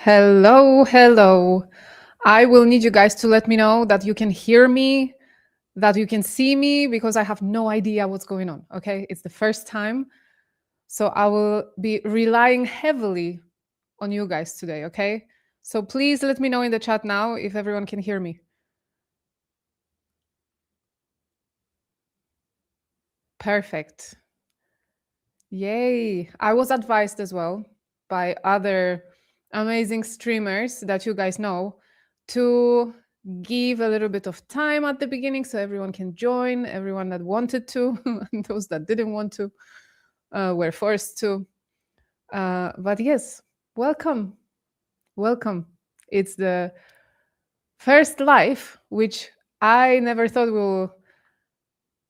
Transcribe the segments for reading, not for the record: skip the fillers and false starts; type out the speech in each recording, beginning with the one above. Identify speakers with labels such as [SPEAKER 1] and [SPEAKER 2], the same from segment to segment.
[SPEAKER 1] Hello, hello. I will need you guys to let me know that you can hear me, that you can see me, because I have no idea what's going on. Okay. It's the first time. So I will be relying heavily on you guys today. Okay. So please let me know in the chat now if everyone can hear me. Perfect. Yay. I was advised as well by other amazing streamers that you guys know to give a little bit of time at the beginning so everyone can join, everyone that wanted to, and those that didn't want to were forced to. But yes, welcome. Welcome. It's the first live, which I never thought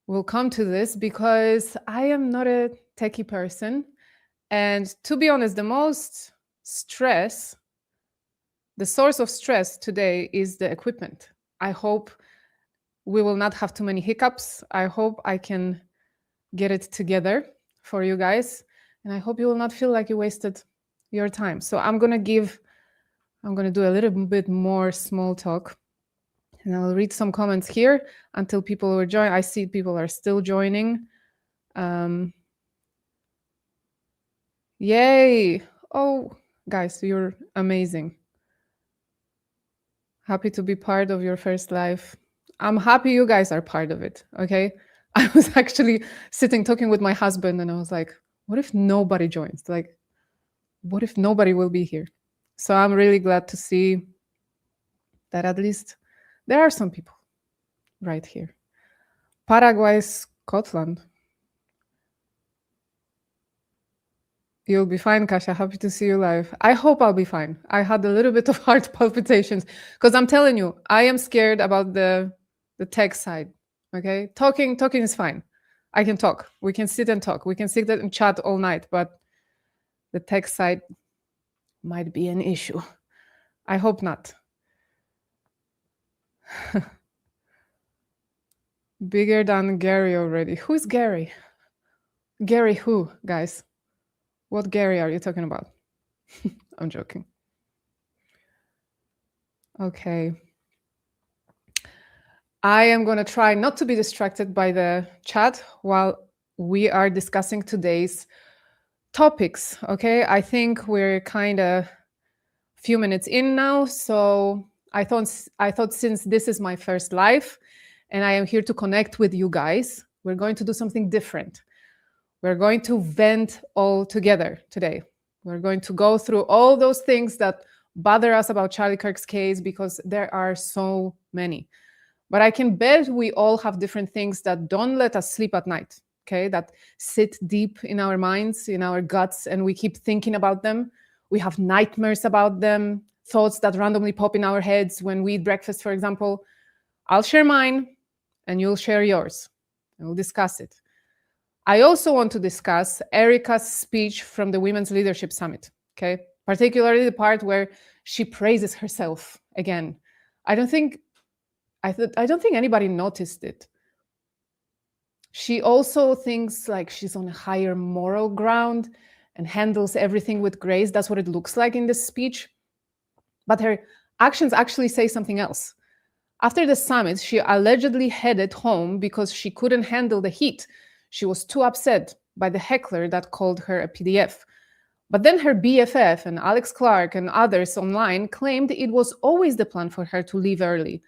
[SPEAKER 1] will come to this because I am not a techie person. And to be honest, the source of stress today is the equipment. I hope we will not have too many hiccups. I hope I can get it together for you guys. And I hope you will not feel like you wasted your time. So I'm going to do a little bit more small talk. And I'll read some comments here until people will join. I see people are still joining. Yay. Oh, guys, you're amazing. Happy to be part of your first live. I'm happy you guys are part of it. Okay. I was actually sitting talking with my husband and I was like, what if nobody joins? Like, what if nobody will be here? So I'm really glad to see that at least there are some people right here. Paraguay, Scotland. You'll be fine, Kasia. Happy to see you live. I hope I'll be fine. I had a little bit of heart palpitations because I'm telling you, I am scared about the tech side. Okay, talking is fine. I can talk. We can sit and talk. We can sit and chat all night, but the tech side might be an issue. I hope not. Bigger than Gary already. Who's Gary? Gary who, guys? What Gary are you talking about? I'm joking. Okay. I am going to try not to be distracted by the chat while we are discussing today's topics. Okay. I think we're kind of a few minutes in now. So I thought since this is my first live and I am here to connect with you guys, we're going to do something different. We're going to vent all together today. We're going to go through all those things that bother us about Charlie Kirk's case because there are so many. But I can bet we all have different things that don't let us sleep at night, okay? That sit deep in our minds, in our guts, and we keep thinking about them. We have nightmares about them, thoughts that randomly pop in our heads when we eat breakfast, for example. I'll share mine and you'll share yours and we'll discuss it. I also want to discuss Erika'S speech from the Women's Leadership Summit, okay? Particularly the part where she praises herself again. I don't think anybody noticed it. She also thinks like she's on a higher moral ground and handles everything with grace. That's what it looks like in this speech. But her actions actually say something else. After the summit, she allegedly headed home because she couldn't handle the heat. She was too upset by the heckler that called her a PDF. But then her BFF and Alex Clark and others online claimed it was always the plan for her to leave early.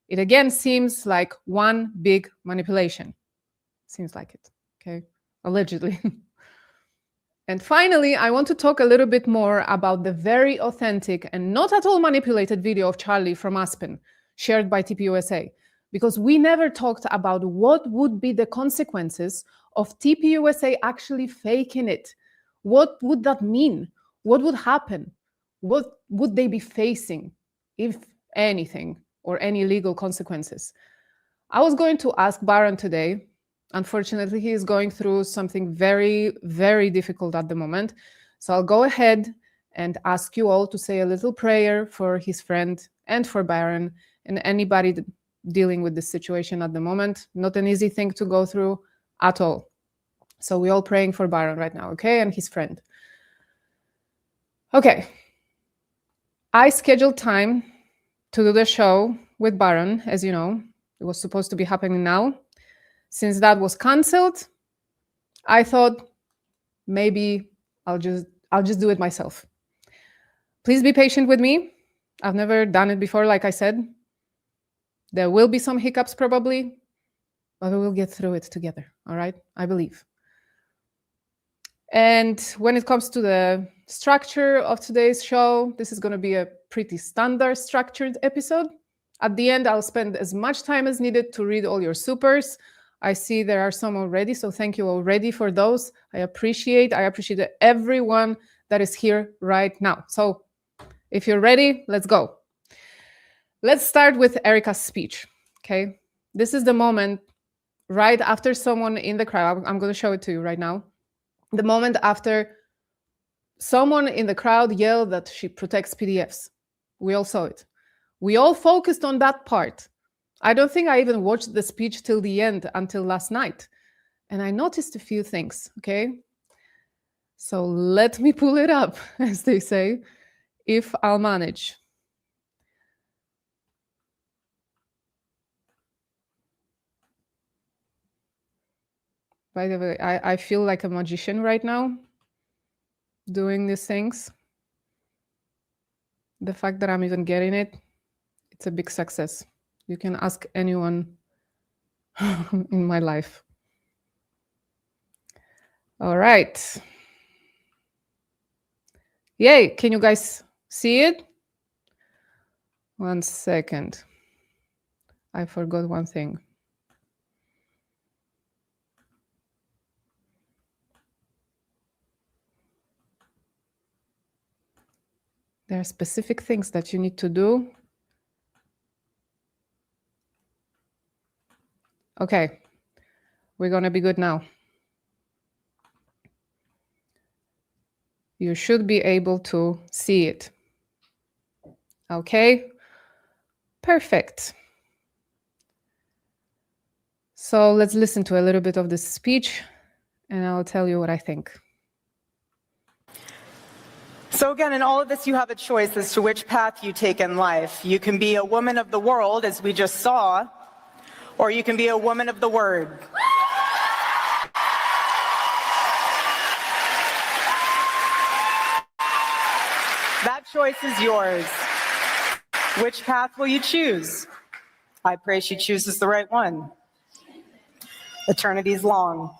[SPEAKER 1] It again seems like one big manipulation. Seems like it, okay? Allegedly. And finally, I want to talk a little bit more about the very authentic and not at all manipulated video of Charlie from Aspen, shared by TPUSA, because we never talked about what would be the consequences of TPUSA actually faking it. What would that mean? What would happen? What would they be facing, if anything, or any legal consequences? I was going to ask Baron today. Unfortunately, he is going through something very, very difficult at the moment. So I'll go ahead and ask you all to say a little prayer for his friend and for Baron and anybody dealing with this situation at the moment. Not an easy thing to go through at all. So we're all praying for Baron right now, okay? And his friend. Okay. I scheduled time to do the show with Baron, as you know. It was supposed to be happening now. Since that was cancelled, I thought maybe I'll just do it myself. Please be patient with me. I've never done it before, like I said. There will be some hiccups probably, but we will get through it together, all right? I believe. And when it comes to the structure of today's show, this is going to be a pretty standard structured episode. At the end, I'll spend as much time as needed to read all your supers. I see there are some already, so thank you already for those. I appreciate everyone that is here right now. So if you're ready, let's go. Let's start with Erika'S speech, okay? This is the moment right after someone in the crowd, I'm going to show it to you right now, the moment after someone in the crowd yelled that she protects PDFs. We all saw it. We all focused on that part. I don't think I even watched the speech till the end until last night. And I noticed a few things, okay? So let me pull it up, as they say, if I'll manage. By the way, I feel like a magician right now doing these things. The fact that I'm even getting it, it's a big success. You can ask anyone in my life. All right. Yay, can you guys see it? 1 second. I forgot one thing. There are specific things that you need to do. Okay, we're going to be good now. You should be able to see it. Okay, perfect. So let's listen to a little bit of this speech and I'll tell you what I think.
[SPEAKER 2] So again, in all of this, you have a choice as to which path you take in life. You can be a woman of the world, as we just saw, or you can be a woman of the word. That choice is yours. Which path will you choose? I pray she chooses the right one. Eternity's long.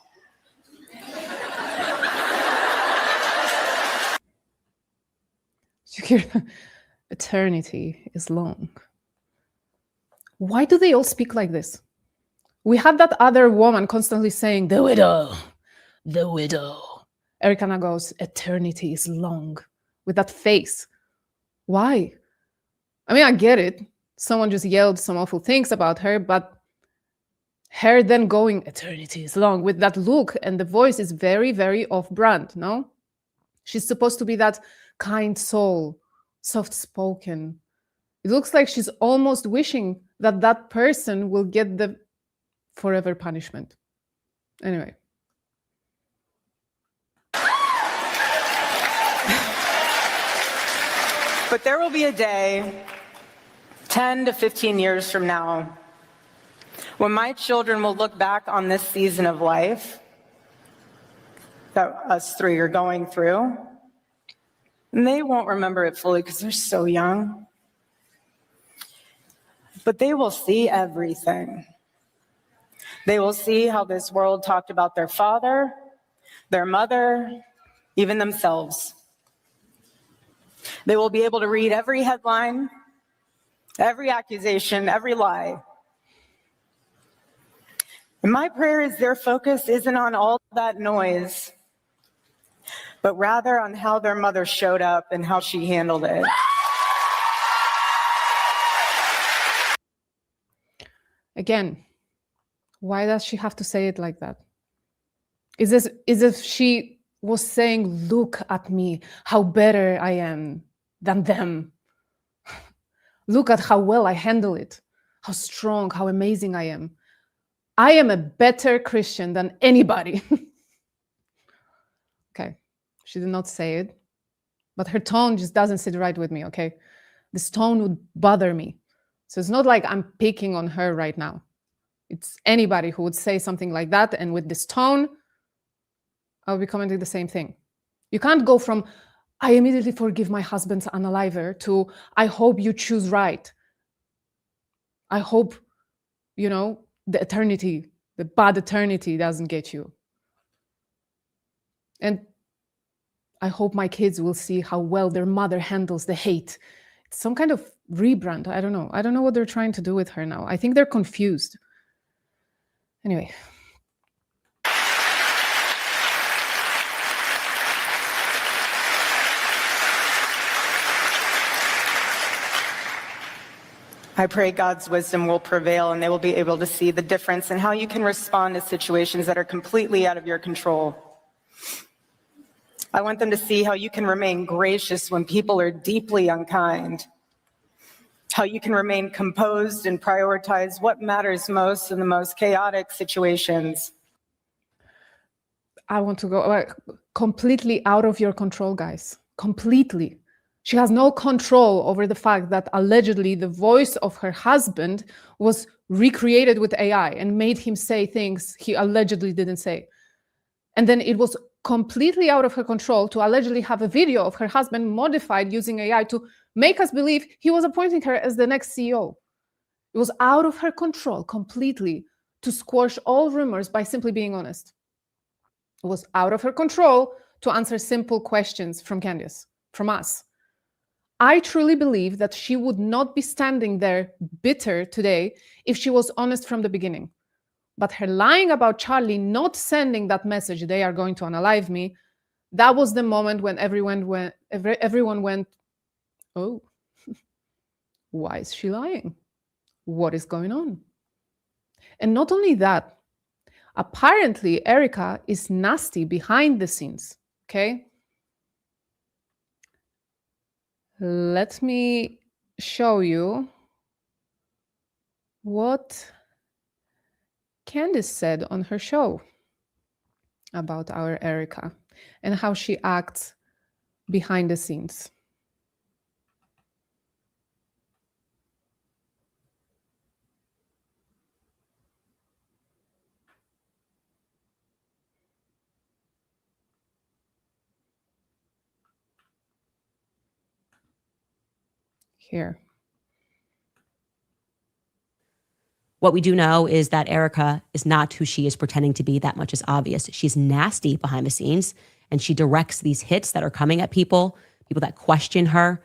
[SPEAKER 1] You hear, eternity is long. Why do they all speak like this? We had that other woman constantly saying, the widow, the widow. Erika goes, eternity is long, with that face. Why? I mean, I get it. Someone just yelled some awful things about her, but her then going, eternity is long, with that look and the voice is very, very off-brand, no? She's supposed to be that kind soul, soft-spoken. It looks like she's almost wishing that that person will get the forever punishment. Anyway.
[SPEAKER 2] But there will be a day, 10 to 15 years from now, when my children will look back on this season of life that us three are going through, and they won't remember it fully because they're so young. But they will see everything. They will see how this world talked about their father, their mother, even themselves. They will be able to read every headline, every accusation, every lie. And my prayer is their focus isn't on all that noise, but rather on how their mother showed up and how she handled it.
[SPEAKER 1] Again, why does she have to say it like that? Is if she was saying, look at me, how better I am than them. Look at how well I handle it, how strong, how amazing I am. I am a better Christian than anybody. Okay, she did not say it, but her tone just doesn't sit right with me, okay? This tone would bother me. So it's not like I'm picking on her right now. It's anybody who would say something like that, and with this tone, I'll be commenting the same thing. You can't go from, I immediately forgive my husband's unaliver, to, I hope you choose right. I hope, the eternity, the bad eternity doesn't get you. And I hope my kids will see how well their mother handles the hate. It's some kind of rebrand. I don't know. I don't know what they're trying to do with her now. I think they're confused. Anyway.
[SPEAKER 2] I pray God's wisdom will prevail and they will be able to see the difference in how you can respond to situations that are completely out of your control. I want them to see how you can remain gracious when people are deeply unkind, how you can remain composed and prioritize what matters most in the most chaotic situations.
[SPEAKER 1] I want to go completely out of your control, guys. Completely. She has no control over the fact that allegedly the voice of her husband was recreated with AI and made him say things he allegedly didn't say. And then it was completely out of her control to allegedly have a video of her husband modified using AI to make us believe he was appointing her as the next CEO. It was out of her control completely to squash all rumors by simply being honest. It was out of her control to answer simple questions from Candice, from us. I truly believe that she would not be standing there bitter today if she was honest from the beginning. But her lying about Charlie not sending that message, they are going to unalive me, that was the moment when everyone went, oh, why is she lying? What is going on? And not only that, apparently Erika is nasty behind the scenes, okay? Let me show you what Candice said on her show about our Erika and how she acts behind the scenes. Here.
[SPEAKER 3] What we do know is that Erika is not who she is pretending to be. That much is obvious. She's nasty behind the scenes, and she directs these hits that are coming at people that question her,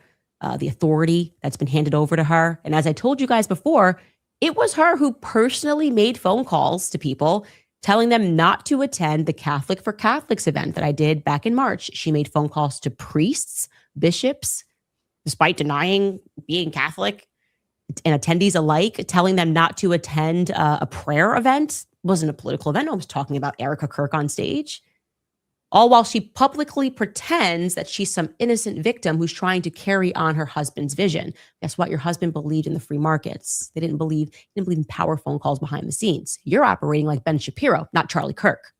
[SPEAKER 3] the authority that's been handed over to her. And as I told you guys before, it was her who personally made phone calls to people telling them not to attend the Catholic for Catholics event that I did back in March. She made phone calls to priests, bishops, despite denying being Catholic, and attendees alike, telling them not to attend a prayer event. It wasn't a political event. I was talking about Erika Kirk on stage. All while she publicly pretends that she's some innocent victim who's trying to carry on her husband's vision. Guess what? Your husband believed in the free markets. He didn't believe in power phone calls behind the scenes. You're operating like Ben Shapiro, not Charlie Kirk.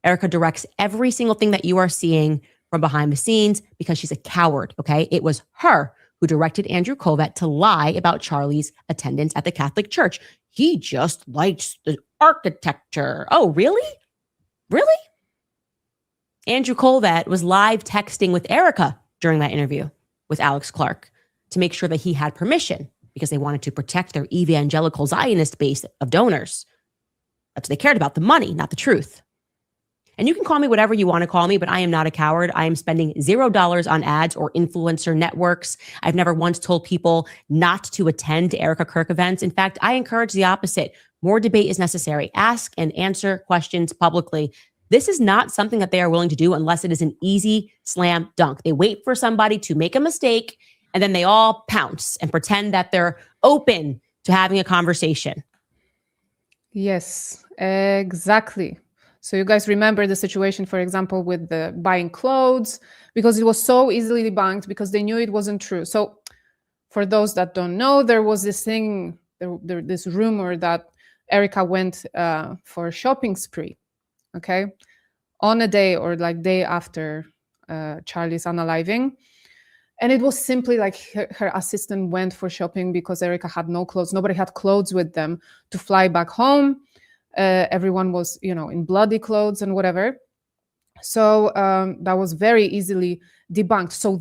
[SPEAKER 3] Erika directs every single thing that you are seeing from behind the scenes because she's a coward, okay? It was her who directed Andrew Kovet to lie about Charlie's attendance at the Catholic Church. He just likes the architecture. Oh, really? Really? Andrew Kovet was live texting with Erika during that interview with Alex Clark to make sure that he had permission because they wanted to protect their evangelical Zionist base of donors. That's what they cared about, the money, not the truth. And you can call me whatever you want to call me, but I am not a coward. I am spending $0 on ads or influencer networks. I've never once told people not to attend Erika Kirk events. In fact, I encourage the opposite. More debate is necessary. Ask and answer questions publicly. This is not something that they are willing to do unless it is an easy slam dunk. They wait for somebody to make a mistake, and then they all pounce and pretend that they're open to having a conversation.
[SPEAKER 1] Yes, exactly. So you guys remember the situation, for example, with the buying clothes, because it was so easily debunked because they knew it wasn't true. So for those that don't know, there was this thing, this rumor that Erika went for a shopping spree, on a day or like day after Charlie's unaliving. And it was simply like her assistant went for shopping because Erika had no clothes. Nobody had clothes with them to fly back home. Everyone was, in bloody clothes and whatever. So that was very easily debunked. So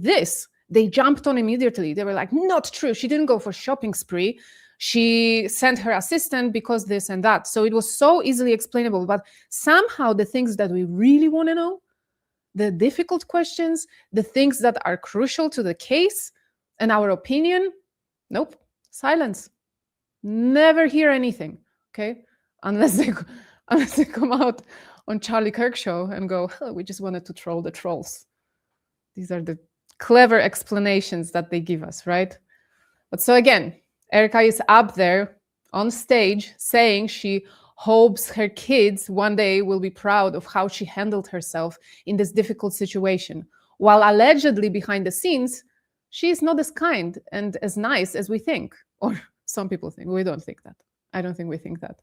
[SPEAKER 1] they jumped on immediately. They were like, not true. She didn't go for shopping spree. She sent her assistant because this and that. So it was so easily explainable. But somehow the things that we really want to know, the difficult questions, the things that are crucial to the case and our opinion, nope, silence. Never hear anything, okay? Unless they come out on Charlie Kirk show and go, oh, we just wanted to troll the trolls. These are the clever explanations that they give us, right? But so again, Erika is up there on stage saying she hopes her kids one day will be proud of how she handled herself in this difficult situation, while allegedly behind the scenes, she is not as kind and as nice as we think, or some people think. We don't think that. I don't think we think that.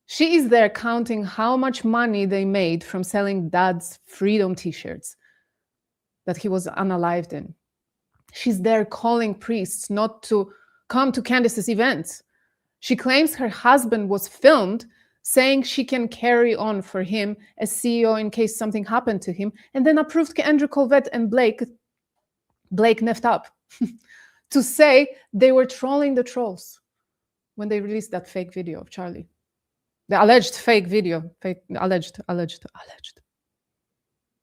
[SPEAKER 1] She is there counting how much money they made from selling Dad's Freedom t-shirts that he was unalived in. She's there calling priests not to come to Candace's events. She claims her husband was filmed saying she can carry on for him as CEO in case something happened to him, and then approved Andrew Colvett and Blake neffed up to say they were trolling the trolls when they released that fake video of Charlie. The alleged fake video, alleged.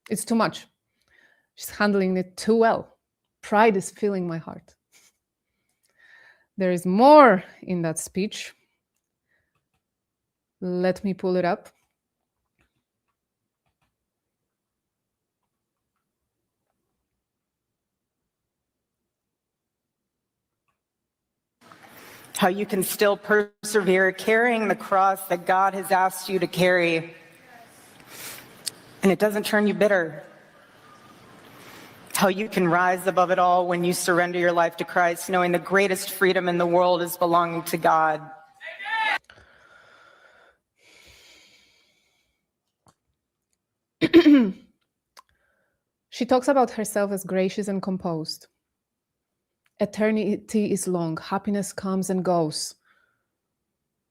[SPEAKER 1] It's too much. She's handling it too well. Pride is filling my heart. There is more in that speech. Let me pull it up.
[SPEAKER 2] How you can still persevere carrying the cross that God has asked you to carry. And it doesn't turn you bitter. How you can rise above it all when you surrender your life to Christ, knowing the greatest freedom in the world is belonging to God.
[SPEAKER 1] She talks about herself as gracious and composed. Eternity is long. Happiness comes and goes.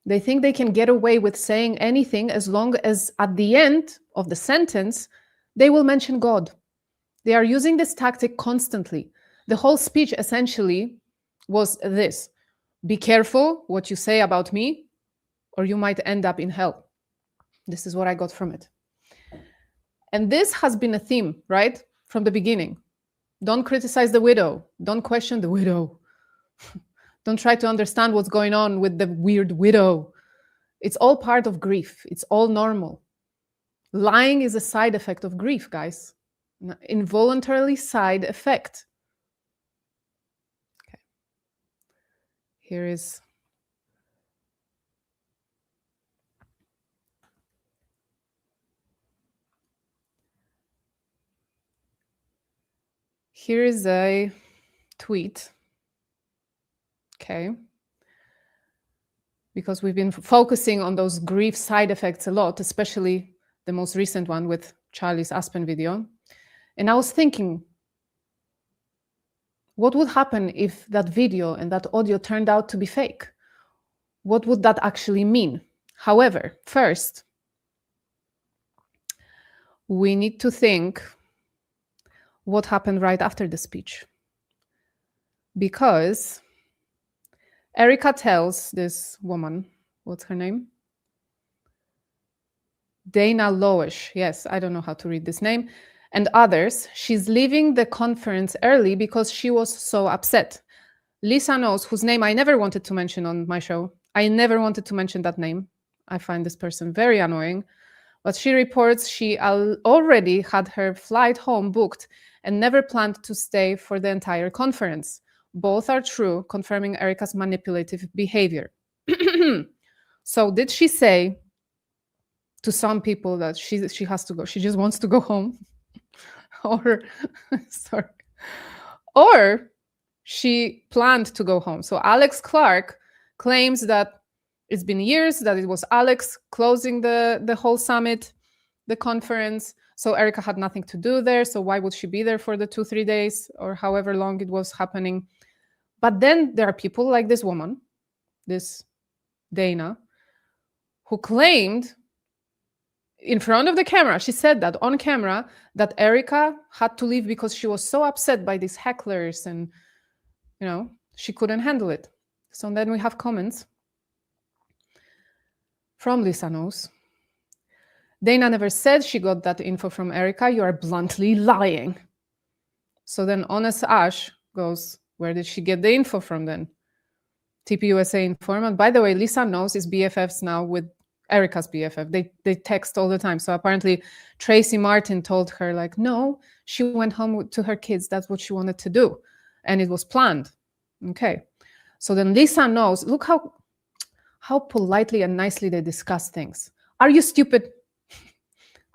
[SPEAKER 1] They think they can get away with saying anything as long as at the end of the sentence, they will mention God. They are using this tactic constantly. The whole speech essentially was this: be careful what you say about me, or you might end up in hell. This is what I got from it. And this has been a theme, right? From the beginning. Don't criticize the widow. Don't question the widow. Don't try to understand what's going on with the weird widow. It's all part of grief. It's all normal. Lying is a side effect of grief, guys. Involuntarily side effect. Okay. Here's a tweet. Okay. Because we've been focusing on those grief side effects a lot, especially the most recent one with Charlie's Aspen video. And I was thinking, what would happen if that video and that audio turned out to be fake? What would that actually mean? However, first, we need to think what happened right after the speech. Because Erika tells this woman, what's her name? Dana Loesch. Yes, I don't know how to read this name. And others, she's leaving the conference early because she was so upset. Lisa knows, whose name I never wanted to mention on my show. I never wanted to mention that name. I find this person very annoying. But she reports she already had her flight home booked and never planned to stay for the entire conference. Both are true, confirming Erika's manipulative behavior. So did she say to some people that she has to go, she just wants to go home? Or, sorry. Or she planned to go home. So Alex Clark claims that it's been years that it was Alex closing the whole summit, the conference. So Erika had nothing to do there. So why would she be there for the 2-3 days or however long it was happening? But then there are people like this woman, this Dana, who claimed in front of the camera, she said that on camera, that Erika had to leave because she was so upset by these hecklers and, she couldn't handle it. So then we have comments from Lisa Knows. Dana never said she got that info from Erika. You are bluntly lying. So then Honest Ash goes, where did she get the info from then? TPUSA informant. By the way, Lisa Knows is BFFs now with Erika's BFF. They text all the time. So apparently Tracy Martin told her, like, no, she went home to her kids. That's what she wanted to do. And it was planned. Okay. So then Lisa Knows, look how politely and nicely they discuss things. Are you stupid?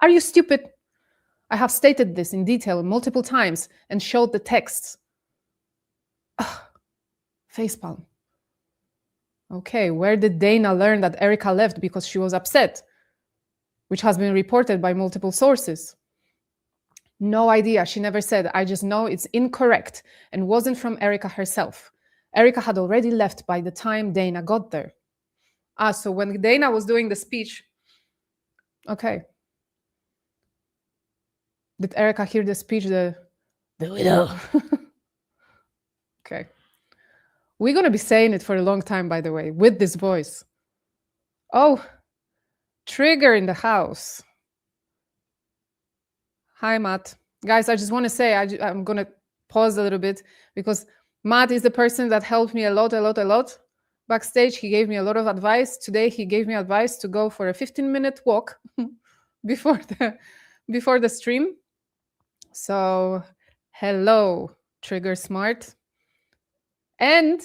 [SPEAKER 1] Are you stupid? I have stated this in detail multiple times and showed the texts. Ugh, facepalm. Okay, where did Dana learn that Erika left because she was upset, which has been reported by multiple sources? No idea. She never said. I just know it's incorrect and wasn't from Erika herself. Erika had already left by the time Dana got there. So when Dana was doing the speech, okay. Did Erika hear the speech? The widow. Okay. We're going to be saying it for a long time, by the way, with this voice. Oh, Trigger in the house. Hi, Matt. Guys, I just want to say, I'm going to pause a little bit because Matt is the person that helped me a lot backstage. He gave me a lot of advice. Today, he gave me advice to go for a 15-minute walk before the stream. So, hello, Trigger Smart. And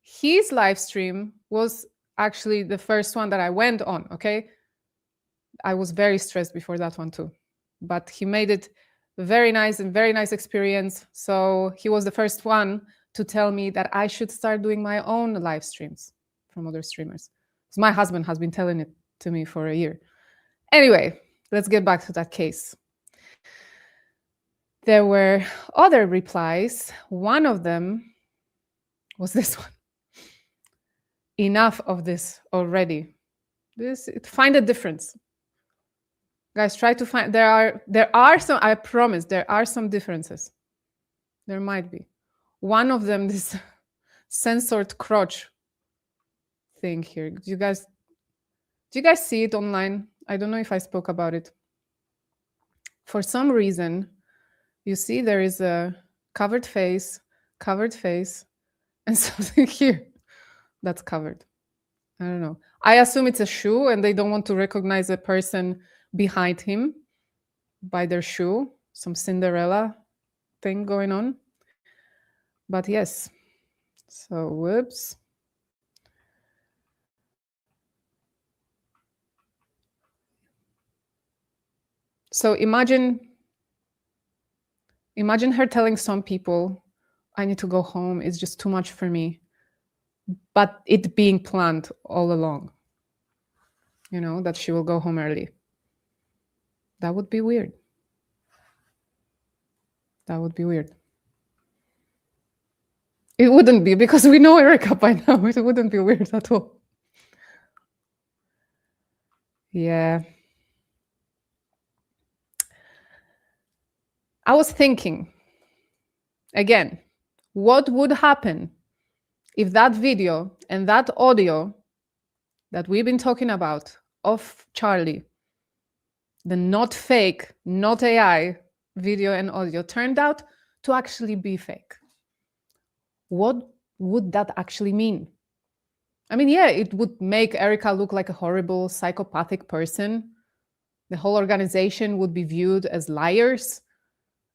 [SPEAKER 1] his live stream was actually the first one that I went on, okay? I was very stressed before that one too. But he made it very nice and very nice experience. So he was the first one to tell me that I should start doing my own live streams from other streamers. So my husband has been telling it to me for a year. Anyway, let's get back to that case. There were other replies. One of them was this one. Enough of this already. Find a difference. Guys, try to find, there are some, I promise, there are some differences. There might be. One of them, this censored crotch thing here. Do you guys see it online? I don't know if I spoke about it. For some reason, you see there is a covered face, and something here that's covered. I don't know. I assume it's a shoe and they don't want to recognize a person behind him by their shoe, some Cinderella thing going on. But yes, so whoops. So imagine her telling some people, I need to go home, it's just too much for me. But it being planned all along, that she will go home early. That would be weird. That would be weird. It wouldn't be, because we know Erika by now. It wouldn't be weird at all. Yeah. I was thinking, again, what would happen if that video and that audio that we've been talking about of Charlie, the not fake, not AI video and audio, turned out to actually be fake? What would that actually mean? I mean, yeah, it would make Erika look like a horrible, psychopathic person. The whole organization would be viewed as liars,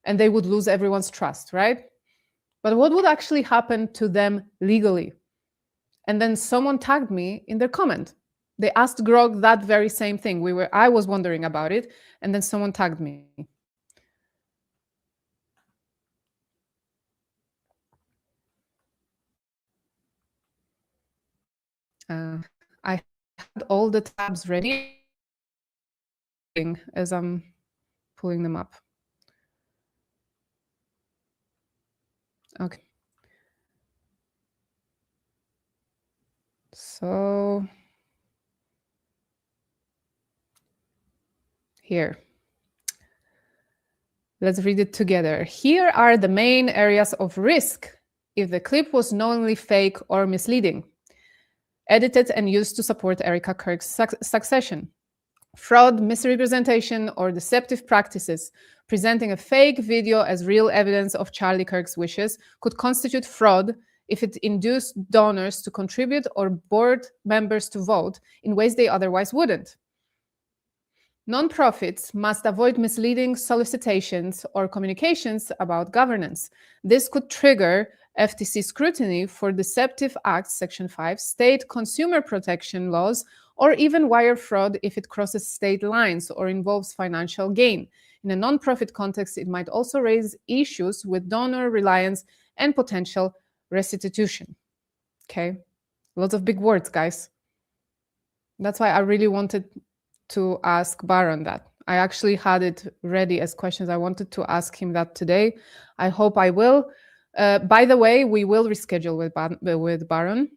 [SPEAKER 1] and they would lose everyone's trust, right? But what would actually happen to them legally? And then someone tagged me in their comment. They asked Grog that very same thing. I was wondering about it, and then someone tagged me. I had all the tabs ready as I'm pulling them up. Okay. So here. Let's read it together. Here are the main areas of risk if the clip was knowingly fake or misleading, edited and used to support Erika'S succession. Fraud, misrepresentation, or deceptive practices. Presenting a fake video as real evidence of Charlie Kirk's wishes could constitute fraud if it induced donors to contribute or board members to vote in ways they otherwise wouldn't. Nonprofits must avoid misleading solicitations or communications about governance. This could trigger FTC scrutiny for deceptive acts, Section 5, state consumer protection laws, or even wire fraud if it crosses state lines or involves financial gain. In a nonprofit context, it might also raise issues with donor reliance and potential restitution. Okay, lots of big words, guys. That's why I really wanted to ask Baron that. I actually had it ready as questions. I wanted to ask him that today. I hope I will. By the way, we will reschedule with Baron.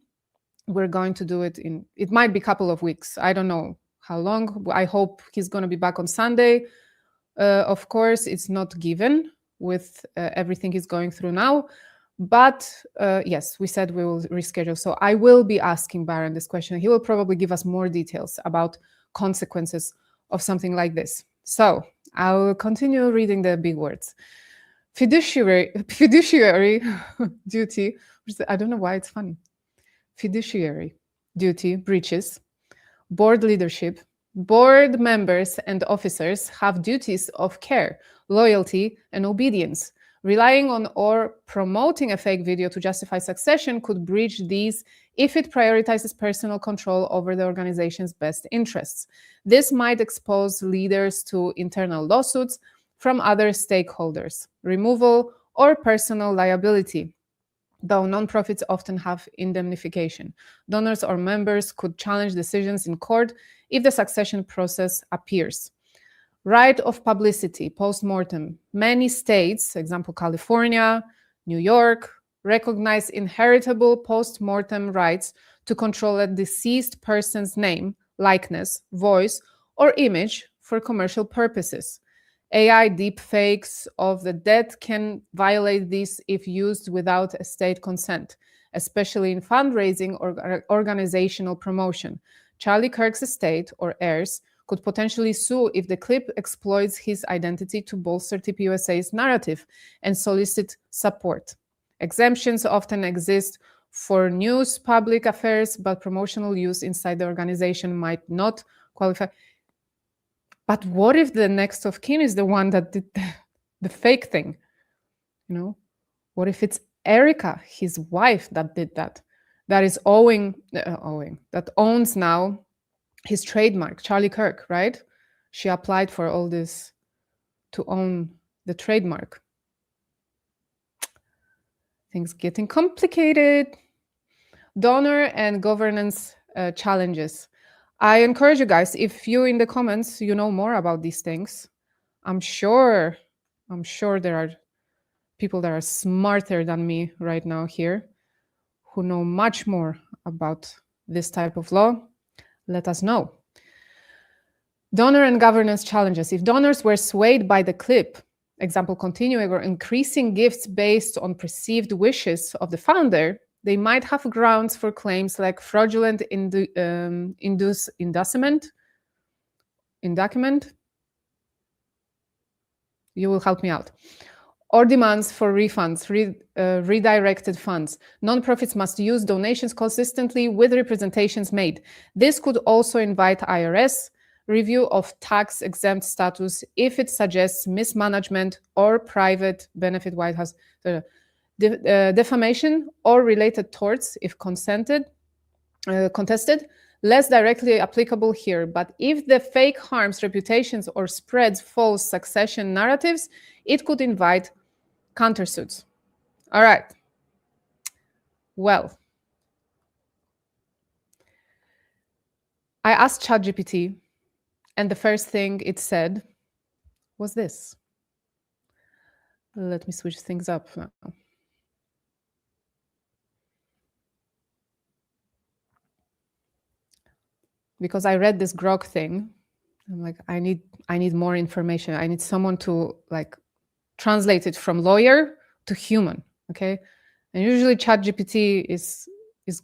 [SPEAKER 1] We're going to do it it might be a couple of weeks. I don't know how long. I hope he's going to be back on Sunday. Of course, it's not given with everything he's going through now. But yes, we said we will reschedule. So I will be asking Baron this question. He will probably give us more details about consequences of something like this. So I will continue reading the big words. Fiduciary duty. I don't know why it's funny. Fiduciary duty breaches. Board leadership. Board members and officers have duties of care, loyalty, and obedience. Relying on or promoting a fake video to justify succession could breach these if it prioritizes personal control over the organization's best interests. This might expose leaders to internal lawsuits from other stakeholders, removal, or personal liability, though nonprofits often have indemnification. Donors or members could challenge decisions in court if the succession process appears. Right of publicity, post-mortem. Many states, example California, New York, recognize inheritable post-mortem rights to control a deceased person's name, likeness, voice, or image for commercial purposes. AI deepfakes of the dead can violate this if used without estate consent, especially in fundraising or organizational promotion. Charlie Kirk's estate or heirs could potentially sue if the clip exploits his identity to bolster TPUSA's narrative and solicit support. Exemptions often exist for news, public affairs, but promotional use inside the organization might not qualify. But what if the next of kin is the one that did the fake thing? You know, what if it's Erika, his wife, that did that? That is that owns now his trademark, Charlie Kirk, right? She applied for all this to own the trademark. Things getting complicated. Donor and governance challenges. I encourage you guys, if you in the comments, you know more about these things, I'm sure there are people that are smarter than me right now here who know much more about this type of law. Let us know. Donor and governance challenges. If donors were swayed by the clip, example, continuing or increasing gifts based on perceived wishes of the founder, they might have grounds for claims like fraudulent inducement. You will help me out. Or demands for refunds, redirected funds. Nonprofits must use donations consistently with representations made. This could also invite IRS review of tax-exempt status if it suggests mismanagement or private benefit. White House defamation or related torts if contested, less directly applicable here. But if the fake harms reputations or spreads false succession narratives, it could invite countersuits. All right. Well, I asked ChatGPT, and the first thing it said was this. Let me switch things up now. Because I read this Grok thing, I'm like, I need more information. I need someone to like translate it from lawyer to human. Okay, and usually ChatGPT is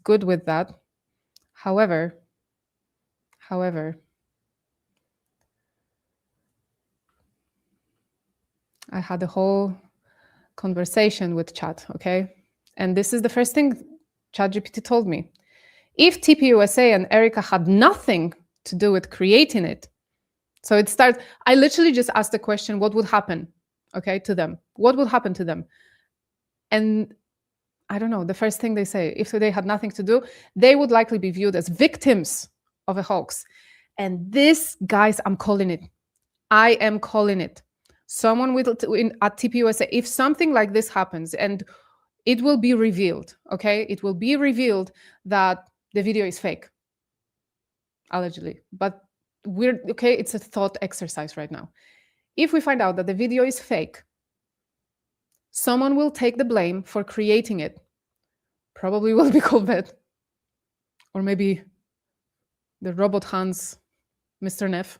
[SPEAKER 1] good with that. However, I had a whole conversation with Chat. Okay, and this is the first thing ChatGPT told me. If TPUSA and Erika had nothing to do with creating it, so it starts, I literally just asked the question, what would happen, okay, to them? What would happen to them? And I don't know, the first thing they say, if they had nothing to do, they would likely be viewed as victims of a hoax. And this, guys, I'm calling it. I am calling it. Someone at TPUSA, if something like this happens, and it will be revealed, okay? It will be revealed that the video is fake, allegedly. But it's a thought exercise right now. If we find out that the video is fake, someone will take the blame for creating it. Probably will be called that. Or maybe the robot Hans, Mr. Neff.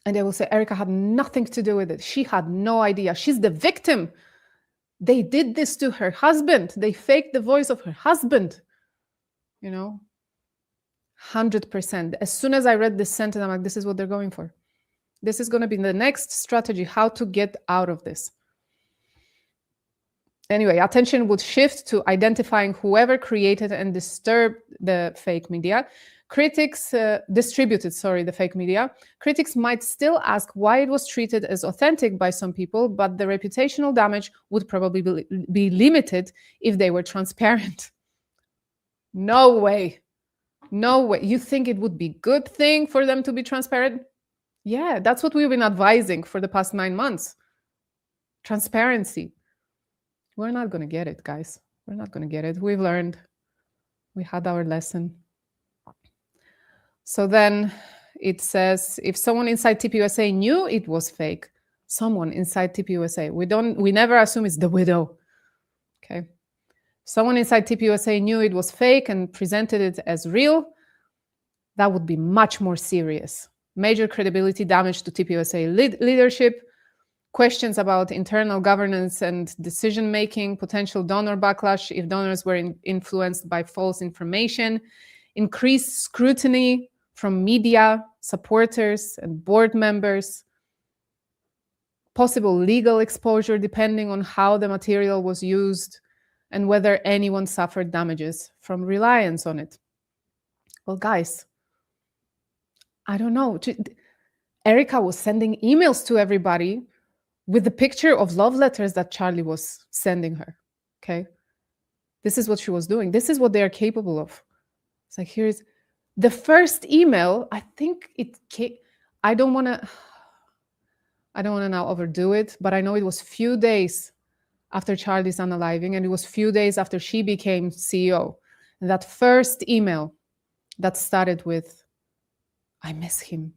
[SPEAKER 1] And they will say, Erika had nothing to do with it. She had no idea. She's the victim. They did this to her husband. They faked the voice of her husband. 100%. As soon as I read this sentence, I'm like, this is what they're going for. This is going to be the next strategy, how to get out of this. Anyway, attention would shift to identifying whoever created and disturbed the fake media. Distributed the fake media. Critics might still ask why it was treated as authentic by some people, but the reputational damage would probably be limited if they were transparent. No way. No way. You think it would be a good thing for them to be transparent? Yeah, that's what we've been advising for the past 9 months. Transparency. We're not going to get it, guys. We're not going to get it. We've learned. We had our lesson. So then it says, if someone inside TPUSA knew it was fake, someone inside TPUSA, we never assume it's the widow. Okay. Someone inside TPUSA knew it was fake and presented it as real, that would be much more serious. Major credibility damage to TPUSA leadership, questions about internal governance and decision-making, potential donor backlash if donors were influenced by false information, increased scrutiny from media, supporters, and board members, possible legal exposure depending on how the material was used, and whether anyone suffered damages from reliance on it. Well, guys, I don't know. Erika was sending emails to everybody with the picture of love letters that Charlie was sending her, okay? This is what she was doing. This is what they are capable of. It's like, here's the first email. I think it came, I don't want to now overdo it, but I know it was few days after Charlie's unaliving, and it was few days after she became CEO. And that first email that started with, I miss him.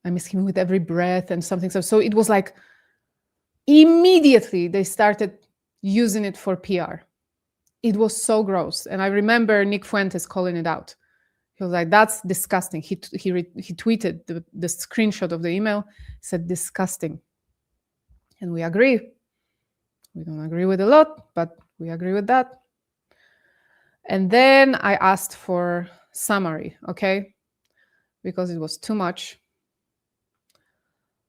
[SPEAKER 1] I miss him with every breath and something. So it was like, immediately they started using it for PR. It was so gross. And I remember Nick Fuentes calling it out. He was like, that's disgusting. He tweeted the screenshot of the email, said disgusting. And we agree. We don't agree with a lot, but we agree with that. And then I asked for summary, okay? Because it was too much.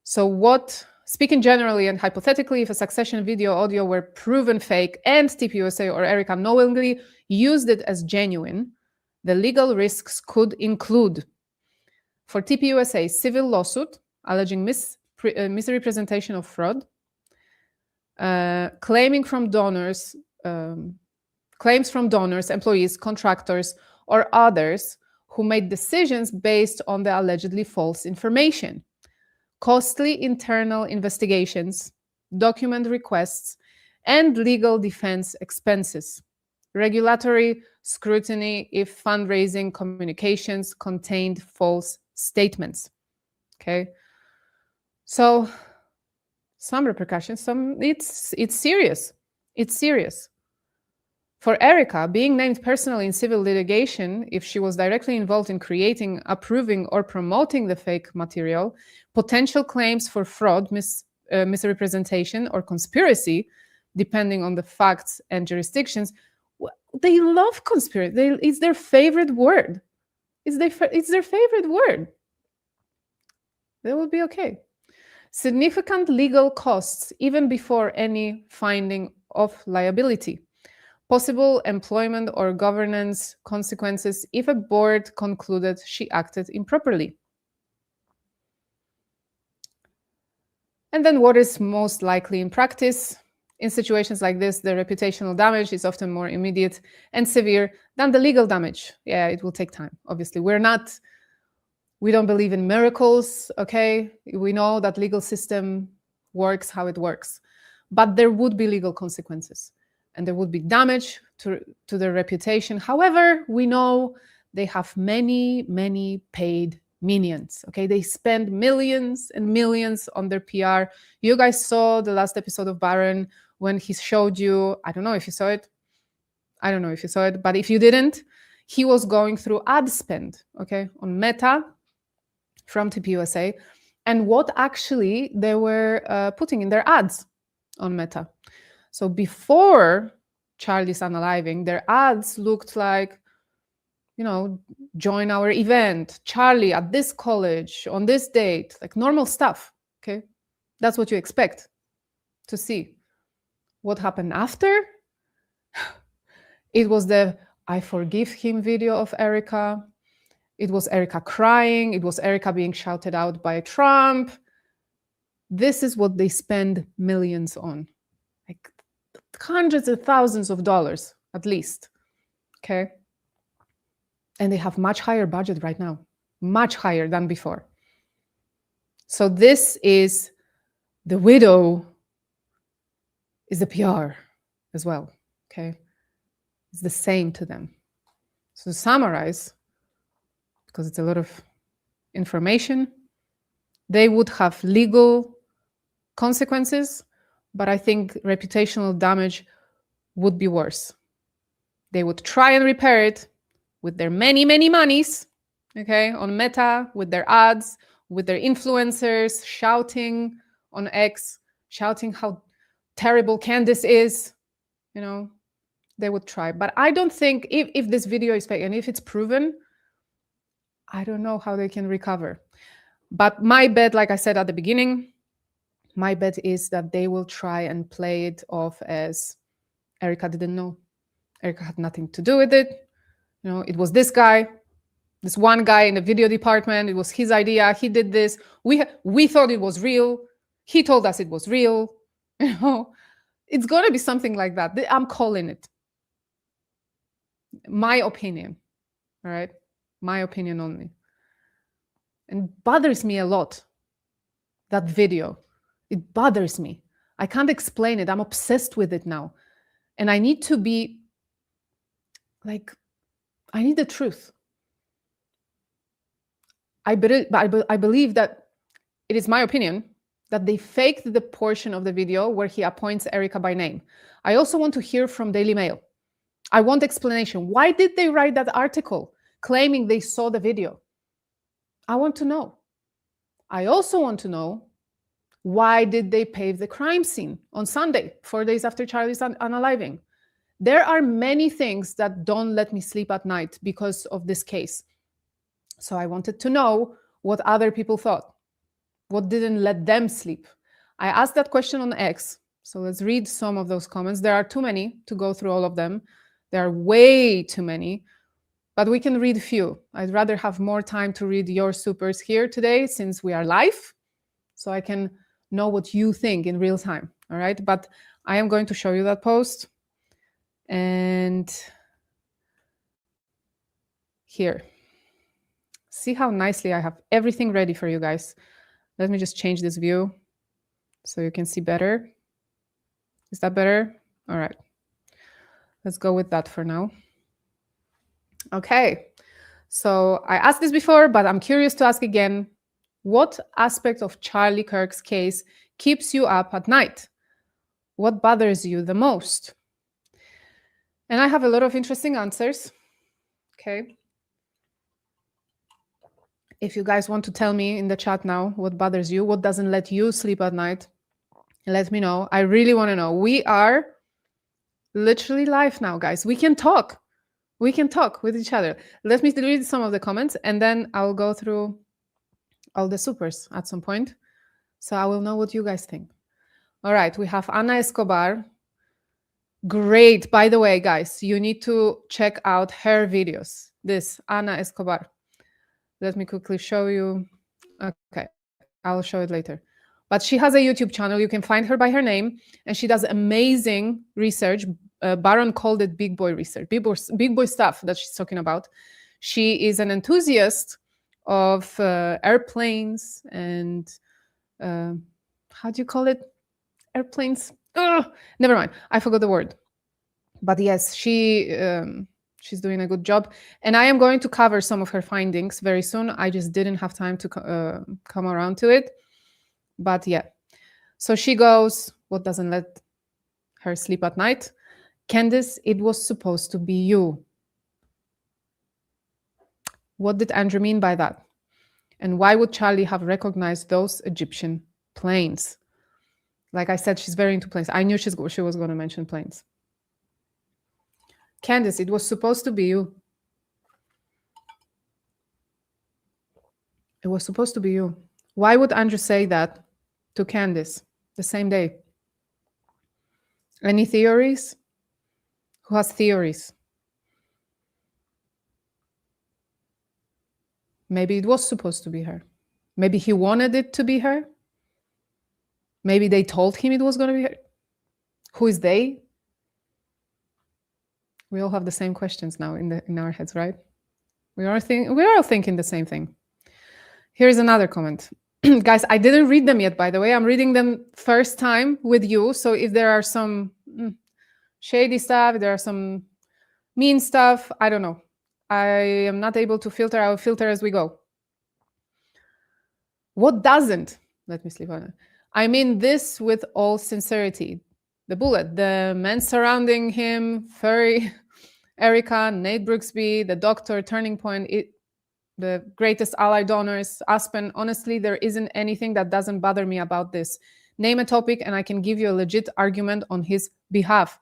[SPEAKER 1] So speaking generally and hypothetically, if a succession video audio were proven fake and TPUSA or Erika knowingly used it as genuine, the legal risks could include, for TPUSA, civil lawsuit alleging misrepresentation of fraud, claims from donors, employees, contractors, or others who made decisions based on the allegedly false information, costly internal investigations, document requests, and legal defense expenses, regulatory scrutiny if fundraising communications contained false statements. Okay. So some repercussions, it's serious. It's serious. For Erica, being named personally in civil litigation, if she was directly involved in creating, approving, or promoting the fake material, potential claims for fraud, misrepresentation, or conspiracy, depending on the facts and jurisdictions, they love conspiracy. It's their favorite word. It's their favorite word. They will be okay. Significant legal costs, even before any finding of liability. Possible employment or governance consequences if a board concluded she acted improperly. And then what is most likely in practice? In situations like this, the reputational damage is often more immediate and severe than the legal damage. Yeah, it will take time. Obviously, we don't believe in miracles, okay? We know that legal system works how it works, but there would be legal consequences and there would be damage to their reputation. However, we know they have many, many paid minions, okay? They spend millions and millions on their PR. You guys saw the last episode of Baron when he showed you, I don't know if you saw it, but if you didn't, he was going through ad spend, okay, on Meta, from TPUSA, and what actually they were putting in their ads on Meta. So before Charlie's unaliving, their ads looked like, join our event, Charlie at this college, on this date, like normal stuff, okay? That's what you expect to see. What happened after? It was the I forgive him video of Erika. It was Erika crying. It was Erika being shouted out by Trump. This is what they spend millions on, like hundreds of thousands of dollars at least, okay? And they have much higher budget right now, much higher than before. So this is the widow is the PR as well, okay? It's the same to them. So to summarize, because it's a lot of information, they would have legal consequences, but I think reputational damage would be worse. They would try and repair it with their many, many monies, okay, on Meta, with their ads, with their influencers, shouting on X, shouting how terrible Candace is, they would try. But I don't think, if this video is fake and if it's proven, I don't know how they can recover. But my bet, like I said at the beginning, my bet is that they will try and play it off as Erika didn't know. Erika had nothing to do with it. It was this guy, this one guy in the video department. It was his idea. He did this. We thought it was real. He told us it was real. It's going to be something like that. I'm calling it. My opinion, all right? My opinion only. And it bothers me a lot, that video. It bothers me. I can't explain it. I'm obsessed with it now. And I need to be like, I need the truth. I believe that it is my opinion that they faked the portion of the video where he appoints Erika by name. I also want to hear from Daily Mail. I want explanation. Why did they write that article claiming they saw the video? I want to know. I also want to know, why did they pave the crime scene on Sunday, 4 days after Charlie's unaliving? There are many things that don't let me sleep at night because of this case. So I wanted to know what other people thought. What didn't let them sleep? I asked that question on X. So let's read some of those comments. There are too many to go through all of them. There are way too many, but we can read a few. I'd rather have more time to read your supers here today since we are live, so I can know what you think in real time, all right? But I am going to show you that post. And here, see how nicely I have everything ready for you guys. Let me just change this view so you can see better. Is that better? All right. Let's go with that for now. Okay. So I asked this before, but I'm curious to ask again. What aspect of Charlie Kirk's case keeps you up at night? What bothers you the most? And I have a lot of interesting answers. Okay. If you guys want to tell me in the chat now what bothers you, what doesn't let you sleep at night, let me know. I really want to know. We are literally live now, guys. We can talk. We can talk with each other. Let me read some of the comments, and then I'll go through all the supers at some point. So I will know what you guys think. All right, we have Ana Escobar. Great. By the way, guys, you need to check out her videos. This, Ana Escobar. Let me quickly show you. Okay, I'll show it later. But she has a YouTube channel. You can find her by her name, and she does amazing research. Baron called it big boy research, big boy stuff that she's talking about. She is an enthusiast of airplanes and how do you call it? Airplanes. Never mind. I forgot the word. But yes, she's doing a good job. And I am going to cover some of her findings very soon. I just didn't have time to come around to it. But yeah. So she goes, what doesn't let her sleep at night? Candice, it was supposed to be you. What did Andrew mean by that? And why would Charlie have recognized those Egyptian planes? Like I said, she's very into planes. I knew she was going to mention planes. Candice, it was supposed to be you. It was supposed to be you. Why would Andrew say that to Candice the same day? Any theories? Who has theories? Maybe it was supposed to be her. Maybe he wanted it to be her. Maybe they told him it was going to be her. Who is they? We all have the same questions now in our heads, right? We are all thinking the same thing. Here's another comment. Guys, I didn't read them yet, by the way. I'm reading them first time with you. So if there are some shady stuff, if there are some mean stuff, I don't know. I am not able to filter. I will filter as we go. What doesn't let me sleep on it? I mean this with all sincerity. The bullet, the men surrounding him, Furry, Erika, Nate Brooksby, the doctor, Turning Point, the greatest ally donors, Aspen. Honestly, there isn't anything that doesn't bother me about this. Name a topic and I can give you a legit argument on his behalf.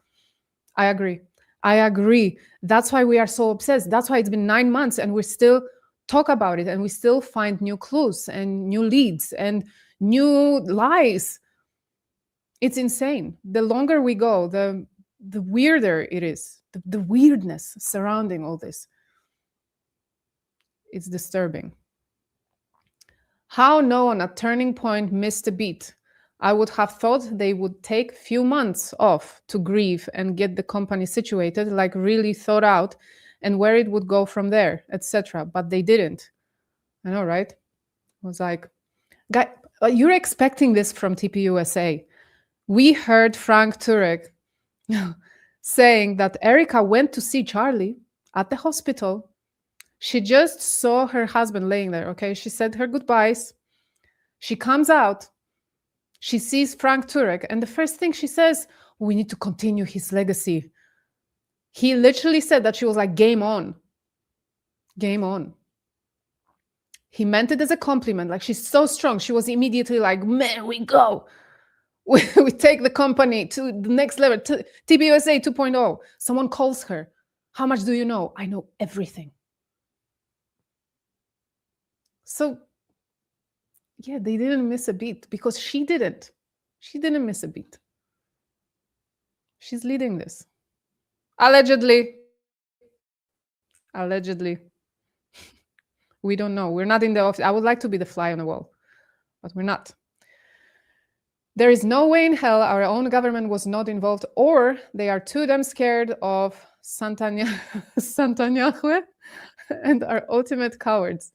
[SPEAKER 1] I agree. I agree. That's why we are so obsessed. That's why it's been 9 months and we still talk about it and we still find new clues and new leads and new lies. It's insane. The longer we go, the weirder it is. The weirdness surrounding all this. It's disturbing. How no one at Turning Point missed a beat. I would have thought they would take a few months off to grieve and get the company situated, like really thought out, and where it would go from there, etc. But they didn't. I know, right? I was like, guy, you're expecting this from TPUSA. We heard Frank Turek saying that Erika went to see Charlie at the hospital. She just saw her husband laying there, okay? She said her goodbyes. She comes out. She sees Frank Turek, and the first thing she says, we need to continue his legacy. He literally said that. She was like, game on. Game on. He meant it as a compliment. Like, she's so strong. She was immediately like, man, we go. We take the company to the next level, to TPUSA 2.0. Someone calls her. How much do you know? I know everything. So, yeah, they didn't miss a beat because she didn't. She didn't miss a beat. She's leading this. Allegedly. Allegedly. We don't know. We're not in the office. I would like to be the fly on the wall, but we're not. There is no way in hell our own government was not involved, or they are too damn scared of Santanyahue and are ultimate cowards.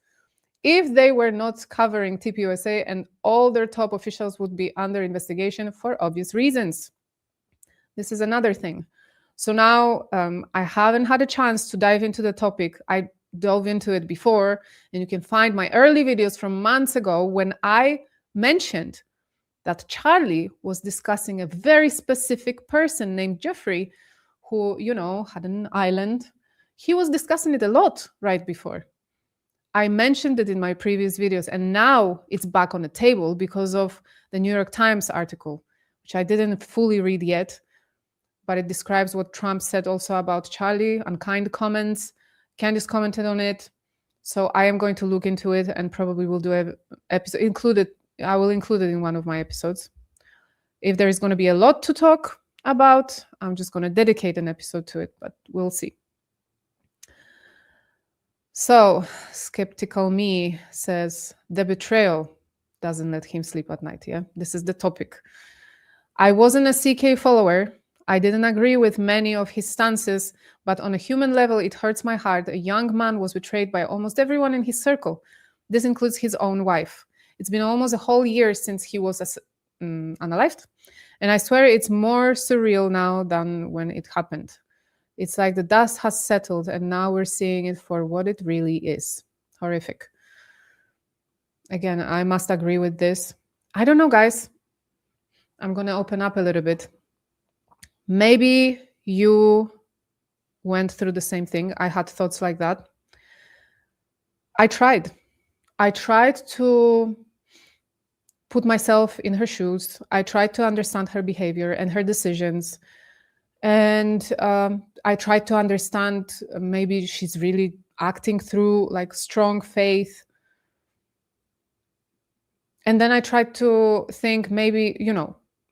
[SPEAKER 1] If they were not covering TPUSA, and all their top officials would be under investigation for obvious reasons. This is another thing. So now I haven't had a chance to dive into the topic. I dove into it before, and you can find my early videos from months ago when I mentioned that Charlie was discussing a very specific person named Jeffrey who, had an island. He was discussing it a lot right before. I mentioned it in my previous videos, and now it's back on the table because of the New York Times article, which I didn't fully read yet, but it describes what Trump said also about Charlie, unkind comments. Candice commented on it. So I am going to look into it and probably will do an episode, I will include it in one of my episodes. If there is going to be a lot to talk about, I'm just going to dedicate an episode to it, but we'll see. So, skeptical me says, the betrayal doesn't let him sleep at night. Yeah, this is the topic. I wasn't a CK follower. I didn't agree with many of his stances, but on a human level, it hurts my heart. A young man was betrayed by almost everyone in his circle. This includes his own wife. It's been almost a whole year since he was unalived, and I swear it's more surreal now than when it happened. It's like the dust has settled, and now we're seeing it for what it really is. Horrific. Again, I must agree with this. I don't know, guys. I'm going to open up a little bit. Maybe you went through the same thing. I had thoughts like that. I tried to put myself in her shoes. I tried to understand her behavior and her decisions. And I tried to understand maybe she's really acting through like strong faith. And then I tried to think maybe,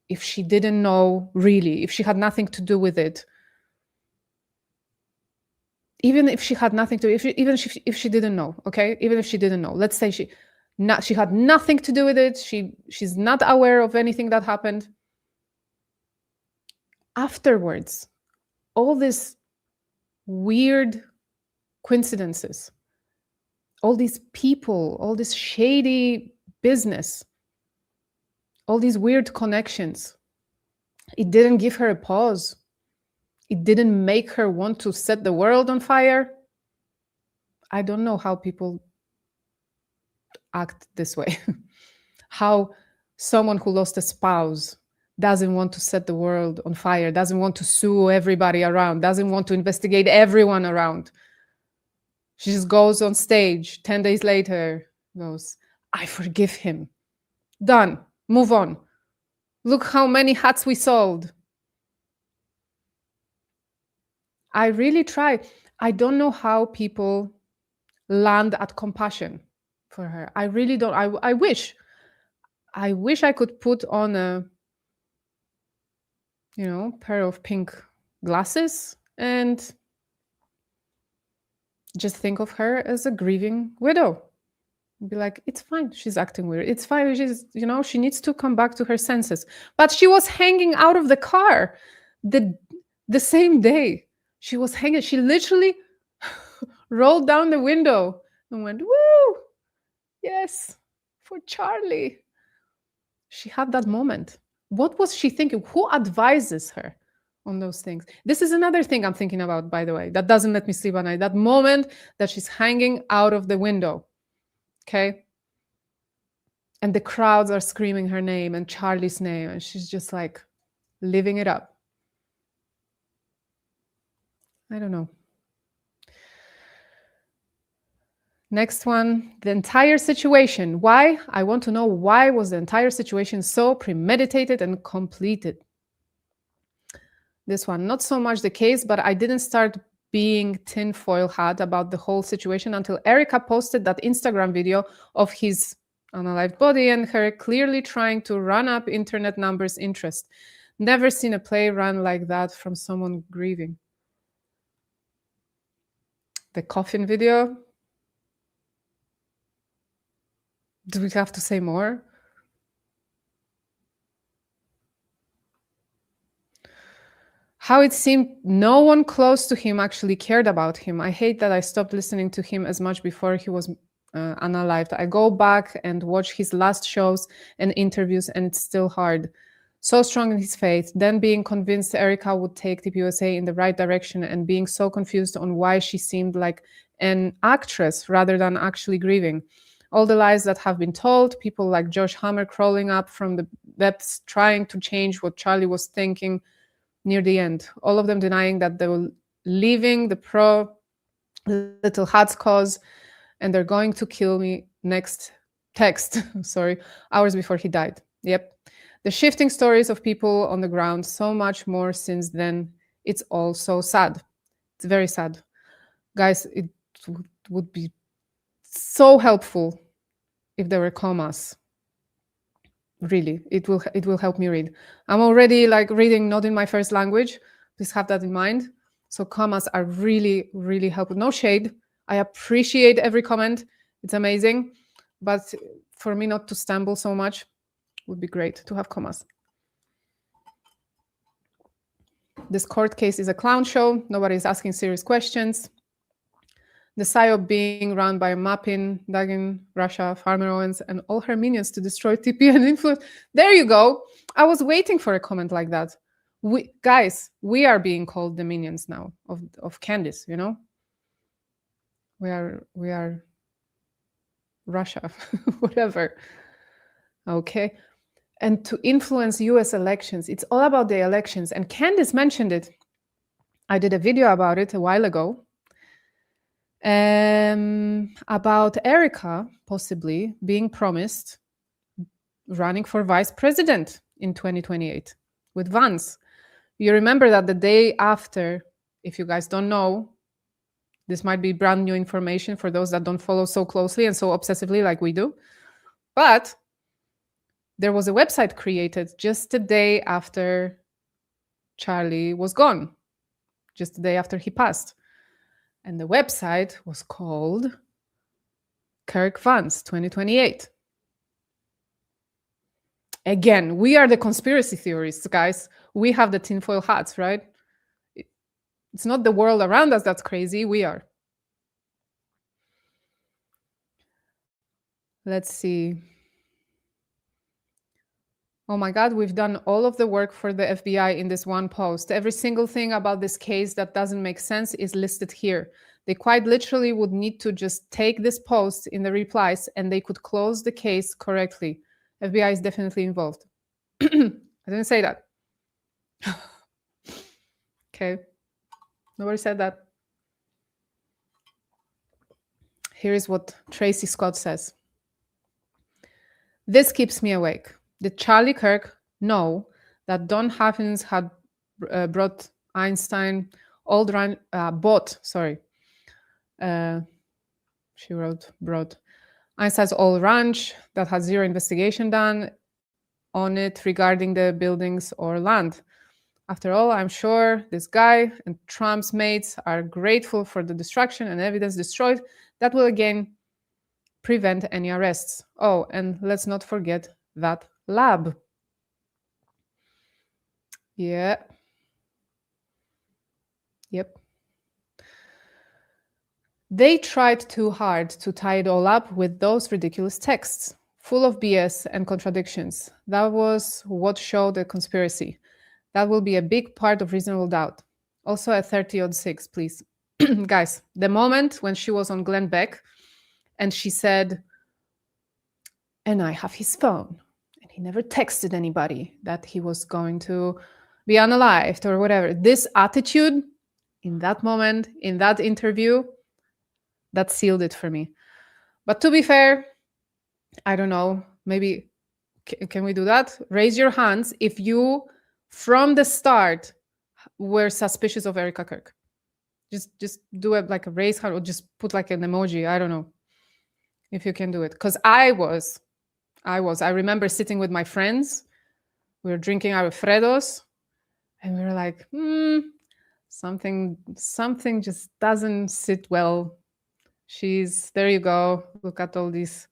[SPEAKER 1] if she didn't know really, if she had nothing to do with it, even if she had nothing to, if she didn't know, okay, even if she didn't know, let's say she had nothing to do with it, she's not aware of anything that happened. Afterwards, all these weird coincidences, all these people, all this shady business, all these weird connections, it didn't give her a pause. It didn't make her want to set the world on fire. I don't know how people act this way. How someone who lost a spouse doesn't want to set the world on fire, doesn't want to sue everybody around, doesn't want to investigate everyone around. She just goes on stage 10 days later, goes, I forgive him. Done. Move on. Look how many hats we sold. I really try. I don't know how people land at compassion for her. I really don't. I wish I could put on a, pair of pink glasses and just think of her as a grieving widow. Be like, it's fine. She's acting weird. It's fine. She's, she needs to come back to her senses. But she was hanging out of the car the same day. She was hanging. She literally rolled down the window and went, woo, yes, for Charlie. She had that moment. What was she thinking? Who advises her on those things? This is another thing I'm thinking about, by the way, that doesn't let me sleep at night. That moment that she's hanging out of the window. Okay. And the crowds are screaming her name and Charlie's name. And she's just like living it up. I don't know. Next one, the entire situation. Why? I want to know, why was the entire situation so premeditated and completed? This one, not so much the case, but I didn't start being tinfoil hat about the whole situation until Erika posted that Instagram video of his unalived body and her clearly trying to run up internet numbers interest. Never seen a play run like that from someone grieving. The coffin video. Do we have to say more? How it seemed no one close to him actually cared about him. I hate that I stopped listening to him as much before he was unalived. I go back and watch his last shows and interviews, and it's still hard. So strong in his faith, then being convinced Erika would take TPUSA in the right direction and being so confused on why she seemed like an actress rather than actually grieving. All the lies that have been told, people like Josh Hammer crawling up from the depths, trying to change what Charlie was thinking near the end. All of them denying that they were leaving the pro little Hat's cause and they're going to kill me next text, sorry, hours before he died. Yep. The shifting stories of people on the ground, so much more since then. It's all so sad. It's very sad. Guys, it would be so helpful if there were commas. Really, it will help me read. I'm already like reading not in my first language. Please have that in mind. So commas are really, really helpful. No shade. I appreciate every comment. It's amazing. But for me not to stumble so much would be great to have commas. This court case is a clown show. Nobody's asking serious questions. The PSYOP being run by Mapin, Dugin, Russia, Farmer Owens, and all her minions to destroy TP and influence. There you go. I was waiting for a comment like that. Guys, we are being called the minions now of Candice, you know? We are Russia, whatever. Okay. And to influence US elections. It's all about the elections. And Candice mentioned it. I did a video about it a while ago. About Erica possibly being promised running for vice president in 2028 with Vance. You remember that the day after, if you guys don't know, this might be brand new information for those that don't follow so closely and so obsessively like we do. But there was a website created just the day after Charlie was gone, just the day after he passed. And the website was called Kirk Vance 2028. Again, we are the conspiracy theorists, guys. We have the tinfoil hats, right? It's not the world around us that's crazy. We are. Let's see. Oh my God, we've done all of the work for the FBI in this one post. Every single thing about this case that doesn't make sense is listed here. They quite literally would need to just take this post in the replies and they could close the case correctly. FBI is definitely involved. I didn't say that. Okay. Nobody said that. Here is what Tracy Scott says. This keeps me awake. Did Charlie Kirk know that Don Huffins had brought Einstein bought Einstein's old ranch that had zero investigation done on it regarding the buildings or land? After all, I'm sure this guy and Trump's mates are grateful for the destruction and evidence destroyed that will again prevent any arrests. Oh, and let's not forget that lab. Yeah. Yep. They tried too hard to tie it all up with those ridiculous texts, full of BS and contradictions. That was what showed the conspiracy. That will be a big part of reasonable doubt. Also at 30-6, please. Guys, the moment when she was on Glenn Beck and she said, and I have his phone, and he never texted anybody that he was going to be unalived or whatever. This attitude in that moment, in that interview, that sealed it for me. But to be fair, I don't know, maybe, can we do that? Raise your hands if you, from the start, were suspicious of Erika Kirk. Just do it like a raise hand or just put like an emoji. I don't know if you can do it. Because I was. I remember sitting with my friends. We were drinking our Fredos. And we were like, something just doesn't sit well. There you go. Look at all these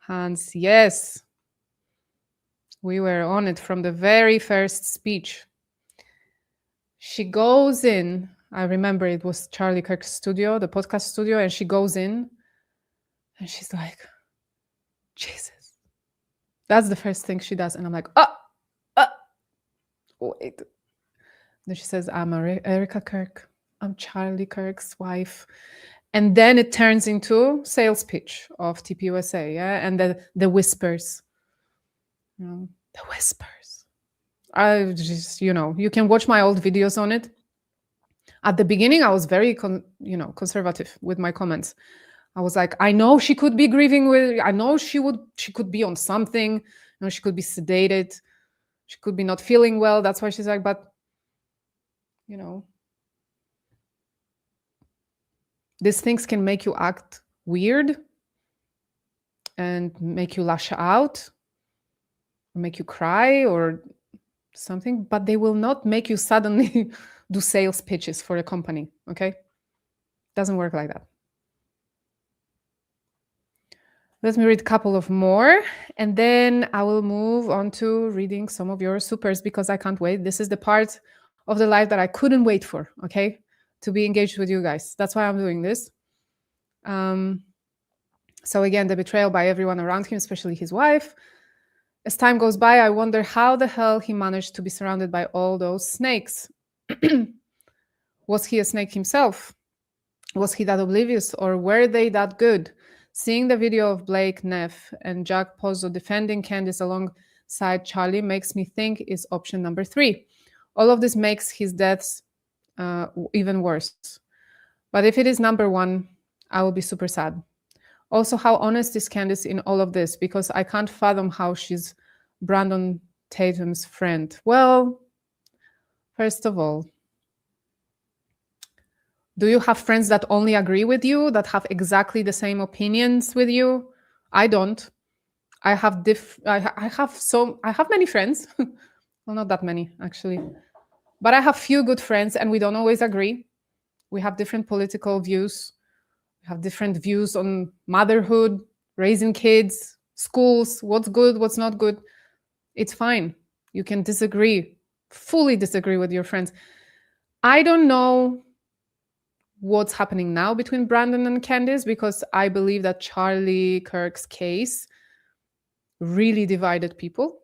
[SPEAKER 1] hands. Yes. We were on it from the very first speech. She goes in. I remember it was Charlie Kirk's studio, the podcast studio, and she goes in and she's like, Jesus. That's the first thing she does. And I'm like, wait. Then she says, I'm Erika Kirk. I'm Charlie Kirk's wife. And then it turns into sales pitch of TPUSA, yeah, and the whispers, the whispers. I just, you can watch my old videos on it. At the beginning, I was very, conservative with my comments. I was like, I know she could be grieving I know she could be on something. She could be sedated. She could be not feeling well. That's why she's like, but, these things can make you act weird and make you lash out or make you cry or something, but they will not make you suddenly do sales pitches for a company, okay? Doesn't work like that. Let me read a couple of more, and then I will move on to reading some of your supers because I can't wait. This is the part of the life that I couldn't wait for, okay? To be engaged with you guys. That's why I'm doing this. So again, the betrayal by everyone around him, especially his wife. As time goes by, I wonder how the hell he managed to be surrounded by all those snakes. Was he a snake himself? Was he that oblivious, or were they that good? Seeing the video of Blake, Neff, and Jack Pozzo defending Candice alongside Charlie makes me think is option number 3. All of this makes his deaths even worse. But if it is number 1, I will be super sad. Also, how honest is Candice in all of this? Because I can't fathom how she's Brandon Tatum's friend. Well, first of all, do you have friends that only agree with you, that have exactly the same opinions with you? I don't. I have many friends. Well, not that many, actually. But I have few good friends, and we don't always agree. We have different political views. We have different views on motherhood, raising kids, schools, what's good, what's not good. It's fine. You can disagree, fully disagree with your friends. I don't know what's happening now between Brandon and Candice, because I believe that Charlie Kirk's case really divided people.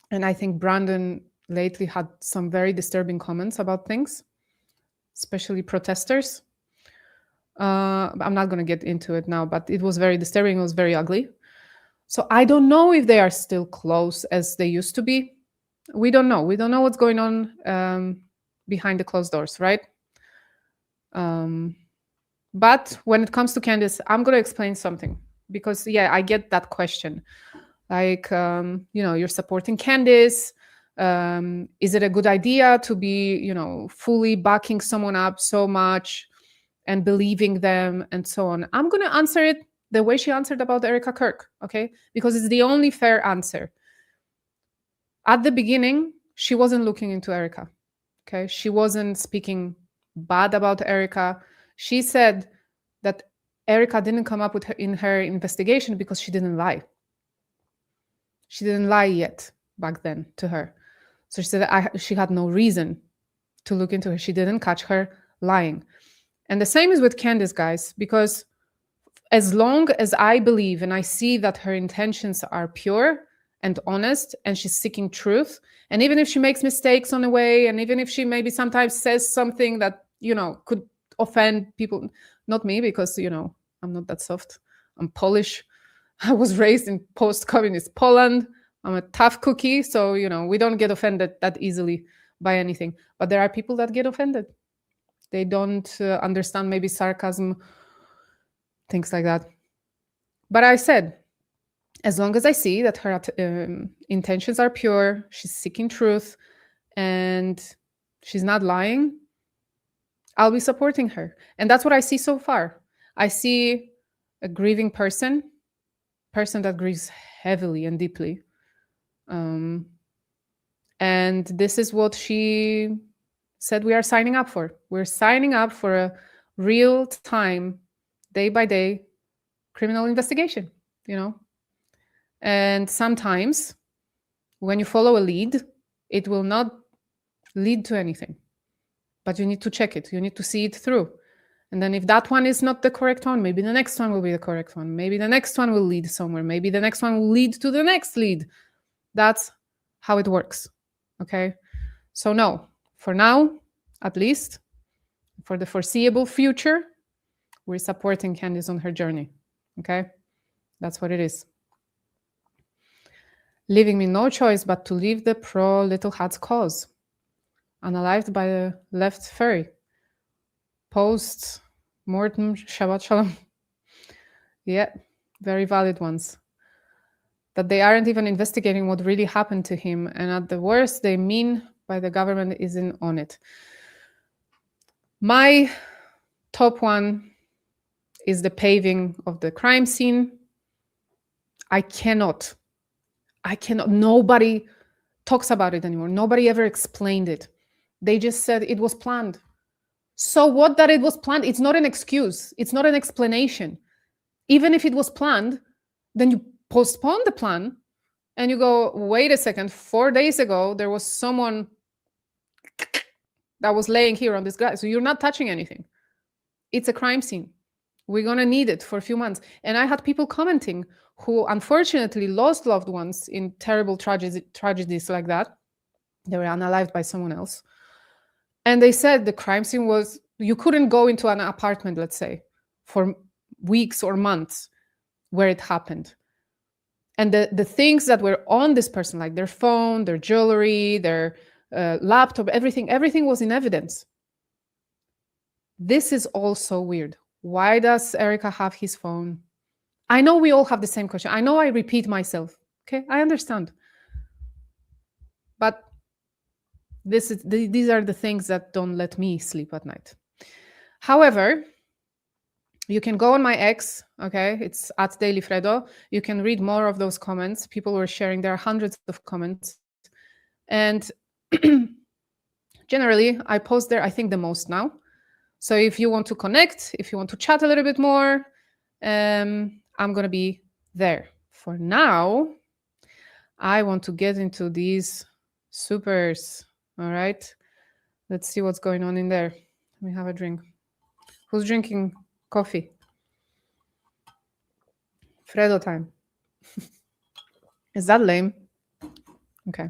[SPEAKER 1] And I think Brandon lately had some very disturbing comments about things, especially protesters. I'm not going to get into it now, but it was very disturbing. It was very ugly. So I don't know if they are still close as they used to be. We don't know. We don't know what's going on behind the closed doors, right? But when it comes to Candice, I'm going to explain something because, yeah, I get that question. Like, you're supporting Candice. Is it a good idea to be, fully backing someone up so much and believing them and so on? I'm going to answer it the way she answered about Erika Kirk, okay? Because it's the only fair answer. At the beginning, she wasn't looking into Erika, okay? She wasn't speaking bad about Erika. She said that Erika didn't come up with her in her investigation because she didn't lie. She didn't lie yet back then to her. So she said she had no reason to look into her. She didn't catch her lying. And the same is with Candice, guys, because as long as I believe and I see that her intentions are pure and honest and she's seeking truth, and even if she makes mistakes on the way, and even if she maybe sometimes says something that, could offend people, not me, because, I'm not that soft. I'm Polish. I was raised in post-communist Poland. I'm a tough cookie. So, we don't get offended that easily by anything. But there are people that get offended. They don't understand maybe sarcasm, things like that. But I said, as long as I see that her intentions are pure, she's seeking truth, and she's not lying, I'll be supporting her. And that's what I see so far. I see a grieving person that grieves heavily and deeply. And this is what she said we are signing up for. We're signing up for a real-time, day-by-day criminal investigation, And sometimes when you follow a lead, it will not lead to anything. But you need to check it. You need to see it through. And then if that one is not the correct one, maybe the next one will be the correct one. Maybe the next one will lead somewhere. Maybe the next one will lead to the next lead. That's how it works. Okay? So no, for now, at least, for the foreseeable future, We're supporting Candice on her journey. Okay? That's what it is. Leaving me no choice but to leave the pro Little Hat's cause. Unalived by the left furry. Post mortem Shabbat Shalom. Yeah, very valid ones. That they aren't even investigating what really happened to him, and at the worst, they mean by the government isn't on it. My top one is the paving of the crime scene. I cannot. Nobody talks about it anymore. Nobody ever explained it. They just said it was planned. So what that it was planned? It's not an excuse. It's not an explanation. Even if it was planned, then you postpone the plan and you go, wait a second, 4 days ago, there was someone that was laying here on this guy. So you're not touching anything. It's a crime scene. We're going to need it for a few months. And I had people commenting who unfortunately lost loved ones in terrible tragedies like that. They were unalived by someone else. And they said the crime scene was, you couldn't go into an apartment, let's say, for weeks or months where it happened. And the things that were on this person, like their phone, their jewelry, their laptop, everything was in evidence. This is also weird. Why does Erika have his phone? I know we all have the same question. I know I repeat myself. Okay, I understand. But these are the things that don't let me sleep at night. However, you can go on my X, okay? It's at dailyfredo. You can read more of those comments. People were sharing. There are hundreds of comments. And generally, I post there, I think, the most now. So if you want to connect, if you want to chat a little bit more, I'm going to be there. For now, I want to get into these supers. All right. Let's see what's going on in there. Let me have a drink. Who's drinking coffee? Fredo time. Is that lame? Okay.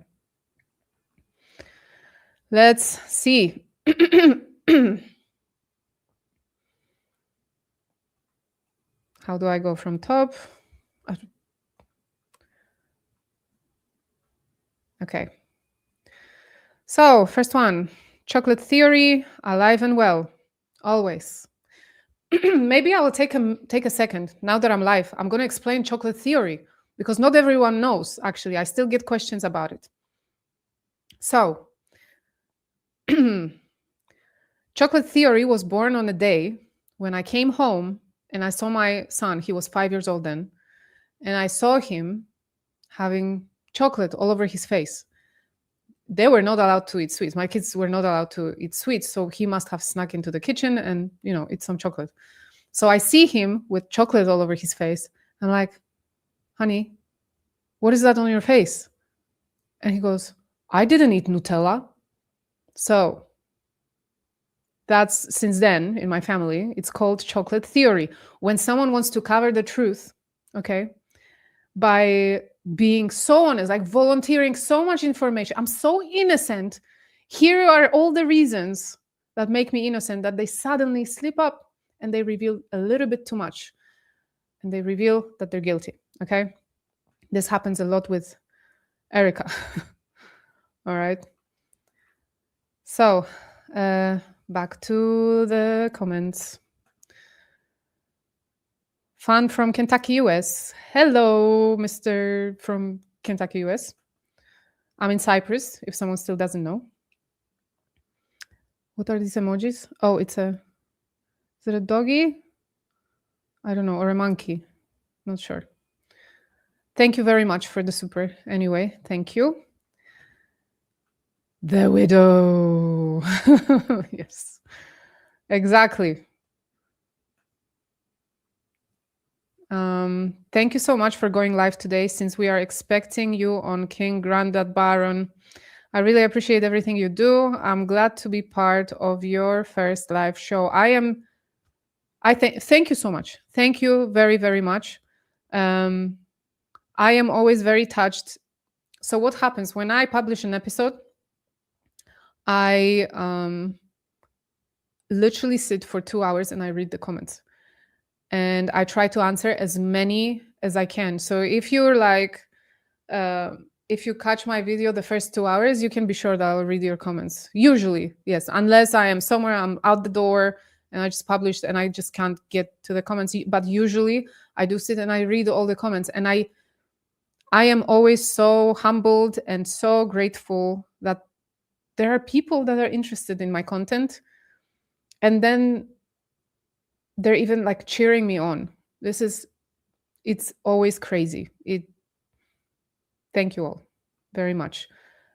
[SPEAKER 1] Let's see. How do I go from top? Okay. So first one, chocolate theory, alive and well, always. Maybe I will take a second now that I'm live. I'm going to explain chocolate theory because not everyone knows. Actually, I still get questions about it. So, chocolate theory was born on a day when I came home and I saw my son. He was 5 years old then, and I saw him having chocolate all over his face. They were not allowed to eat sweets. My kids were not allowed to eat sweets. So he must have snuck into the kitchen and, eat some chocolate. So I see him with chocolate all over his face. I'm like, honey, what is that on your face? And he goes, I didn't eat Nutella. So that's since then in my family, it's called chocolate theory. When someone wants to cover the truth, okay, by being so honest, like volunteering so much information. I'm so innocent. Here are all the reasons that make me innocent, that they suddenly slip up and they reveal a little bit too much. And they reveal that they're guilty, okay? This happens a lot with Erika. All right. So back to the comments. Fan from Kentucky, US. Hello, Mr. from Kentucky, US. I'm in Cyprus, if someone still doesn't know. What are these emojis? Oh, is it a doggy? I don't know, or a monkey. Not sure. Thank you very much for the super. Anyway, thank you. The widow. Yes, exactly. Thank you so much for going live today, since we are expecting you on King Grandad Baron. I really appreciate everything you do. I'm glad to be part of your first live show. Thank you so much. Thank you very, very much. I am always very touched. So what happens when I publish an episode? I literally sit for 2 hours and I read the comments. and I try to answer as many as I can. So if you're like, if you catch my video the first 2 hours, you can be sure that I'll read your comments. Usually, yes, unless I am somewhere, I'm out the door and I just published and I just can't get to the comments. But usually I do sit and I read all the comments, and I am always so humbled and so grateful that there are people that are interested in my content, and then they're even like cheering me on. It's always crazy. Thank you all very much.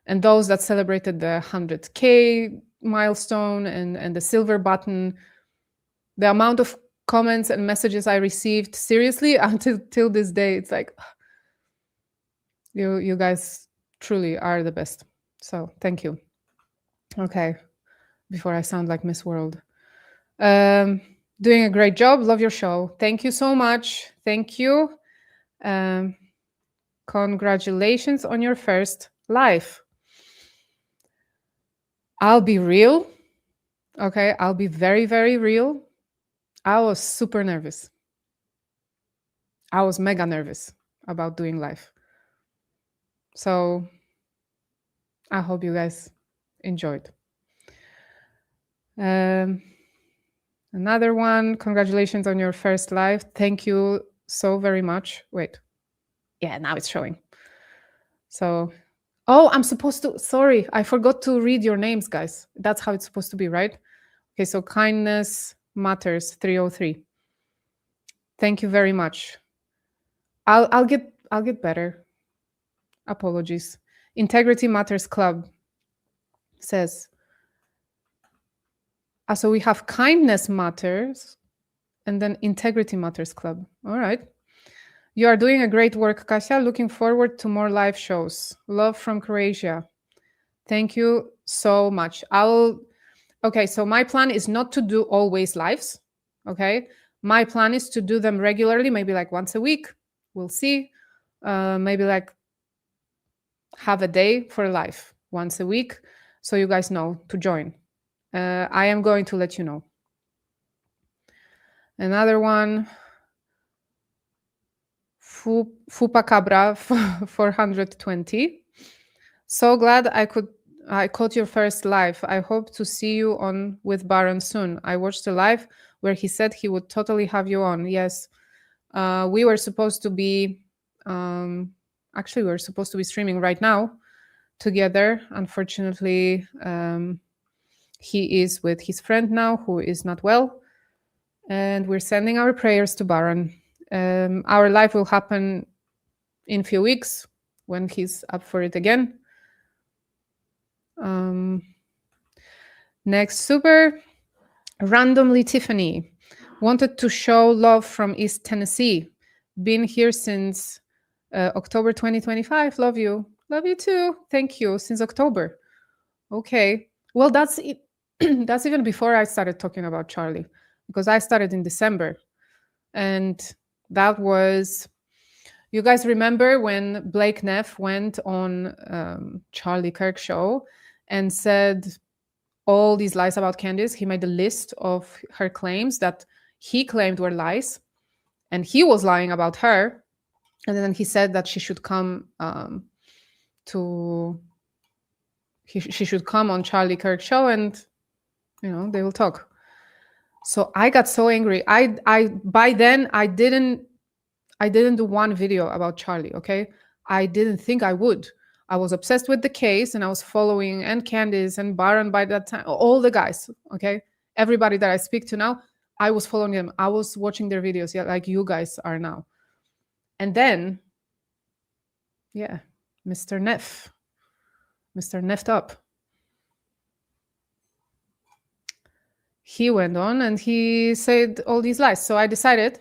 [SPEAKER 1] And those that celebrated the 100K milestone and the silver button, the amount of comments and messages I received, seriously, until till this day, it's like, you guys truly are the best. So thank you. Okay, before I sound like Miss World. Doing a great job. Love your show. Thank you so much. Thank you. Congratulations on your first live. I'll be real. Okay, I'll be very, very real. I was super nervous. I was mega nervous about doing live. So I hope you guys enjoyed. Another one. Congratulations on your first live. Thank you so very much. Wait. Yeah, now it's showing. So, oh, I'm supposed to, sorry, I forgot to read your names, guys. That's how it's supposed to be, right? Okay, so Kindness Matters 303. Thank you very much. I'll get better. Apologies. Integrity Matters Club says, so we have Kindness Matters and then Integrity Matters Club. All right. You are doing a great work, Kasia. Looking forward to more live shows. Love from Croatia. Thank you so much. Okay, so my plan is not to do always lives. Okay. My plan is to do them regularly, maybe like once a week. We'll see. Maybe like have a day for live once a week. So you guys know to join. I am going to let you know. Another one. Fupacabra 420. So glad I caught your first live. I hope to see you on with Baron soon. I watched a live where he said he would totally have you on. Yes. We were supposed to be actually we're supposed to be streaming right now together. Unfortunately, he is with his friend now who is not well. And we're sending our prayers to Baron. Our live will happen in a few weeks when he's up for it again. Next, super randomly Tiffany wanted to show love from East Tennessee. Been here since October 2025. Love you. Love you too. Thank you. Since October. Okay. Well, that's it. That's even before I started talking about Charlie, because I started in December. And that was, you guys remember when Blake Neff went on Charlie Kirk show and said all these lies about Candice? He made a list of her claims that he claimed were lies, and he was lying about her. And then he said that she should come she should come on Charlie Kirk show, and they will talk. So I got so angry. I by then I didn't do one video about Charlie, okay? I didn't think I would. I was obsessed with the case, and I was following and Candice and Baron by that time, all the guys, okay? Everybody that I speak to now, I was following them. I was watching their videos, yeah, like you guys are now. And then, yeah, Mr. Neff Neffed up. He went on and he said all these lies. So I decided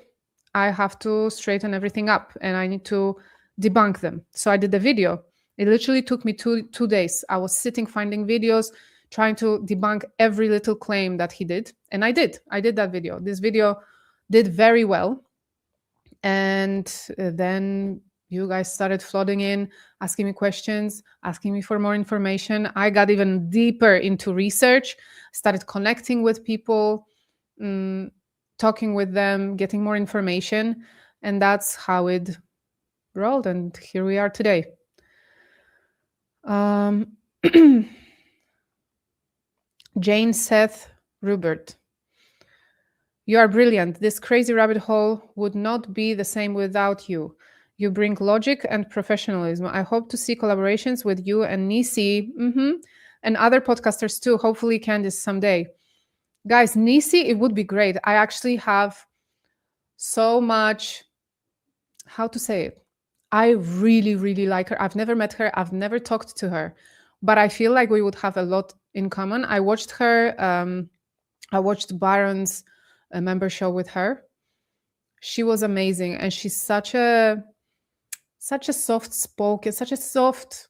[SPEAKER 1] I have to straighten everything up and I need to debunk them. So I did the video. It literally took me two days. I was sitting, finding videos, trying to debunk every little claim that he did. And I did that video. This video did very well. And then you guys started flooding in, asking me questions, asking me for more information. I got even deeper into research, started connecting with people. talking with them, getting more information. And that's how it rolled. And here we are today. Jane Seth Rubert. You are brilliant. This crazy rabbit hole would not be the same without you. You bring logic and professionalism. I hope to see collaborations with you and Nisi and other podcasters too. Hopefully, Candice someday. Guys, Nisi, it would be great. I actually have so much, how to say it? I really, really like her. I've never met her. I've never talked to her, but I feel like we would have a lot in common. I watched her. I watched Baron's member show with her. She was amazing, and she's such a soft spoken, such a soft,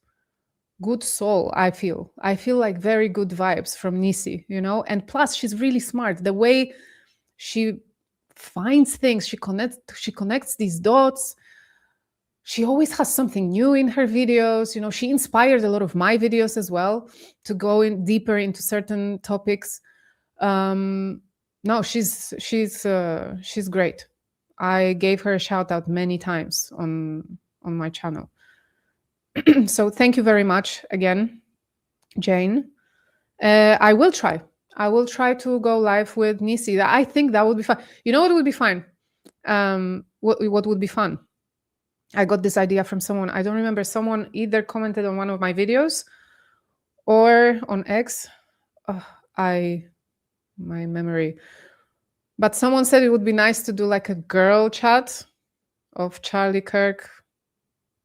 [SPEAKER 1] good soul. I feel like very good vibes from Nisi, and plus she's really smart. The way she finds things, she connects these dots. She always has something new in her videos. She inspired a lot of my videos as well to go in deeper into certain topics. No, she's great. I gave her a shout out many times on my channel. So thank you very much again, Jane. I will try to go live with Nisi. I think that would be fun. You know what would be fun? What would be fun? I got this idea from someone. I don't remember. Someone either commented on one of my videos or on X. My memory. But someone said it would be nice to do like a girl chat of Charlie Kirk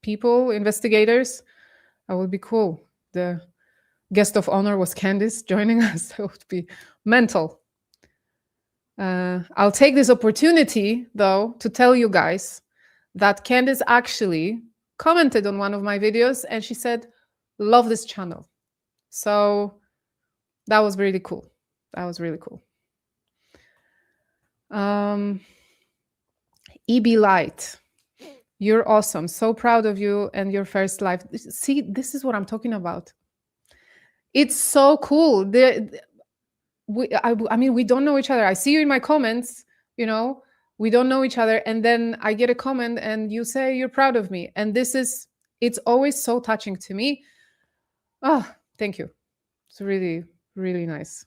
[SPEAKER 1] people, investigators. That would be cool. The guest of honor was Candice joining us. That would be mental. I'll take this opportunity, though, to tell you guys that Candice actually commented on one of my videos and she said, love this channel. So that was really cool. EB Light, you're awesome. So proud of you and your first live. See, this is what I'm talking about. It's so cool. I mean, we don't know each other. I see you in my comments, we don't know each other. And then I get a comment and you say you're proud of me. And it's always so touching to me. Oh, thank you. It's really, really nice.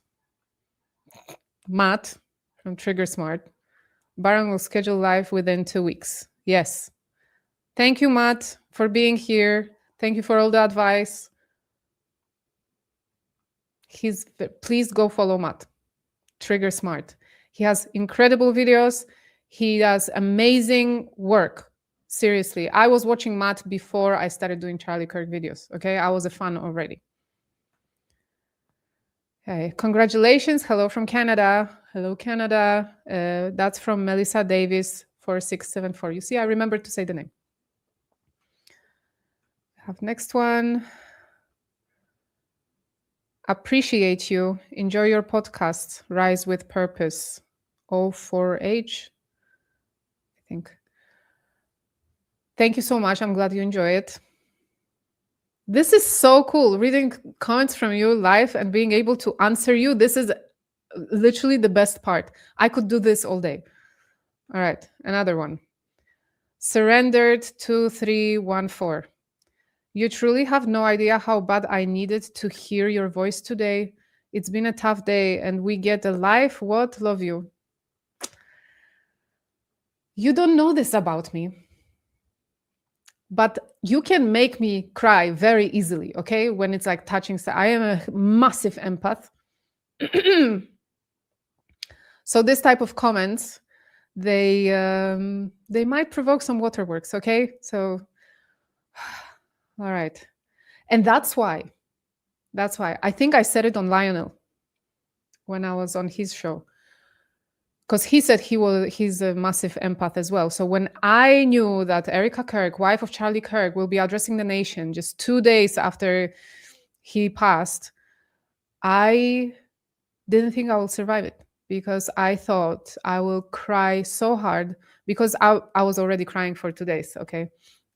[SPEAKER 1] Matt from Trigger Smart. Baron will schedule live within 2 weeks. Yes. Thank you, Matt, for being here. Thank you for all the advice. Please go follow Matt. Trigger Smart. He has incredible videos. He does amazing work. Seriously. I was watching Matt before I started doing Charlie Kirk videos. Okay. I was a fan already. Hey, congratulations. Hello from Canada. Hello, Canada. That's from Melissa Davis 4674. You see, I remember to say the name. Have next one. Appreciate you. Enjoy your podcast. Rise with Purpose. O4H, I think. Thank you so much. I'm glad you enjoy it. This is so cool. Reading comments from you live and being able to answer you. This is literally the best part. I could do this all day. All right, another one. Surrendered 2314. You truly have no idea how bad I needed to hear your voice today. It's been a tough day and we get a life. What? Love you. You don't know this about me, but you can make me cry very easily, okay? When it's like touching. I am a massive empath. So this type of comments, they might provoke some waterworks, okay? So, all right. And that's why I think I said it on Lionel when I was on his show. Because he said he's a massive empath as well. So when I knew that Erika Kirk, wife of Charlie Kirk, will be addressing the nation just 2 days after he passed, I didn't think I will survive it because I thought I will cry so hard because I was already crying for 2 days, okay?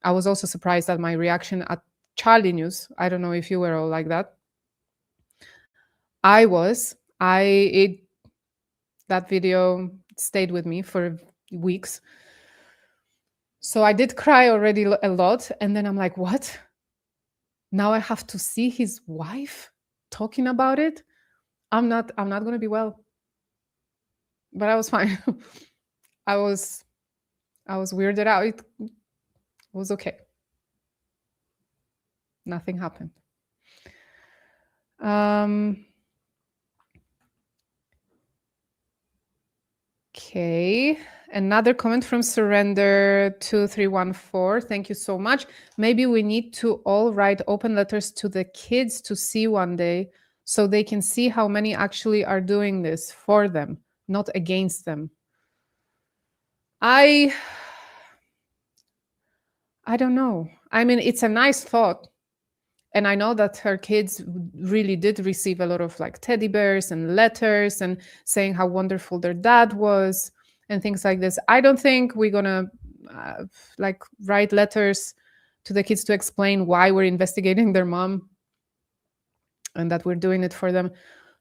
[SPEAKER 1] I was also surprised at my reaction at Charlie News. I don't know if you were all like that. That video, stayed with me for weeks. So I did cry already a lot. And then I'm like, what? Now I have to see his wife talking about it. I'm not going to be well. But I was fine. I was weirded out. It was okay. Nothing happened. Okay. Another comment from Surrender 2314. Thank you so much. Maybe we need to all write open letters to the kids to see one day so they can see how many actually are doing this for them, not against them. I don't know. I mean, it's a nice thought. And I know that her kids really did receive a lot of like teddy bears and letters and saying how wonderful their dad was and things like this. I don't think we're gonna like write letters to the kids to explain why we're investigating their mom and that we're doing it for them.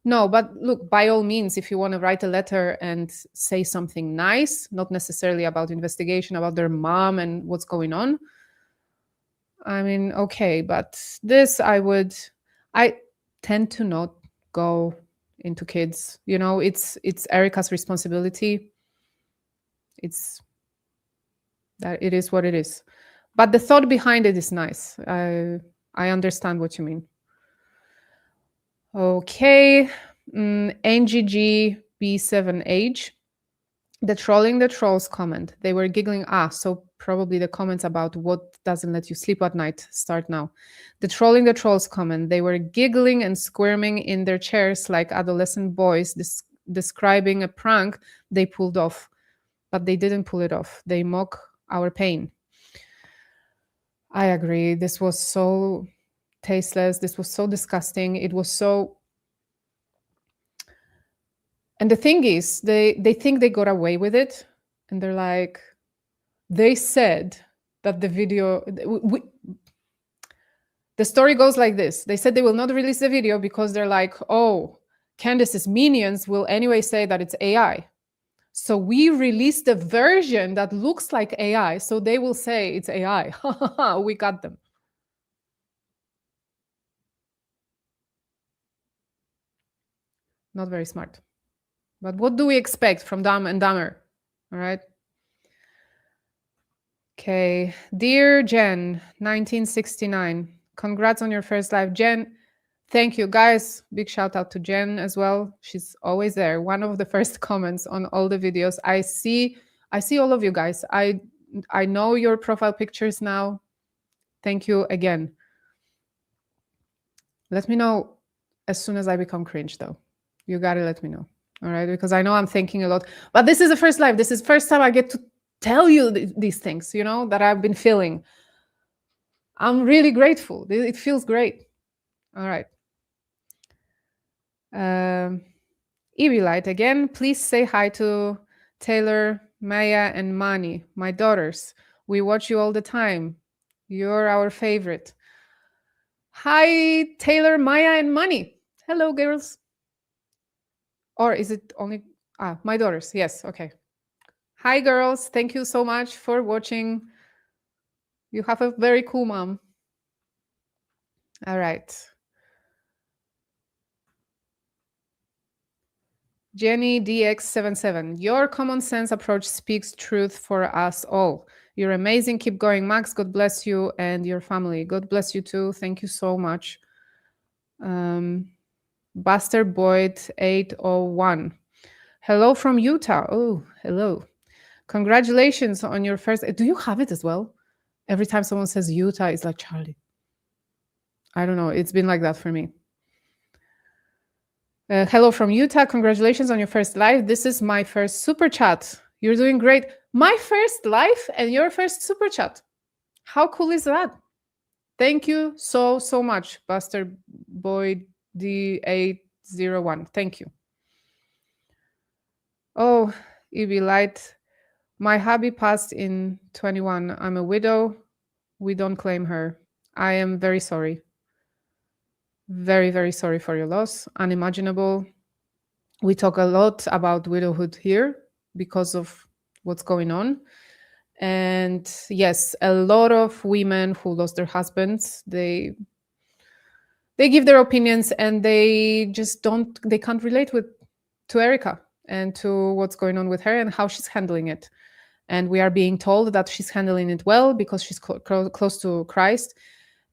[SPEAKER 1] No, but look, by all means, if you want to write a letter and say something nice, not necessarily about investigation, about their mom and what's going on, I mean, okay, but this I tend to not go into kids. You know, it's Erika'S responsibility. It's that it is what it is. But the thought behind it is nice. I understand what you mean. Okay, NGG B7H. The trolling the trolls comment. They were giggling. So probably the comments about what doesn't let you sleep at night start now. The trolling the trolls comment. They were giggling and squirming in their chairs like adolescent boys describing a prank they pulled off. But they didn't pull it off. They mock our pain. I agree. This was so tasteless. This was so disgusting. It was so... And the thing is, they think they got away with it. And they're like, they said that the video... the story goes like this. They said they will not release the video because they're like, oh, Candace's minions will anyway say that it's AI. So we released a version that looks like AI. So they will say it's AI. We got them. Not very smart. But what do we expect from Dumb and Dumber? All right. Okay. Dear Jen, 1969. Congrats on your first live. Jen, thank you. Guys, big shout out to Jen as well. She's always there. One of the first comments on all the videos. I see all of you guys. I know your profile pictures now. Thank you again. Let me know as soon as I become cringe, though. You got to let me know. All right, because I know I'm thinking a lot, but this is the first live. This is the first time I get to tell you these things, you know, that I've been feeling. I'm really grateful. It feels great. All right. Evie Light again. Please say hi to Taylor, Maya, and Mani, my daughters. We watch you all the time. You're our favorite. Hi, Taylor, Maya, and Mani. Hello, girls. Or is it only... my daughters. Yes, okay. Hi, girls. Thank you so much for watching. You have a very cool mom. All right. Jenny DX77. Your common sense approach speaks truth for us all. You're amazing. Keep going, Max. God bless you and your family. God bless you too. Thank you so much. Buster Boyd 801. Hello from Utah. Oh, hello. Congratulations on your first... Do you have it as well? Every time someone says Utah, it's like, Charlie. I don't know. It's been like that for me. Hello from Utah. Congratulations on your first live. This is my first super chat. You're doing great. My first live and your first super chat. How cool is that? Thank you so much, Buster Boyd D801. Thank you. Oh, Evie Light. My hubby passed in 21. I'm a widow. We don't claim her. I am very sorry. Very, very sorry for your loss. Unimaginable. We talk a lot about widowhood here because of what's going on. And yes, a lot of women who lost their husbands, they give their opinions, and they can't relate to Erica and to what's going on with her and how she's handling it. And we are being told that she's handling it well because she's close to Christ.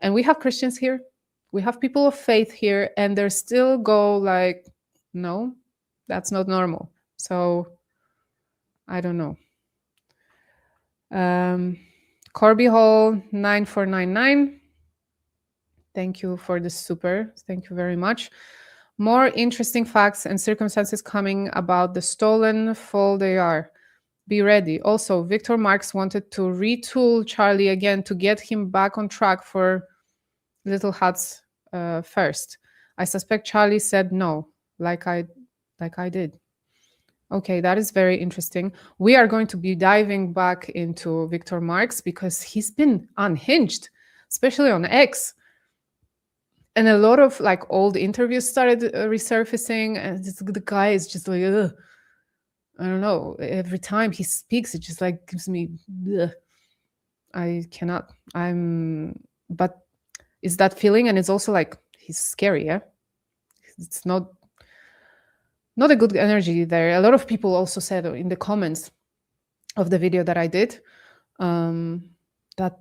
[SPEAKER 1] And we have Christians here, we have people of faith here, and they still go like, no, that's not normal. So I don't know. Corby Hall 9499, thank you for the super. Thank you very much. More interesting facts and circumstances coming about the stolen fall they are. Be ready. Also, Victor Marx wanted to retool Charlie again to get him back on track for Little Hats first. I suspect Charlie said no, like I did. Okay, that is very interesting. We are going to be diving back into Victor Marx because he's been unhinged, especially on X. And a lot of like old interviews started resurfacing, and the guy is just like, ugh. I don't know. Every time he speaks, it just like gives me, ugh. I cannot. But it's that feeling, and it's also like he's scary. Yeah, it's not a good energy there. A lot of people also said in the comments of the video that I did that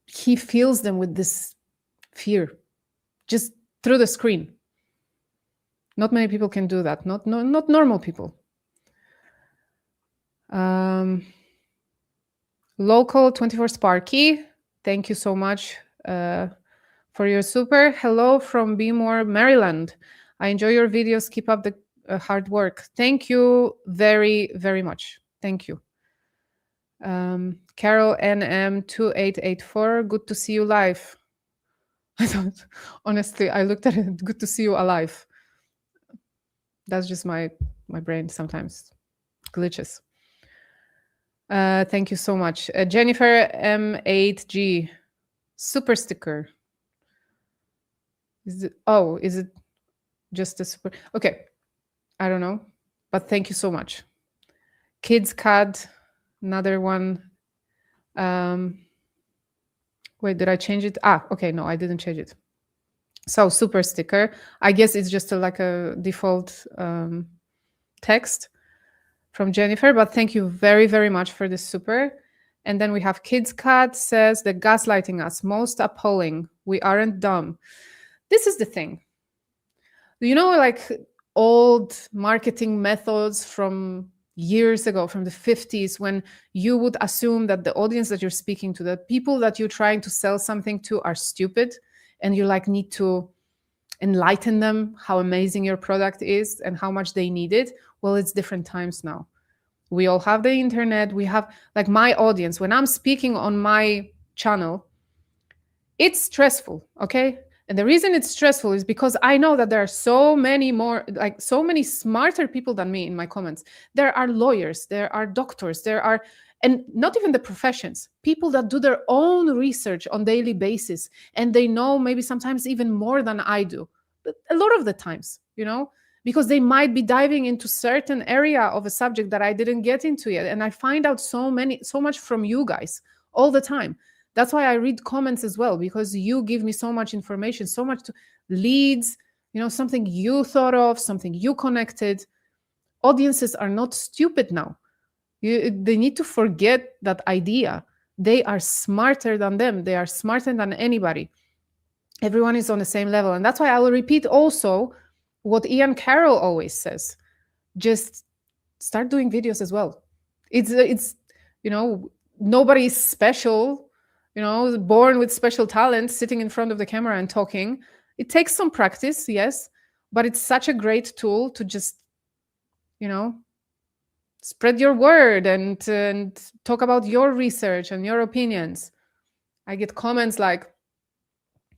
[SPEAKER 1] he feels them with this fear just through the screen. Not many people can do that. Not normal people. Local 24 Sparky, thank you so much for your super. Hello from Beemore, Maryland. I enjoy your videos. Keep up the hard work. Thank you very, very much. Thank you. Carol NM2884, good to see you live. Honestly, I looked at it, good to see you alive. That's just my brain sometimes glitches. Thank you so much. Jennifer M8G, super sticker. Is it just a super? Okay, I don't know, but thank you so much. Kids Cat, another one. Wait, did I change it? Okay, no, I didn't change it. So super sticker. I guess it's just like a default text from Jennifer, but thank you very, very much for this super. And then we have Kids Cat says, the gaslighting us, most appalling. We aren't dumb. This is the thing. You know, like old marketing methods from years ago, from the 50s, when you would assume that the audience that you're speaking to, the people that you're trying to sell something to are stupid, and you like need to enlighten them how amazing your product is and how much they need it. Well, it's different times now. We all have the internet. We have, like, my audience. When I'm speaking on my channel, it's stressful, okay? And the reason it's stressful is because I know that there are so many smarter people than me in my comments. There are lawyers, there are doctors, and not even the professions, people that do their own research on daily basis, and they know maybe sometimes even more than I do. But a lot of the times, you know, because they might be diving into certain area of a subject that I didn't get into yet. And I find out so much from you guys all the time. That's why I read comments as well, because you give me so much information, so much leads, you know, something you thought of, something you connected. Audiences are not stupid now. They need to forget that idea. They are smarter than them. They are smarter than anybody. Everyone is on the same level. And that's why I will repeat also what Ian Carroll always says. Just start doing videos as well. It's you know, nobody is special, you know, born with special talent, sitting in front of the camera and talking. It takes some practice, yes, but it's such a great tool to just, you know, spread your word and talk about your research and your opinions. I get comments like,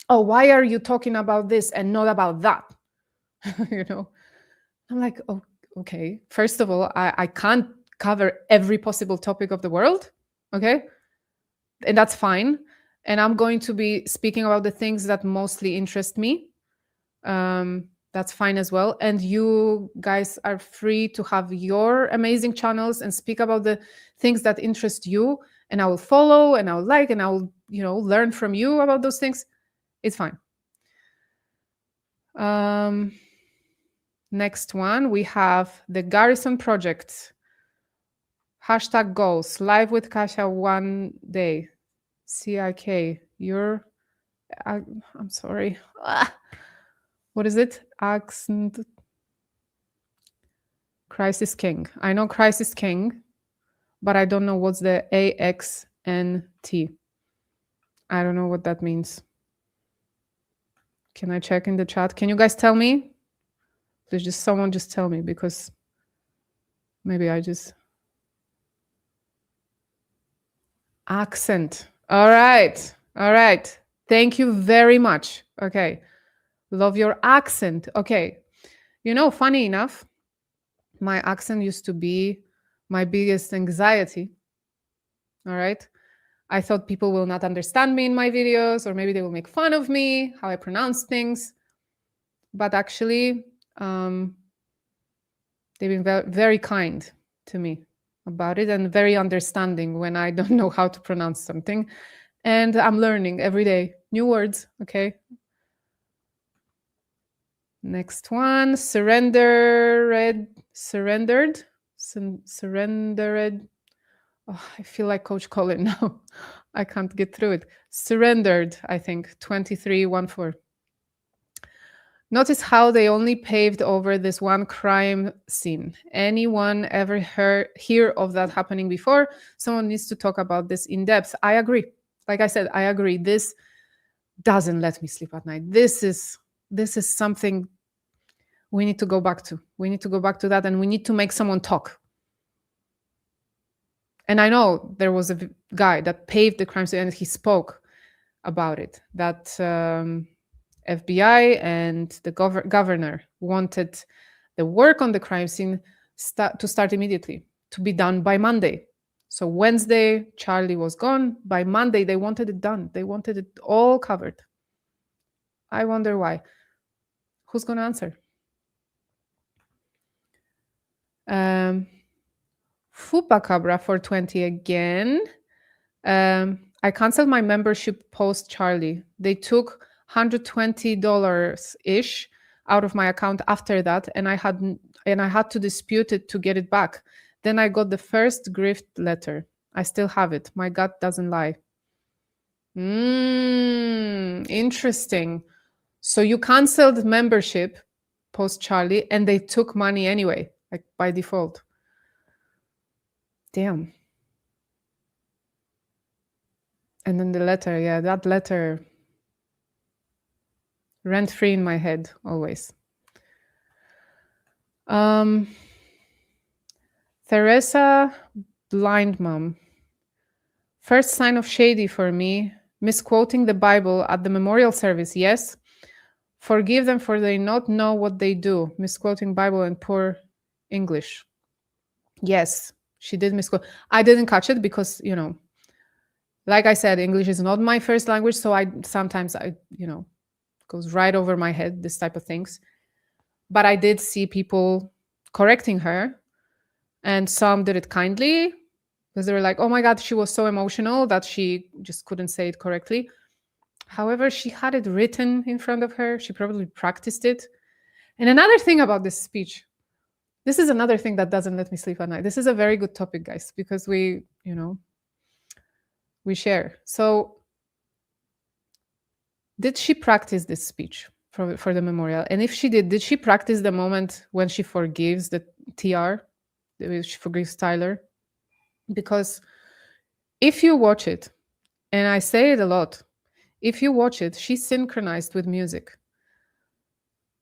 [SPEAKER 1] oh, why are you talking about this and not about that? You know, I'm like, oh, okay. First of all, I can't cover every possible topic of the world, okay? And that's fine. And I'm going to be speaking about the things that mostly interest me. That's fine as well. And you guys are free to have your amazing channels and speak about the things that interest you. And I will follow and I will like and I will, learn from you about those things. It's fine. Next one, we have the Garrison Project. #goals. Live with Kasia one day. CIK. I'm sorry. What is it? Accent. Crisis King. I know Crisis King, but I don't know what's the AXNT. I don't know what that means. Can I check in the chat? Can you guys tell me? Please, someone just tell me, because maybe I just... Accent. All right. Thank you very much. Okay. Love your accent. Okay. Funny enough, my accent used to be my biggest anxiety. All right. I thought people will not understand me in my videos, or maybe they will make fun of me, how I pronounce things. But actually, they've been very kind to me about it, and very understanding when I don't know how to pronounce something. And I'm learning every day new words. Okay. Next one, surrendered. Oh, I feel like Coach Colin now. I can't get through it. Surrendered, I think, 2314. Notice how they only paved over this one crime scene. Anyone ever hear of that happening before? Someone needs to talk about this in depth. I agree. Like I said, I agree. This doesn't let me sleep at night. This is something we need to go back to. We need to go back to that, and we need to make someone talk. And I know there was a guy that paved the crime scene, and he spoke about it. That FBI and the governor wanted the work on the crime scene to start immediately, to be done by Monday. So Wednesday, Charlie was gone. By Monday, they wanted it done. They wanted it all covered. I wonder why. Who's going to answer? Fupacabra for 20 again. I canceled my membership post Charlie. They took $120-ish out of my account after that, and I had to dispute it to get it back. Then I got the first grift letter. I still have it. My gut doesn't lie. Interesting. So you canceled membership post Charlie, and they took money anyway, like by default. Damn. And then the letter, yeah, that letter, rent-free in my head always. Teresa, blind mom. First sign of shady for me, misquoting the Bible at the memorial service. Yes. Forgive them, for they not know what they do. Misquoting Bible and poor English. Yes, she did misquote. I didn't catch it because, like I said, English is not my first language. So sometimes goes right over my head, this type of things. But I did see people correcting her, and some did it kindly because they were like, oh my God, she was so emotional that she just couldn't say it correctly. However, she had it written in front of her. She probably practiced it. And another thing about this speech, this is another thing that doesn't let me sleep at night. This is a very good topic, guys, because we share. So did she practice this speech for the memorial? And if she did she practice the moment when she forgives the TR? She forgives Tyler? Because if you watch it, and I say it a lot, if you watch it, she's synchronized with music.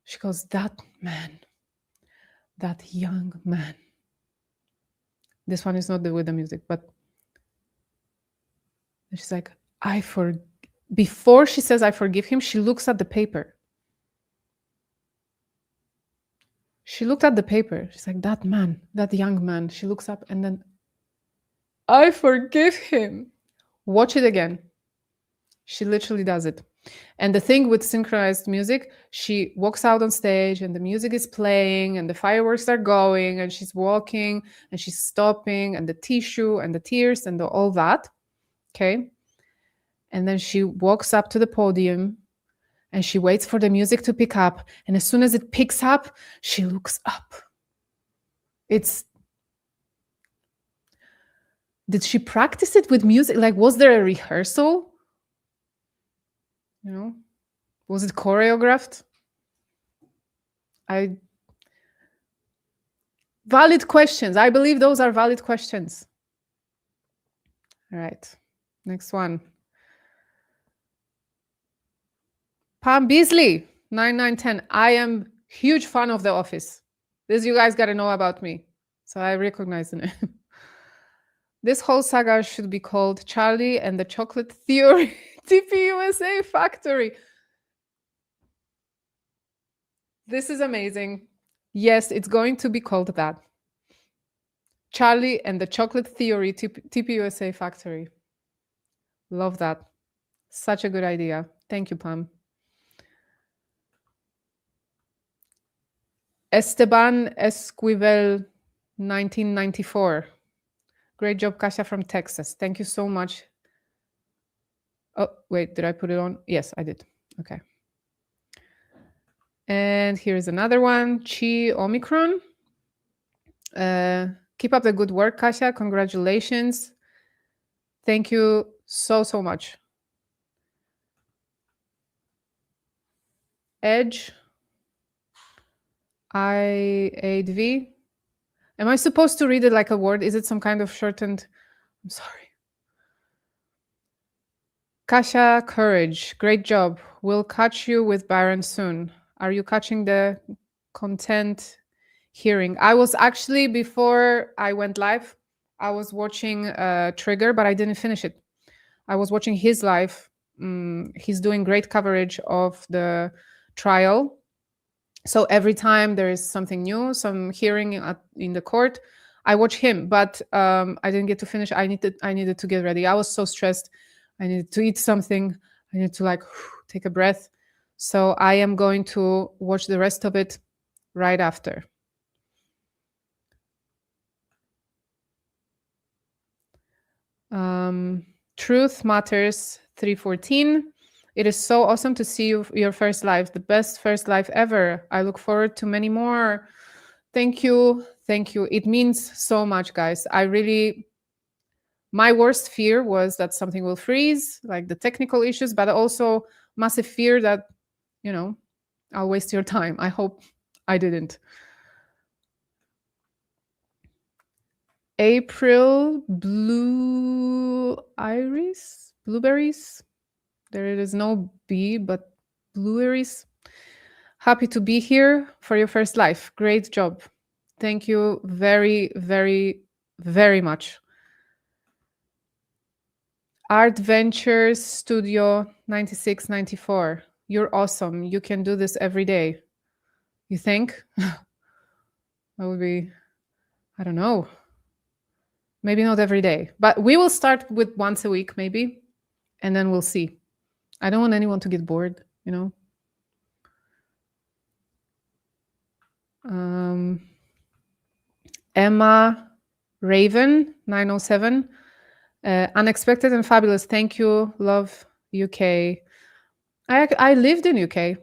[SPEAKER 1] She goes, that man, that young man. This one is not with the music, but she's like, before she says, I forgive him, she looks at the paper. She looked at the paper. She's like, that man, that young man. She looks up and then, I forgive him. Watch it again. She literally does it. And the thing with synchronized music, she walks out on stage and the music is playing and the fireworks are going and she's walking and she's stopping and the tissue and the tears and all that. Okay. And then she walks up to the podium and she waits for the music to pick up. And as soon as it picks up, she looks up. Did she practice it with music? Like, was there a rehearsal? Was it choreographed? Valid questions. I believe those are valid questions. All right. Next one. Pam Beasley, 9910. I am huge fan of The Office. This you guys got to know about me. So I recognize the name. This whole saga should be called Charlie and the Chocolate Theory TPUSA Factory. This is amazing. Yes, it's going to be called that. Charlie and the Chocolate Theory TPUSA Factory. Love that. Such a good idea. Thank you, Pam. Esteban Esquivel, 1994. Great job, Kasia from Texas. Thank you so much. Oh, wait, did I put it on? Yes, I did. Okay. And here's another one, Chi Omicron. Keep up the good work, Kasia. Congratulations. Thank you so, so much. Edge, I8V. Am I supposed to read it like a word? Is it some kind of shortened? I'm sorry. Kasia, courage. Great job. We'll catch you with Byron soon. Are you catching the content hearing? I was actually, before I went live, I was watching Trigger, but I didn't finish it. I was watching his live. He's doing great coverage of the trial. So every time there is something new, some hearing in the court, I watch him, but I didn't get to finish. I needed to get ready. I was so stressed. I needed to eat something. I needed to take a breath. So I am going to watch the rest of it right after. Truth Matters 314. It is so awesome to see your first live, the best first live ever. I look forward to many more. Thank you. Thank you. It means so much, guys. My worst fear was that something will freeze, like the technical issues, but also massive fear that, I'll waste your time. I hope I didn't. April blueberries. There is no B, but blueberries. Happy to be here for your first live. Great job. Thank you very, very, very much. Art Ventures Studio 9694. You're awesome. You can do this every day. You think? That would be, I don't know. Maybe not every day, but we will start with once a week, maybe, and then we'll see. I don't want anyone to get bored, Emma Raven 907. Unexpected and fabulous. Thank you. Love UK. I lived in UK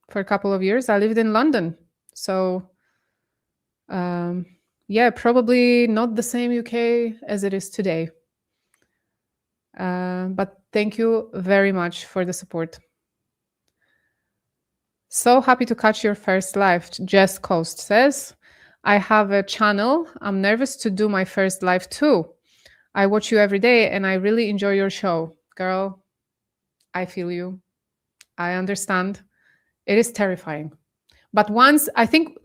[SPEAKER 1] for a couple of years. I lived in London. So yeah, probably not the same UK as it is today. But thank you very much for the support. So happy to catch your first live. Jess Coast says, I have a channel. I'm nervous to do my first live too. I watch you every day and I really enjoy your show. Girl, I feel you. I understand. It is terrifying. But once, I think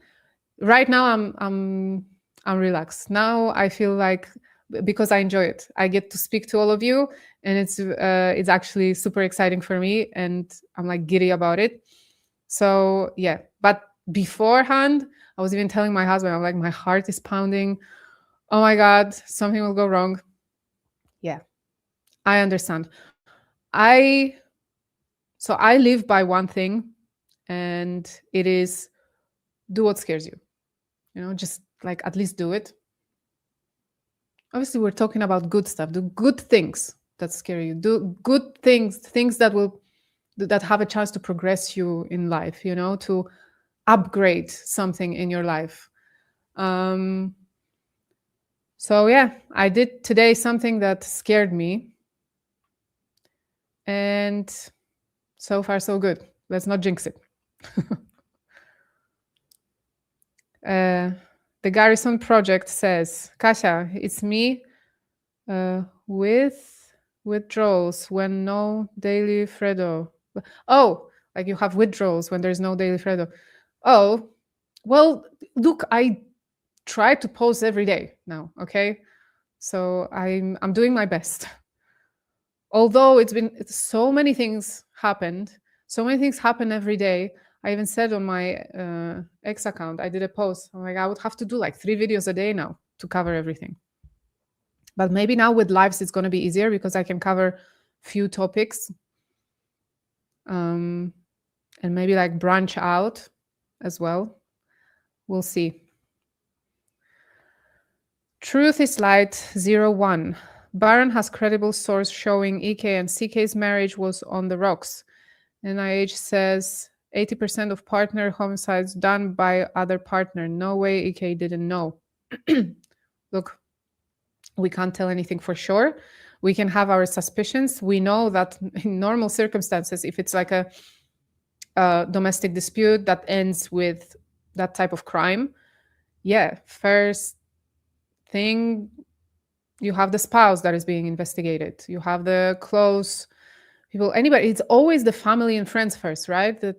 [SPEAKER 1] right now I'm relaxed. Now I feel like, because I enjoy it, I get to speak to all of you and it's actually super exciting for me and I'm like giddy about it. So yeah, but beforehand, I was even telling my husband, I'm like, my heart is pounding. Oh my God, something will go wrong. Yeah, I understand. I So I live by one thing, and it is do what scares you. Just like at least do it. Obviously, we're talking about good stuff. Do good things that scare you. Do good things that have a chance to progress you in life, to upgrade something in your life. So yeah, I did today something that scared me, and so far so good. Let's not jinx it. The Garrison Project says, Kasia, it's me with withdrawals when no daily Fredo. Oh, like you have withdrawals when there's no daily Fredo. Oh, well, look, I try to post every day now, okay? So I'm doing my best. Although it's so many things happened, so many things happen every day. I even said on my X account, I did a post. I'm like, I would have to do like 3 videos a day now to cover everything. But maybe now with lives, it's going to be easier because I can cover few topics, and maybe like branch out as well. We'll see. Truth is Light 01. Baron has credible source showing EK and CK's marriage was on the rocks. NIH says 80% of partner homicides done by other partner. No way EK didn't know. Look, we can't tell anything for sure. We can have our suspicions. We know that in normal circumstances, if it's like a domestic dispute that ends with that type of crime, yeah, first thing, you have the spouse that is being investigated. You have the close people, anybody. It's always the family and friends first, right? That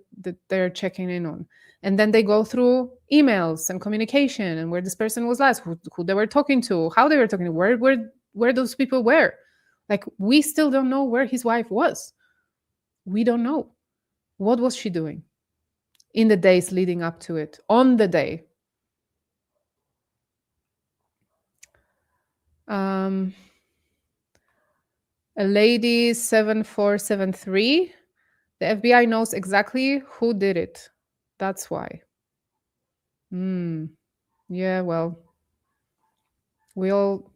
[SPEAKER 1] they're checking in on. And then they go through emails and communication and where this person was last, who they were talking to, how they were talking to, where those people were. Like, we still don't know where his wife was. We don't know. What was she doing in the days leading up to it, on the day? A lady 7473. The FBI knows exactly who did it. That's why. Yeah, well, we all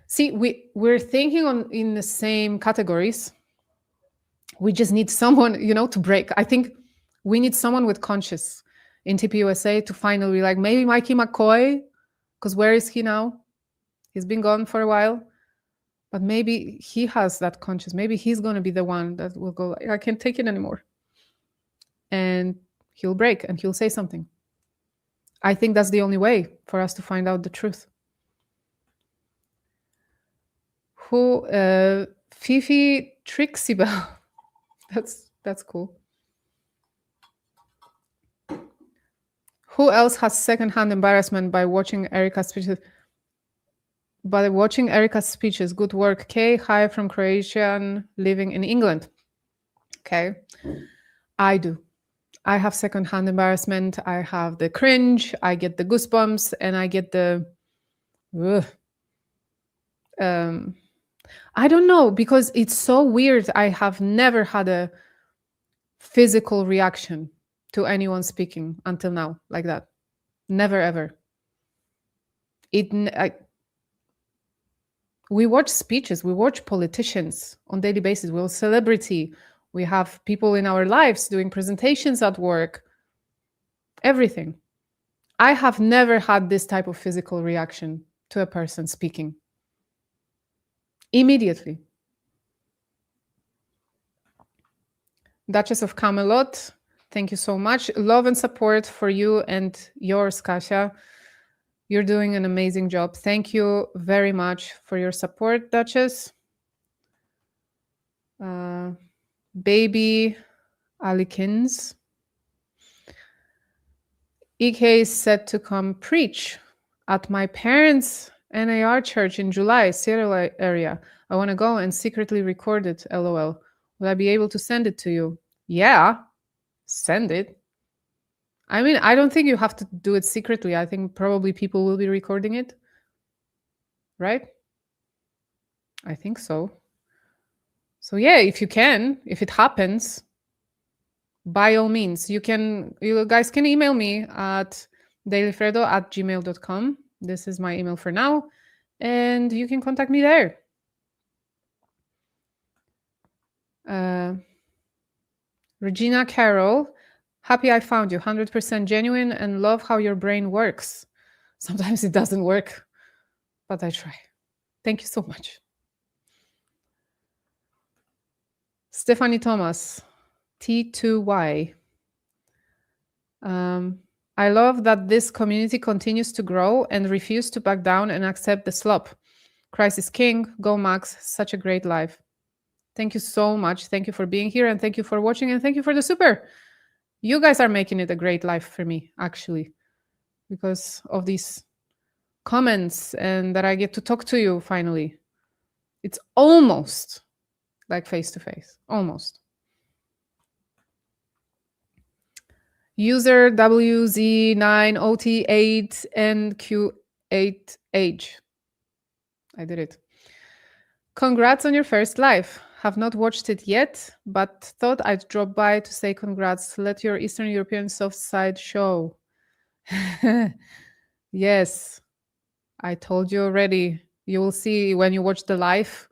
[SPEAKER 1] see, we're thinking in the same categories. We just need someone, to break. I think we need someone with conscience in TPUSA to finally be like, maybe Mikey McCoy, because where is he now? He's been gone for a while. But maybe he has that conscience. Maybe he's going to be the one that will go, I can't take it anymore. And he'll break and he'll say something. I think that's the only way for us to find out the truth. Fifi Trixibel. That's cool. Who else has secondhand embarrassment by watching Erika'S speeches? By watching Erika'S speeches. Good work, Kay. Hi from Croatia, living in England. Okay. I do. I have secondhand embarrassment. I have the cringe. I get the goosebumps, and I get the. I don't know, because it's so weird. I have never had a physical reaction to anyone speaking until now like that. Never ever. We watch speeches, we watch politicians on daily basis, we watch celebrity, we have people in our lives doing presentations at work, everything. I have never had this type of physical reaction to a person speaking. Immediately. Duchess of Camelot, thank you so much. Love and support for you and yours, Kasia. You're doing an amazing job. Thank you very much for your support, Duchess. Baby Alikins. EK is set to come preach at my parents' NAR church in July, Seattle area. I want to go and secretly record it, LOL. Will I be able to send it to you? Yeah, send it. I mean, I don't think you have to do it secretly. I think probably people will be recording it. Right? I think so. So yeah, if you can, if it happens, by all means, you guys can email me at dailyfredo@gmail.com. This is my email for now, and you can contact me there. Regina Carroll, happy I found you. 100% genuine and love how your brain works. Sometimes it doesn't work, but I try. Thank you so much. Stephanie Thomas, T2Y. I love that this community continues to grow and refuse to back down and accept the slop. Christ is King, go Max, such a great life. Thank you so much. Thank you for being here, and thank you for watching, and thank you for the super. You guys are making it a great life for me, actually, because of these comments and that I get to talk to you finally. It's almost like face-to-face, almost. User WZ9OT8NQ8H. I did it. Congrats on your first live. Have not watched it yet, but thought I'd drop by to say congrats. Let your Eastern European soft side show. Yes, I told you already. You will see when you watch the live.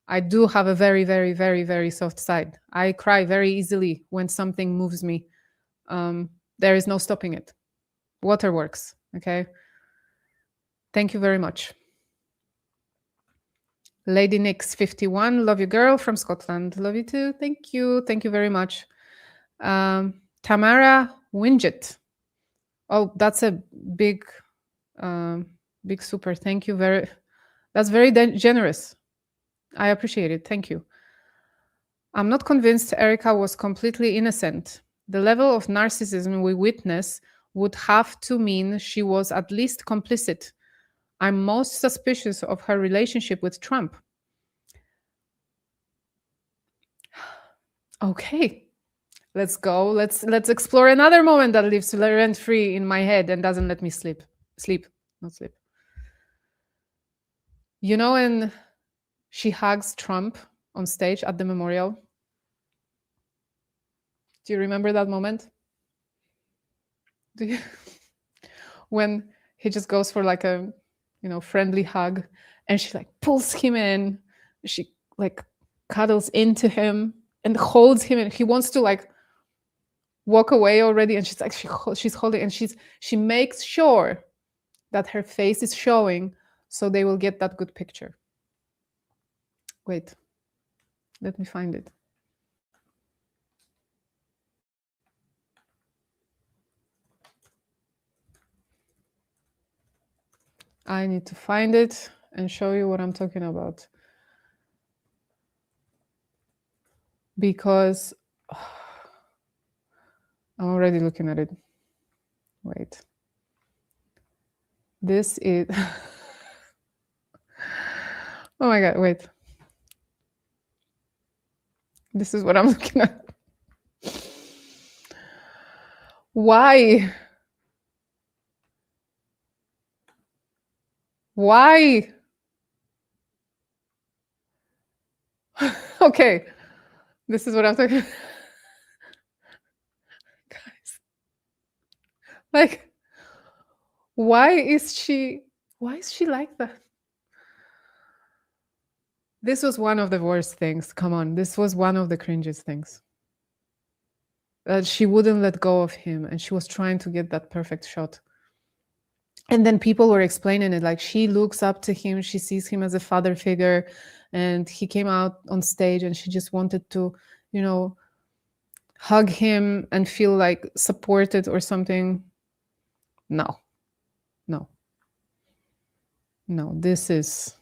[SPEAKER 1] I do have a very, very, very, very soft side. I cry very easily when something moves me. There is no stopping it. Waterworks, okay? Thank you very much. Lady Nix 51, love you girl from Scotland. Love you too. Thank you. Thank you very much. Tamara Winget. Oh, that's a big super. Thank you. That's very generous. I appreciate it. Thank you. I'm not convinced Erika was completely innocent. The level of narcissism we witness would have to mean she was at least complicit. I'm most suspicious of her relationship with Trump. Okay, let's go. Let's explore another moment that lives rent-free in my head and doesn't let me sleep. Not sleep. You know, when she hugs Trump on stage at the memorial. Do you remember that moment? Do you? When he just goes for like a, friendly hug, and she like pulls him in. She like cuddles into him and holds him, and he wants to like walk away already, and she's like she's holding, and she makes sure that her face is showing, so they will get that good picture. Wait, let me find it. I need to find it and show you what I'm talking about. Because I'm already looking at it. Wait. This is... Oh my God, wait. This is what I'm looking at. Why? Why? Okay, this is what I'm talking about. Guys, like, why is she like that? This was one of the worst things. Come on, this was one of the cringiest things. That she wouldn't let go of him, and she was trying to get that perfect shot. And then people were explaining it like she looks up to him, she sees him as a father figure, and he came out on stage and she just wanted to, hug him and feel like supported or something. No, this is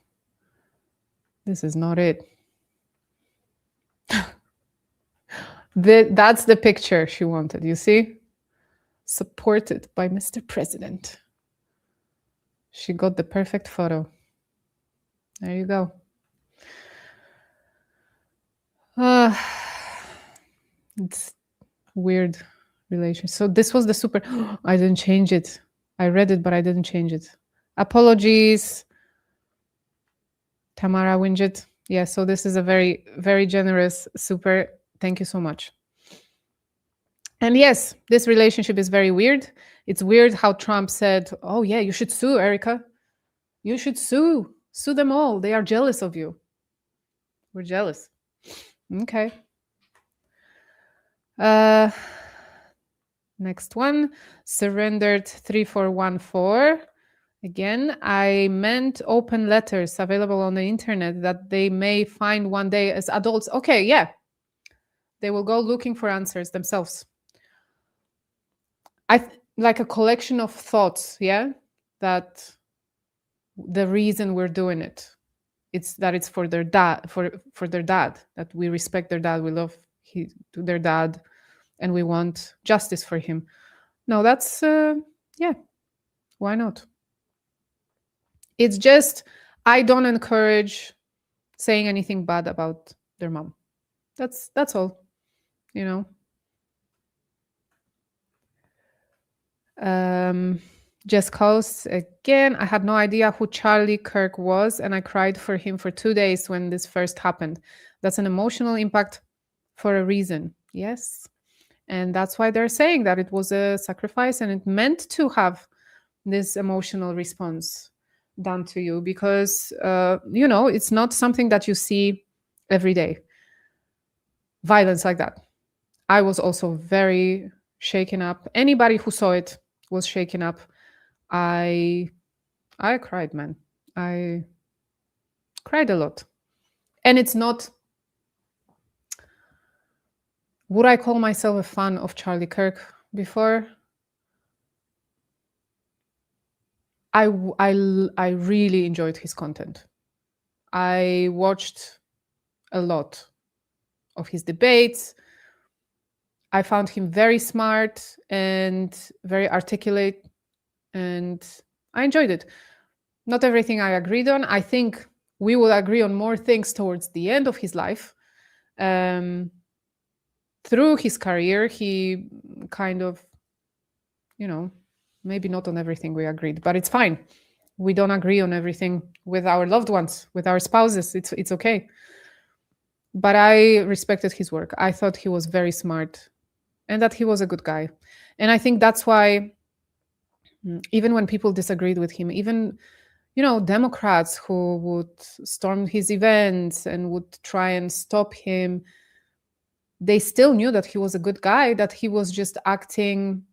[SPEAKER 1] not it. That's the picture she wanted, you see? Supported by Mr. President. She got the perfect photo. There you go. It's weird relation. So this was the super... I didn't change it. I read it, but I didn't change it. Apologies. Tamara Winget. Yeah, so this is a very, very generous super. Thank you so much. And yes, this relationship is very weird. It's weird how Trump said, oh, yeah, you should sue, Erica. You should sue. Sue them all. They are jealous of you. We're jealous. Okay. Next one. Surrendered 3414. Again, I meant open letters available on the internet that they may find one day as adults. Okay, yeah. They will go looking for answers themselves. Like a collection of thoughts, yeah, that the reason we're doing it, it's for their dad, for their dad, that we respect their dad, we love their dad, and we want justice for him. No, that's yeah, why not? It's just, I don't encourage saying anything bad about their mom. That's all, you know. Just cause again, I had no idea who Charlie Kirk was, and I cried for him for 2 days when this first happened. That's an emotional impact for a reason. Yes. And that's why they're saying that it was a sacrifice and it meant to have this emotional response done to you, because it's not something that you see every day. Violence like that. I was also very shaken up. Anybody who saw it was shaken up. I cried, man. I cried a lot. And it's not, would I call myself a fan of Charlie Kirk before? I really enjoyed his content. I watched a lot of his debates. I found him very smart and very articulate, and I enjoyed it. Not everything I agreed on. I think we will agree on more things towards the end of his life. Through his career, he kind of, maybe not on everything we agreed, but it's fine. We don't agree on everything with our loved ones, with our spouses. It's okay. But I respected his work. I thought he was very smart and that he was a good guy. And I think that's why, even when people disagreed with him, even, Democrats who would storm his events and would try and stop him, they still knew that he was a good guy, that he was just acting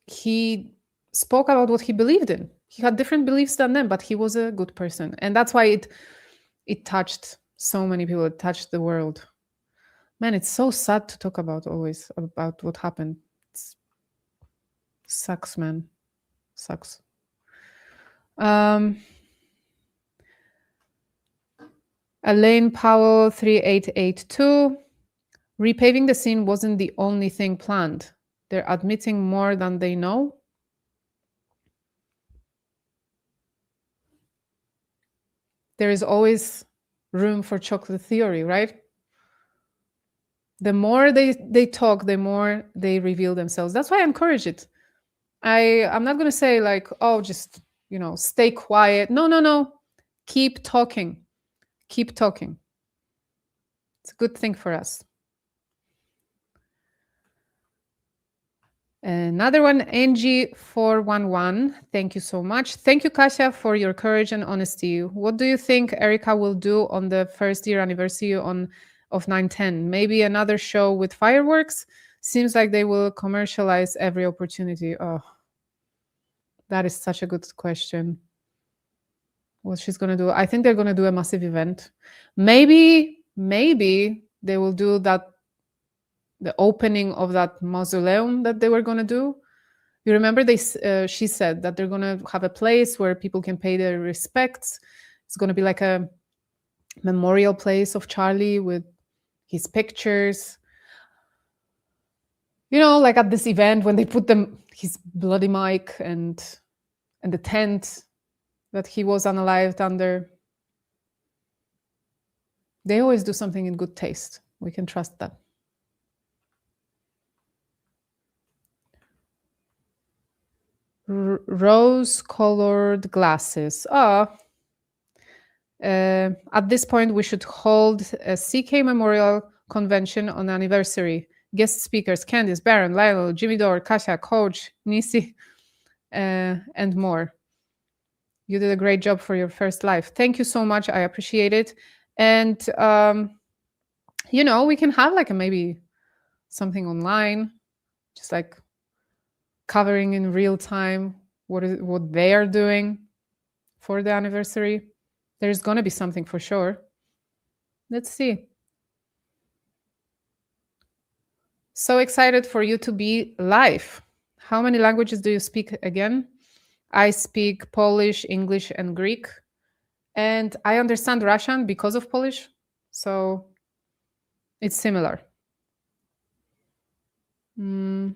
[SPEAKER 1] he spoke about what he believed in. He had different beliefs than them, but he was a good person. And that's why it touched so many people. It touched the world. Man, it's so sad to talk about always about what happened. It sucks, man. Sucks. Elaine Powell 3882. Repaving the scene wasn't the only thing planned. They're admitting more than they know. There is always room for chocolate theory, right? The more they talk, the more they reveal themselves. That's why I encourage it. I'm not going to say like, oh, just, stay quiet. No. Keep talking. Keep talking. It's a good thing for us. Another one, Angie411. Thank you so much. Thank you, Kasia, for your courage and honesty. What do you think Erika will do on the first year anniversary of 9/10? Maybe another show with fireworks? Seems like they will commercialize every opportunity. Oh, that is such a good question. What she's going to do? I think they're going to do a massive event. Maybe they will do that, the opening of that mausoleum that they were going to do. You remember she said that they're going to have a place where people can pay their respects. It's going to be like a memorial place of Charlie with his pictures. Like at this event when they put his bloody mic and the tent that he was unalived under. They always do something in good taste. We can trust that. Rose-colored glasses. At this point, we should hold a CK Memorial Convention on anniversary. guest speakers, Candice, Baron, Lilo, Jimmy Dore, Kasia, Coach, Nisi, and more. You did a great job for your first live. Thank you so much. I appreciate it. And, we can have like maybe something online, just like covering in real time what they are doing for the anniversary. There's going to be something for sure. Let's see. So excited for you to be live. How many languages do you speak again? I speak Polish, English, and Greek. And I understand Russian because of Polish. So it's similar. Oh,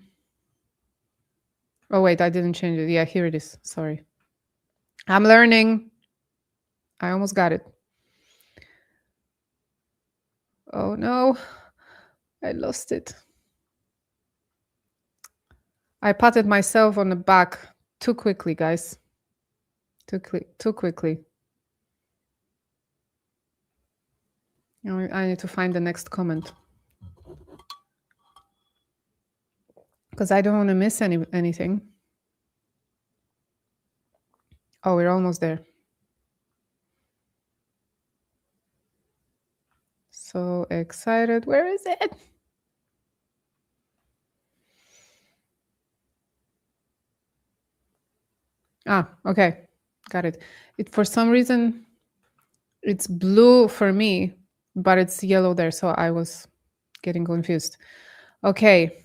[SPEAKER 1] wait, I didn't change it. Yeah, here it is. Sorry. I'm learning. I almost got it. Oh, no. I lost it. I patted myself on the back too quickly, guys. Too quickly. I need to find the next comment. Because I don't want to miss anything. Oh, we're almost there. So excited. Where is it? Okay. Got it. For some reason, it's blue for me, but it's yellow there. So I was getting confused. Okay.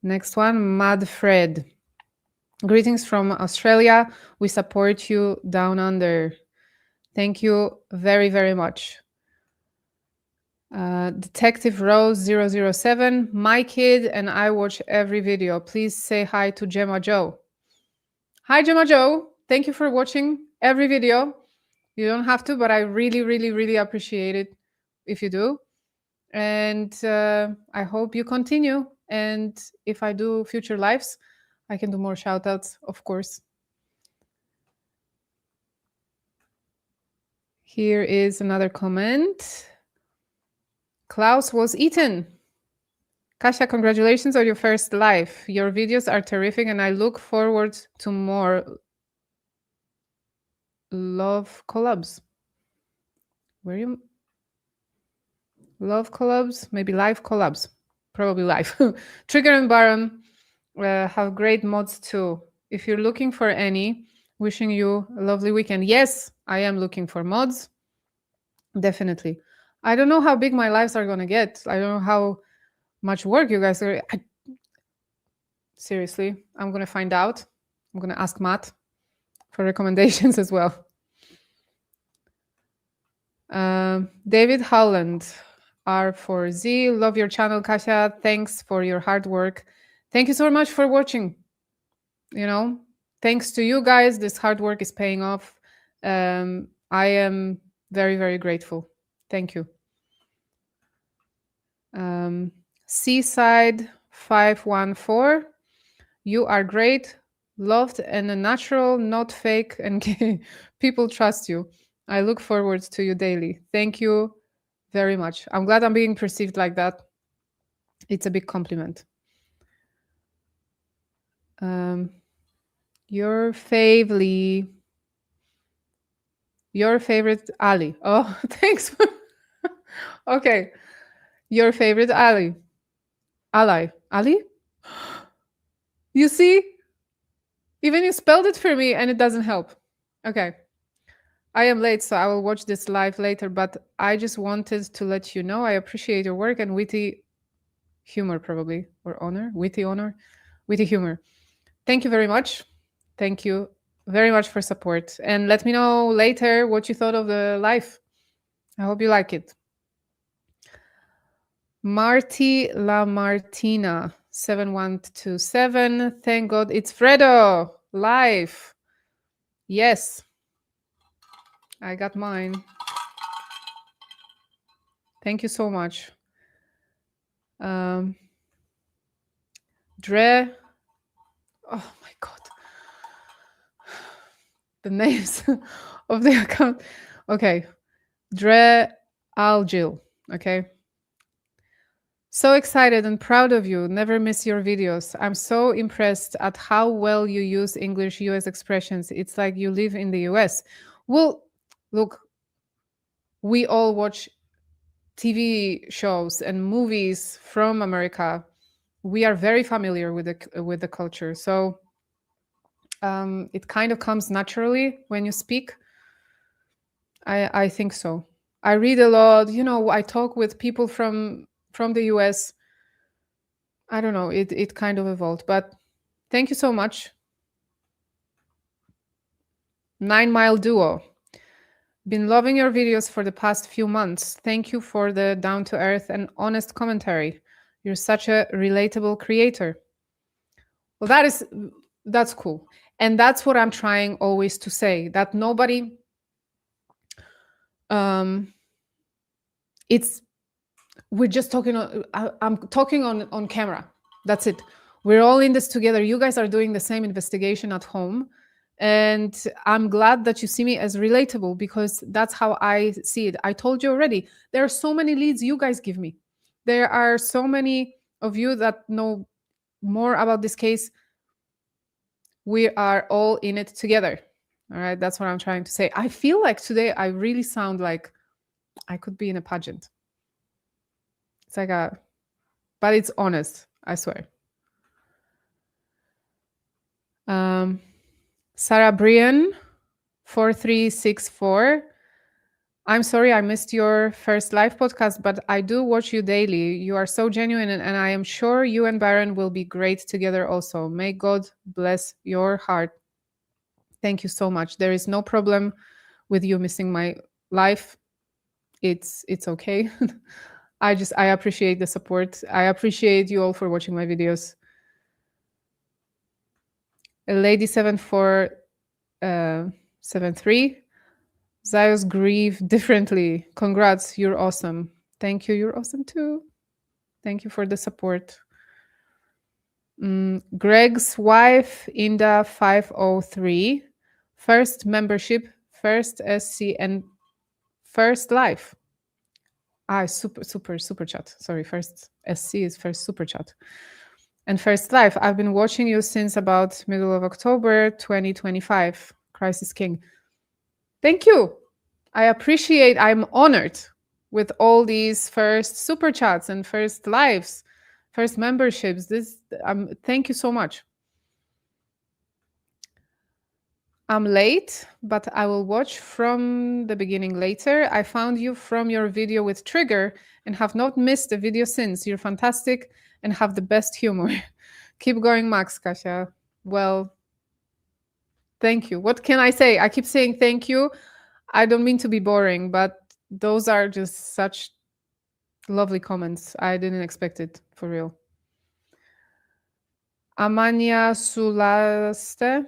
[SPEAKER 1] Next one, Mad Fred. Greetings from Australia. We support you down under. Thank you very, very much. Detective Rose 007. My kid and I watch every video. Please say hi to Gemma Joe. Hi, Gemma Joe. Thank you for watching every video. You don't have to, but I really, really, really appreciate it if you do. And I hope you continue. And if I do future lives, I can do more shout outs, of course. Here is another comment. Klaus was eaten. Kasia, congratulations on your first live. Your videos are terrific and I look forward to more love collabs. Where you? Love collabs? Maybe live collabs. Probably live. Trigger and Baron have great mods too. If you're looking for any, wishing you a lovely weekend. Yes, I am looking for mods. Definitely. I don't know how big my lives are going to get. I don't know how much work you guys are. Seriously, I'm going to find out. I'm going to ask Matt for recommendations as well. David Howland, R4Z. Love your channel, Kasia. Thanks for your hard work. Thank you so much for watching. Thanks to you guys, this hard work is paying off. I am very, very grateful. Thank you. Seaside 514. You are great, loved, and a natural, not fake, and people trust you. I look forward to you daily. Thank you very much. I'm glad I'm being perceived like that. It's a big compliment. Your favorite Ali. Oh, thanks. Okay. Your favorite Ali. Ali? You see? Even you spelled it for me and it doesn't help. Okay. I am late, so I will watch this live later, but I just wanted to let you know I appreciate your work and witty humor, probably, or honor, witty humor. Thank you very much. Thank you very much for support. And let me know later what you thought of the live. I hope you like it. Marty La Martina 7127. Thank God it's Fredo live. Yes. I got mine. Thank you so much. Dre. Oh my God. The names of the account. Okay. Dre Algil. Okay. So excited and proud of you. Never miss your videos. I'm so impressed at how well you use English US expressions. It's like you live in the US. Well, look, we all watch TV shows and movies from America. We are very familiar with the culture. So it kind of comes naturally when you speak. I think so. I read a lot. I talk with people from the US. I don't know. It kind of evolved, but thank you so much. 9 Mile Duo. Been loving your videos for the past few months. Thank you for the down to earth and honest commentary. You're such a relatable creator. Well, that's cool. And that's what I'm trying always to say, that nobody it's we're just talking I'm talking on camera. That's it. We're all in this together. You guys are doing the same investigation at home. And I'm glad that you see me as relatable, because that's how I see it. I told you already, there are so many leads you guys give me. There are so many of you that know more about this case. We are all in it together. All right. That's what I'm trying to say. I feel like today I really sound like I could be in a pageant. It's like but it's honest, I swear. Sarah Brian 4364. I'm sorry I missed your first live podcast, but I do watch you daily. You are so genuine, and I am sure you and Baron will be great together also. May God bless your heart. Thank you so much. There is no problem with you missing my live. It's okay. I appreciate the support. I appreciate you all for watching my videos. Lady 7473. Zios grieve differently. Congrats, you're awesome. Thank you, you're awesome too. Thank you for the support. Greg's wife, Inda 503. First membership, first SC, and first live. Super chat. Sorry, first SC is first super chat. And first live. I've been watching you since about middle of October 2025. Crisis King. Thank you. I'm honored with all these first super chats and first lives, first memberships. Thank you so much. I'm late, but I will watch from the beginning later. I found you from your video with Trigger and have not missed a video since. You're fantastic and have the best humor. Keep going, Max, Kasia. Well, thank you. What can I say? I keep saying thank you. I don't mean to be boring, but those are just such lovely comments. I didn't expect it, for real. Amania Sulaste.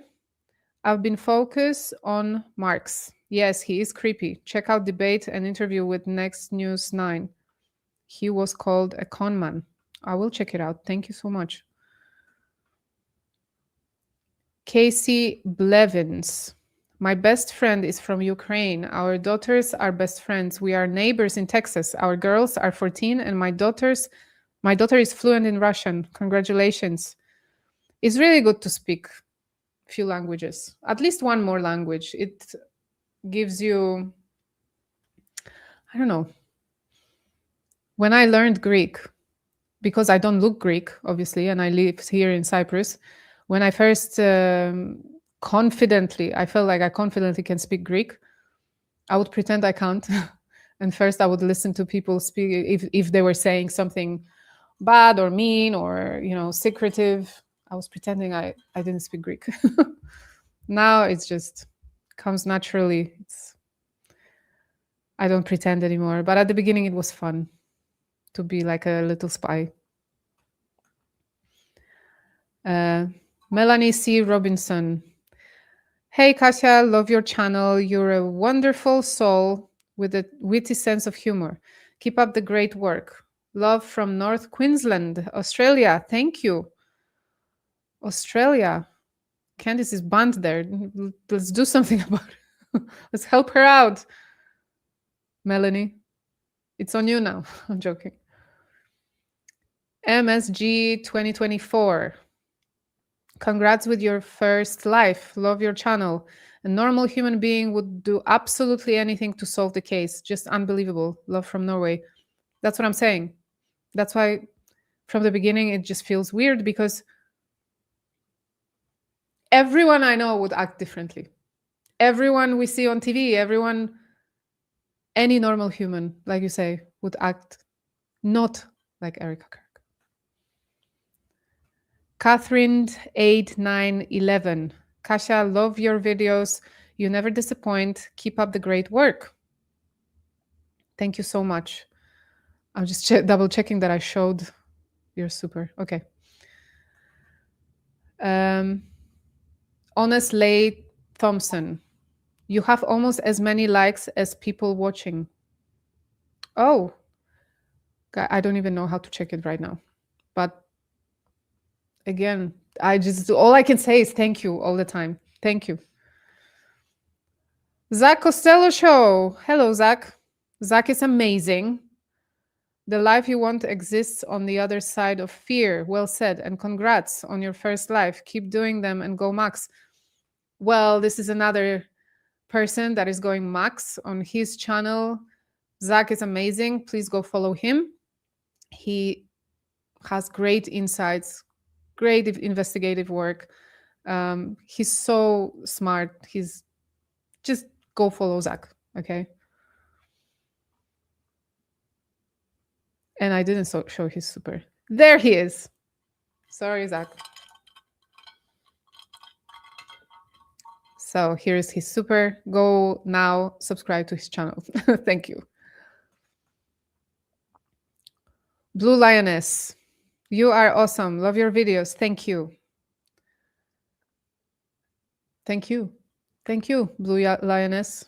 [SPEAKER 1] I've been focused on Marx. Yes, he is creepy. Check out debate and interview with Next News 9. He was called a conman. I will check it out. Thank you so much. Casey Blevins. My best friend is from Ukraine. Our daughters are best friends. We are neighbors in Texas. Our girls are 14 and my daughter is fluent in Russian. Congratulations. It's really good to speak few languages, at least one more language. It gives you, I don't know. When I learned Greek, because I don't look Greek, obviously, and I live here in Cyprus, when I first I felt like I confidently can speak Greek, I would pretend I can't. And first I would listen to people speak if they were saying something bad or mean or, secretive. I was pretending I didn't speak Greek. Now it's just comes naturally. I don't pretend anymore. But at the beginning it was fun to be like a little spy. Melanie C. Robinson. Hey, Kasia, love your channel. You're a wonderful soul with a witty sense of humor. Keep up the great work. Love from North Queensland, Australia. Thank you. Australia. Candice is banned there. Let's do something about it. Let's help her out. Melanie, it's on you now. I'm joking. MSG 2024. Congrats with your first life. Love your channel. A normal human being would do absolutely anything to solve the case. Just unbelievable. Love from Norway. That's what I'm saying. That's why from the beginning it just feels weird, because everyone I know would act differently. Everyone we see on TV, everyone, any normal human, like you say, would act not like Erika Kirk. Catherine 8911. Kasia, love your videos. You never disappoint. Keep up the great work. Thank you so much. I'm just double checking that I showed. You're super. Okay. Honest Lay Thompson. You have almost as many likes as people watching. Oh, I don't even know how to check it right now. But again, all I can say is thank you all the time. Thank you. Zach Costello Show. Hello, Zach. Zach is amazing. The life you want exists on the other side of fear. Well said. And congrats on your first life. Keep doing them and go max. Well, this is another person that is going max on his channel. Zach is amazing. Please go follow him. He has great insights, great investigative work. He's so smart. He's just go follow Zach, okay? And I didn't show his super. There he is. Sorry, Zach. So here's his super. Go now, subscribe to his channel. Thank you. Blue Lioness, you are awesome. Love your videos. Thank you. Thank you. Thank you, Blue Lioness.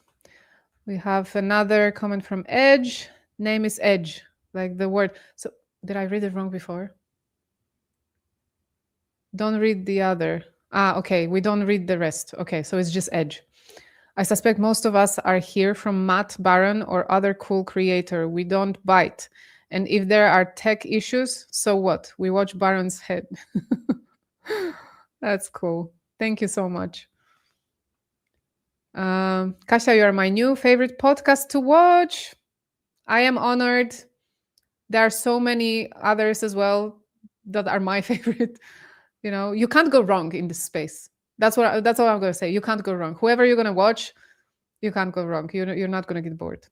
[SPEAKER 1] We have another comment from Edge. Name is Edge, like the word. So did I read it wrong before? Don't read the other. Okay, we don't read the rest. Okay, so it's just Edge. I suspect most of us are here from Matt Baron or other cool creator. We don't bite. And if there are tech issues, so what? We watch Baron's head. That's cool. Thank you so much. Kasia, you are my new favorite podcast to watch. I am honored. There are so many others as well that are my favorite. You know, you can't go wrong in this space. That's all I'm going to say. You can't go wrong. Whoever you're going to watch, you can't go wrong. You're not going to get bored.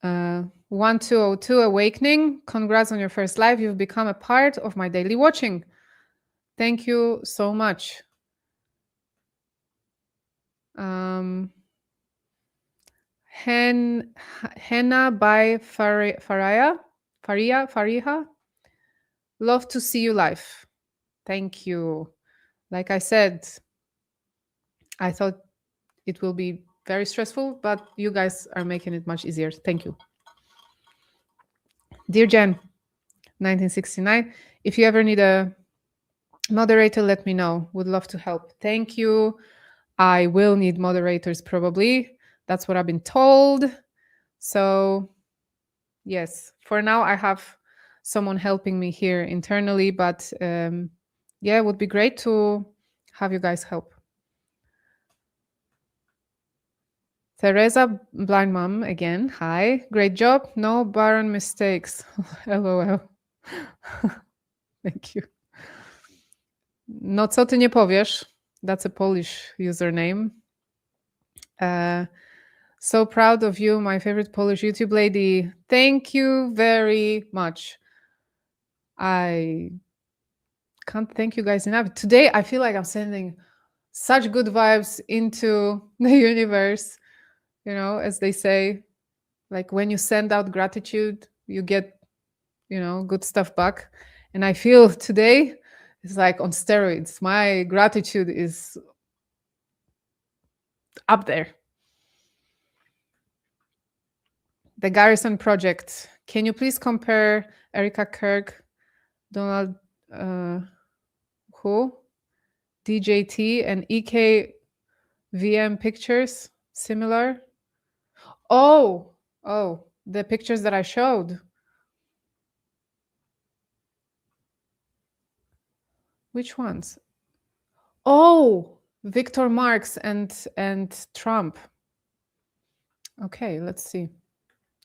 [SPEAKER 1] 1202 Awakening. Congrats on your first live. You've become a part of my daily watching. Thank you so much. Henna by Fariha. Love to see you live. Thank you. Like I said, I thought it will be very stressful, but you guys are making it much easier. Thank you. Dear Jen, 1969, if you ever need a moderator, let me know. Would love to help. Thank you. I will need moderators probably. That's what I've been told. So yes, for now I have someone helping me here internally, but yeah, it would be great to have you guys help. Teresa Blind Mom again. Hi, great job. No Baron mistakes. LOL. Thank you. No co ty nie powiesz. That's a Polish username. So proud of you, my favorite Polish YouTube lady. Thank you very much. I can't thank you guys enough. Today, I feel like I'm sending such good vibes into the universe. You know, as they say, like when you send out gratitude, you get, you know, good stuff back. And I feel today it's like on steroids. My gratitude is up there. The Garrison Project. Can you please compare Erika Kirk, Donald, who? DJT and EKVM pictures? Similar? Oh, the pictures that I showed. Which ones? Oh, Victor Marx and Trump. Okay, let's see.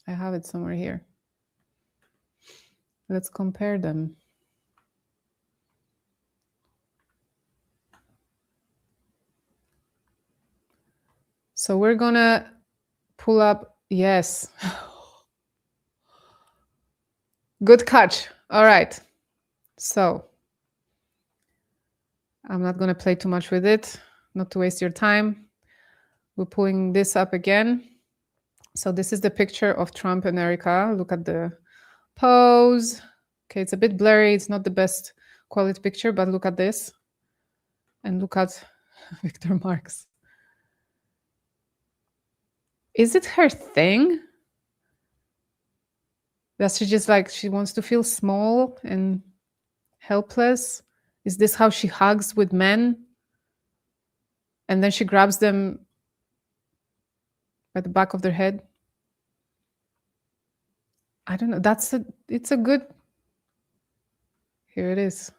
[SPEAKER 1] I have it somewhere here. Let's compare them. So we're gonna pull up, yes. Good catch. All right. So I'm not gonna play too much with it, not to waste your time. We're pulling this up again. So this is the picture of Trump and Erica. Look at the pose. Okay, it's a bit blurry. It's not the best quality picture, but look at this. And look at Victor Marx. Is it her thing? That she just like, she wants to feel small and helpless? Is this how she hugs with men? And then she grabs them by the back of their head? I don't know. It's a good, here it is.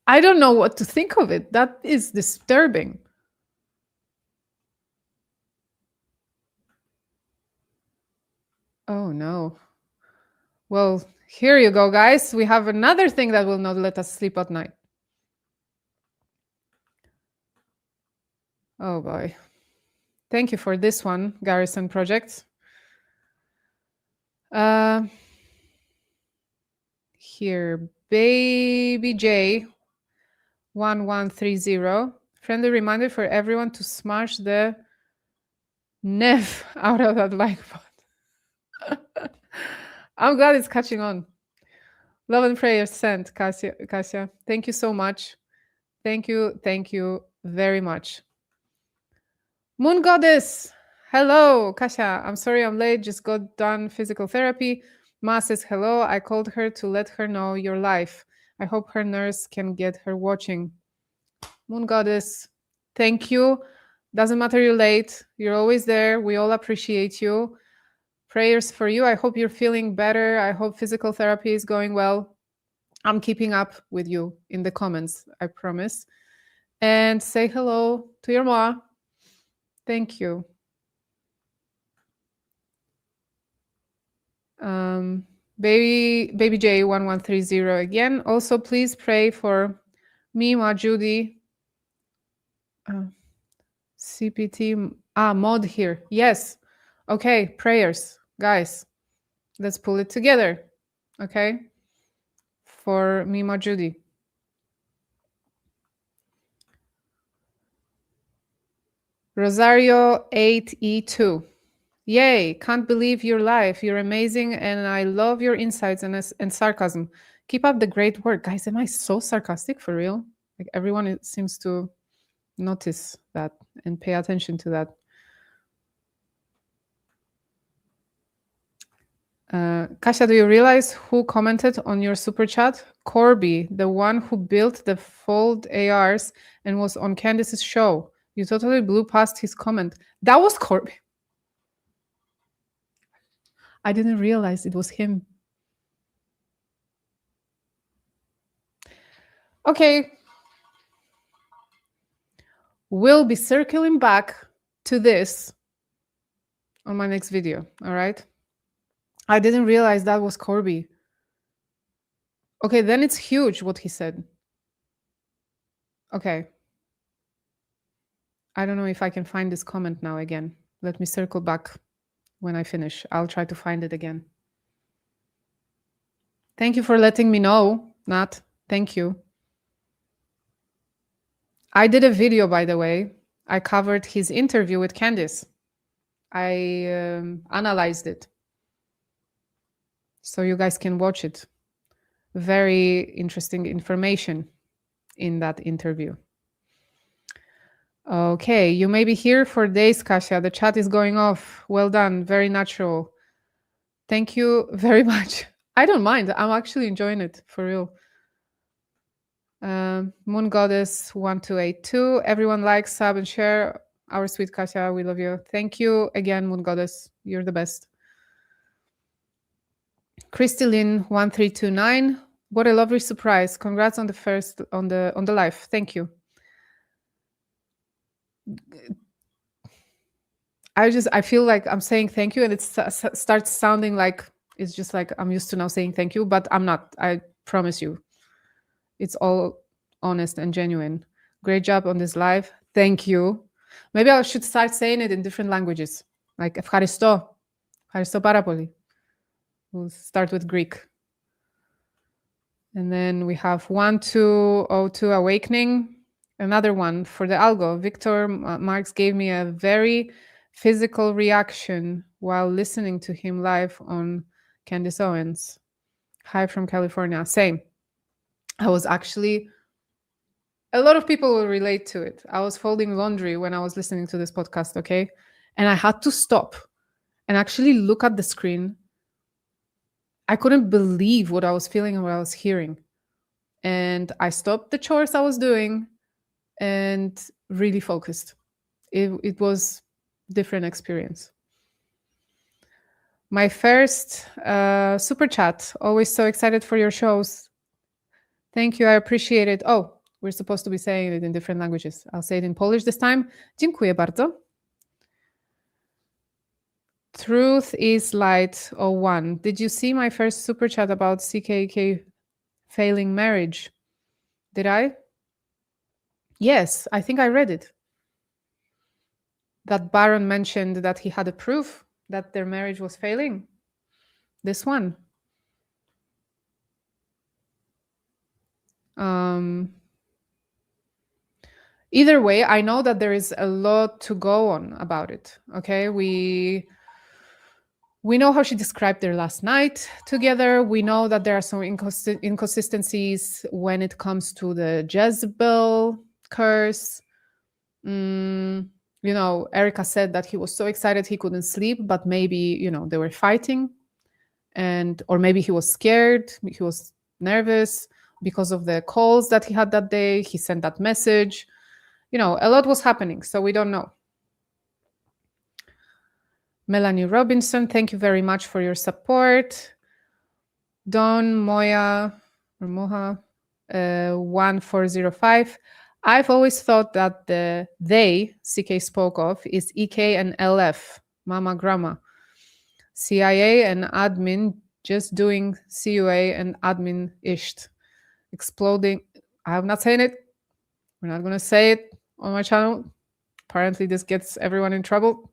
[SPEAKER 1] I don't know what to think of it. That is disturbing. Oh no. Well, here you go, guys. We have another thing that will not let us sleep at night. Oh boy. Thank you for this one, Garrison Project. Here, Baby J 1130. Friendly reminder for everyone to smash the nev out of that like button. I'm glad it's catching on. Love and prayers sent, Kasia. Thank you so much. Thank you very much. Moon Goddess, hello, Kasia. I'm sorry I'm late, just got done physical therapy. Ma says hello. I called her to let her know your life. I hope her nurse can get her watching. Moon Goddess, thank you. Doesn't matter you're late. You're always there. We all appreciate you. Prayers for you. I hope you're feeling better. I hope physical therapy is going well. I'm keeping up with you in the comments, I promise. And say hello to your ma. Thank you. Baby J 1130 again. Also, please pray for me, Ma Judy. CPT mod here. Yes. Okay, prayers, guys. Let's pull it together. Okay. For me, Ma Judy. Rosario 8E2. Yay, can't believe you're live. You're amazing, and I love your insights and sarcasm. Keep up the great work. Guys, am I so sarcastic for real? Like everyone seems to notice that and pay attention to that. Kasia, do you realize who commented on your super chat? Corby, the one who built the Fold ARs and was on Candice's show. You totally blew past his comment. That was Corby. I didn't realize it was him. Okay. We'll be circling back to this on my next video, all right? I didn't realize that was Corby. Okay, then it's huge what he said. Okay. I don't know if I can find this comment now again. Let me circle back when I finish. I'll try to find it again. Thank you for letting me know, Nat. Thank you. I did a video, by the way. I covered his interview with Candice. I analyzed it. So you guys can watch it. Very interesting information in that interview. Okay, you may be here for days, Kasia. The chat is going off. Well done. Very natural. Thank you very much. I don't mind. I'm actually enjoying it, for real. Moon Goddess 1282. Everyone like, sub, and share. Our sweet Kasia, we love you. Thank you again, Moon Goddess. You're the best. Christy Lynn 1329. What a lovely surprise. Congrats on the first on the live. Thank you. I feel like I'm saying thank you and it starts sounding like it's just like I'm used to now saying thank you, but I'm not. I promise you. It's all honest and genuine. Great job on this live. Thank you. Maybe I should start saying it in different languages. Like Ευχαριστώ. Ευχαριστώ πάρα πολύ. We'll start with Greek. And then we have 1202 Awakening. Another one for the algo. Victor Marx gave me a very physical reaction while listening to him live on Candace Owens. Hi from California. Same. I was actually, a lot of people will relate to it. I was folding laundry when I was listening to this podcast, okay? And I had to stop and actually look at the screen. I couldn't believe what I was feeling and what I was hearing. And I stopped the chores I was doing and really focused. It was different experience. My first super chat. Always so excited for your shows. Thank you. I appreciate it. Oh, we're supposed to be saying it in different languages. I'll say it in Polish this time. Dziękuję bardzo. Truth is Light 01. Did you see my first super chat about CKK failing marriage? Did I? Yes, I think I read it. That Baron mentioned that he had a proof that their marriage was failing. This one. Either way, I know that there is a lot to go on about it. Okay, we know how she described their last night together. We know that there are some inconsistencies when it comes to the Jezebel curse. You know, Erika said that he was so excited he couldn't sleep, but maybe, you know, they were fighting, or maybe he was scared, he was nervous because of the calls that he had that day. He sent that message. You know, a lot was happening, so we don't know. Melanie Robinson, thank you very much for your support. Don Moya, or Moha, 1405. I've always thought that the they CK spoke of is EK and LF, Mama Grandma. CIA and admin just doing CUA and admin ished. Exploding. I'm not saying it. We're not going to say it on my channel. Apparently this gets everyone in trouble.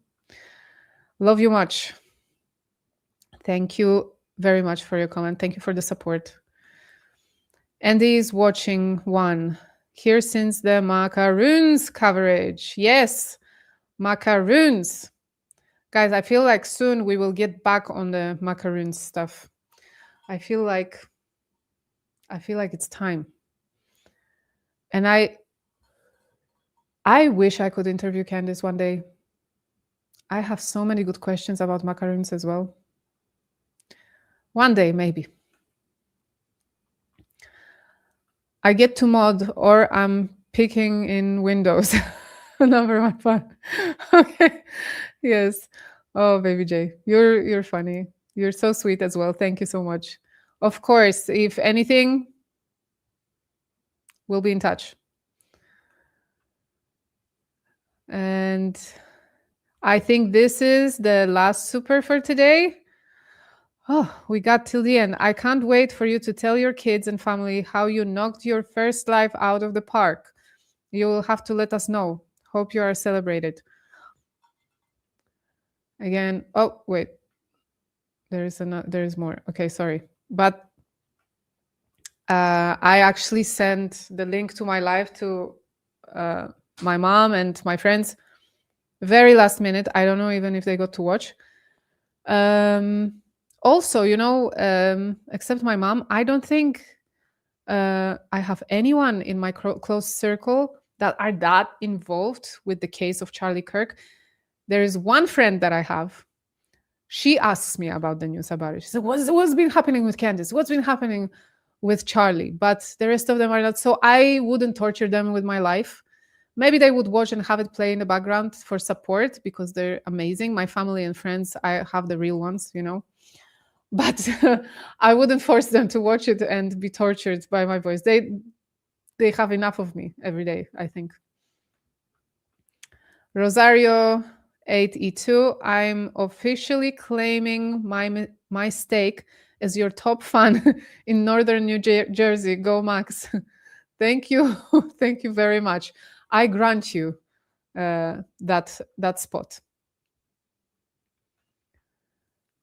[SPEAKER 1] Love you much. Thank you very much for your comment. Thank you for the support. Andy is watching one. Here since the macaroons coverage. Yes, macaroons. Guys, I feel like soon we will get back on the macaroons stuff. I feel like it's time. And I wish I could interview Candace one day. I have so many good questions about macaroons as well. One day, maybe. I get to mod or I'm picking in Windows. Number one fun. Okay. Yes. Oh, baby J, you're funny. You're so sweet as well. Thank you so much. Of course, if anything, we'll be in touch. And I think this is the last super for today. Oh, we got till the end. I can't wait for you to tell your kids and family how you knocked your first life out of the park. You will have to let us know. Hope you are celebrated. Again, oh, wait. There is more. Okay, sorry. But I actually sent the link to my live to my mom and my friends very last minute. I don't know even if they got to watch. Also, you know, except my mom, I don't think I have anyone in my close circle that are that involved with the case of Charlie Kirk. There is one friend that I have. She asks me about the news about it. She said, what's been happening with Candace? What's been happening with Charlie? But the rest of them are not. So I wouldn't torture them with my life. Maybe they would watch and have it play in the background for support because they're amazing. My family and friends, I have the real ones, you know. but I wouldn't force them to watch it and be tortured by my voice. They have enough of me every day, I think. Rosario 8E2, I'm officially claiming my stake as your top fan in northern New Jersey. Go Max. Thank you. Thank you very much. I grant you that spot.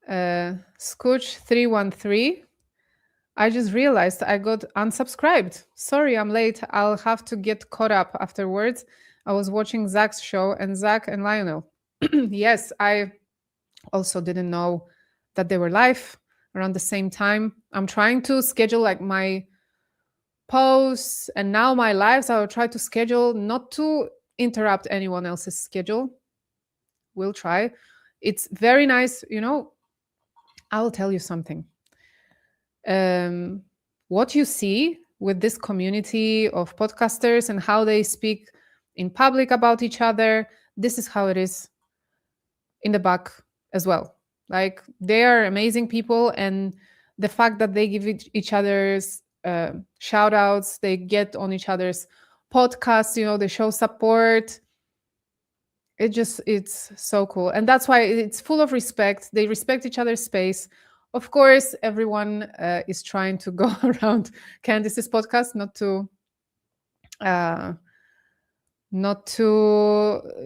[SPEAKER 1] Scooch 313. I just realized I got unsubscribed. Sorry, I'm late. I'll have to get caught up afterwards. I was watching Zach's show and Zach and Lionel. Yes, I also didn't know that they were live around the same time. I'm trying to schedule like my posts and now my lives. I'll try to schedule not to interrupt anyone else's schedule. We'll try. It's very nice. You know, I will tell you something. What you see with this community of podcasters and how they speak in public about each other, this is how it is in the back as well. Like, they are amazing people, and the fact that they give each other's shout outs, they get on each other's podcasts, you know, they show support. It's so cool. And that's why it's full of respect. They respect each other's space. Of course, everyone is trying to go around Candice's podcast, not to,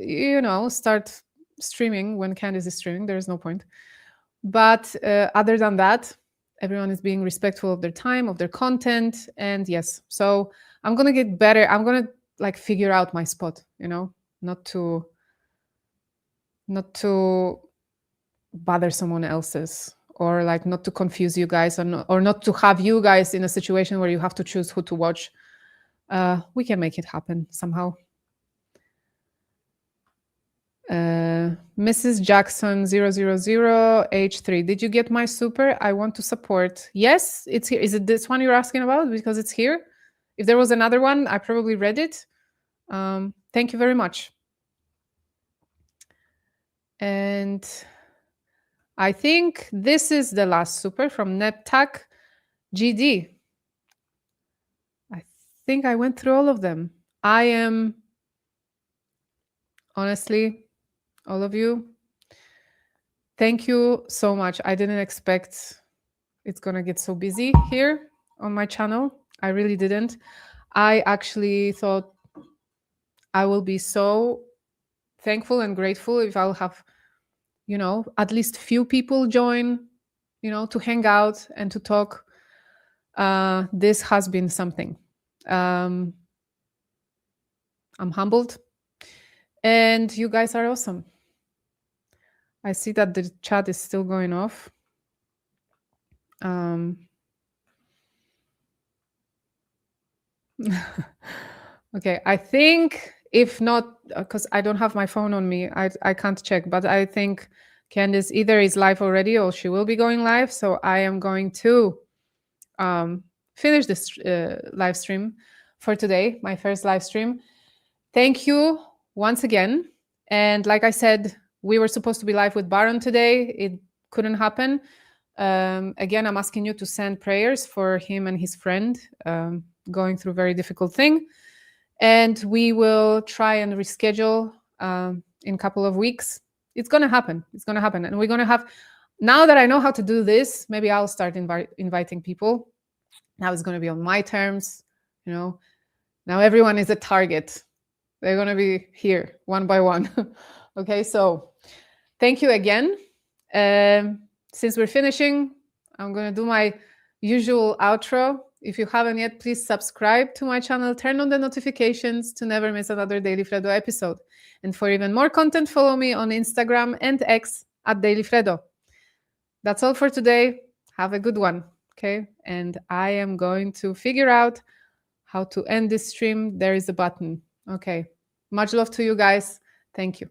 [SPEAKER 1] you know, start streaming when Candice is streaming. There's no point. But other than that, everyone is being respectful of their time, of their content. And yes, so I'm going to get better. I'm going to like figure out my spot, you know, not to bother someone else's, or like not to confuse you guys, or not to have you guys in a situation where you have to choose who to watch. We can make it happen somehow. Mrs. Jackson 000H3. Did you get my super? I want to support. Yes, it's here. Is it this one you're asking about? Because it's here. If there was another one, I probably read it. Thank you very much. And I think this is the last super from Neptak GD. I think I went through all of them. I am, honestly, all of you, thank you so much. I didn't expect it's going to get so busy here on my channel. I really didn't. I actually thought I will be so thankful and grateful if I'll have, you know, at least few people join, you know, to hang out and to talk. This has been something. I'm humbled, and you guys are awesome. I see that the chat is still going off. Okay, I think if not, because I don't have my phone on me, I can't check, but I think Candice either is live already or she will be going live. So I am going to finish this live stream for today, my first live stream. Thank you once again. And like I said, we were supposed to be live with Baron today. It couldn't happen. Again, I'm asking you to send prayers for him and his friend going through a very difficult thing. And we will try and reschedule in a couple of weeks. It's going to happen. It's going to happen. And we're going to have, now that I know how to do this, maybe I'll start inviting people. Now it's going to be on my terms, you know. Now everyone is a target. They're going to be here one by one. Okay, so thank you again. Since we're finishing, I'm going to do my usual outro. If you haven't yet, please subscribe to my channel, turn on the notifications to never miss another Daily Fredo episode. And for even more content, follow me on Instagram and X at Daily Fredo. That's all for today. Have a good one, okay? And I am going to figure out how to end this stream. There is a button. Okay. Much love to you guys. Thank you.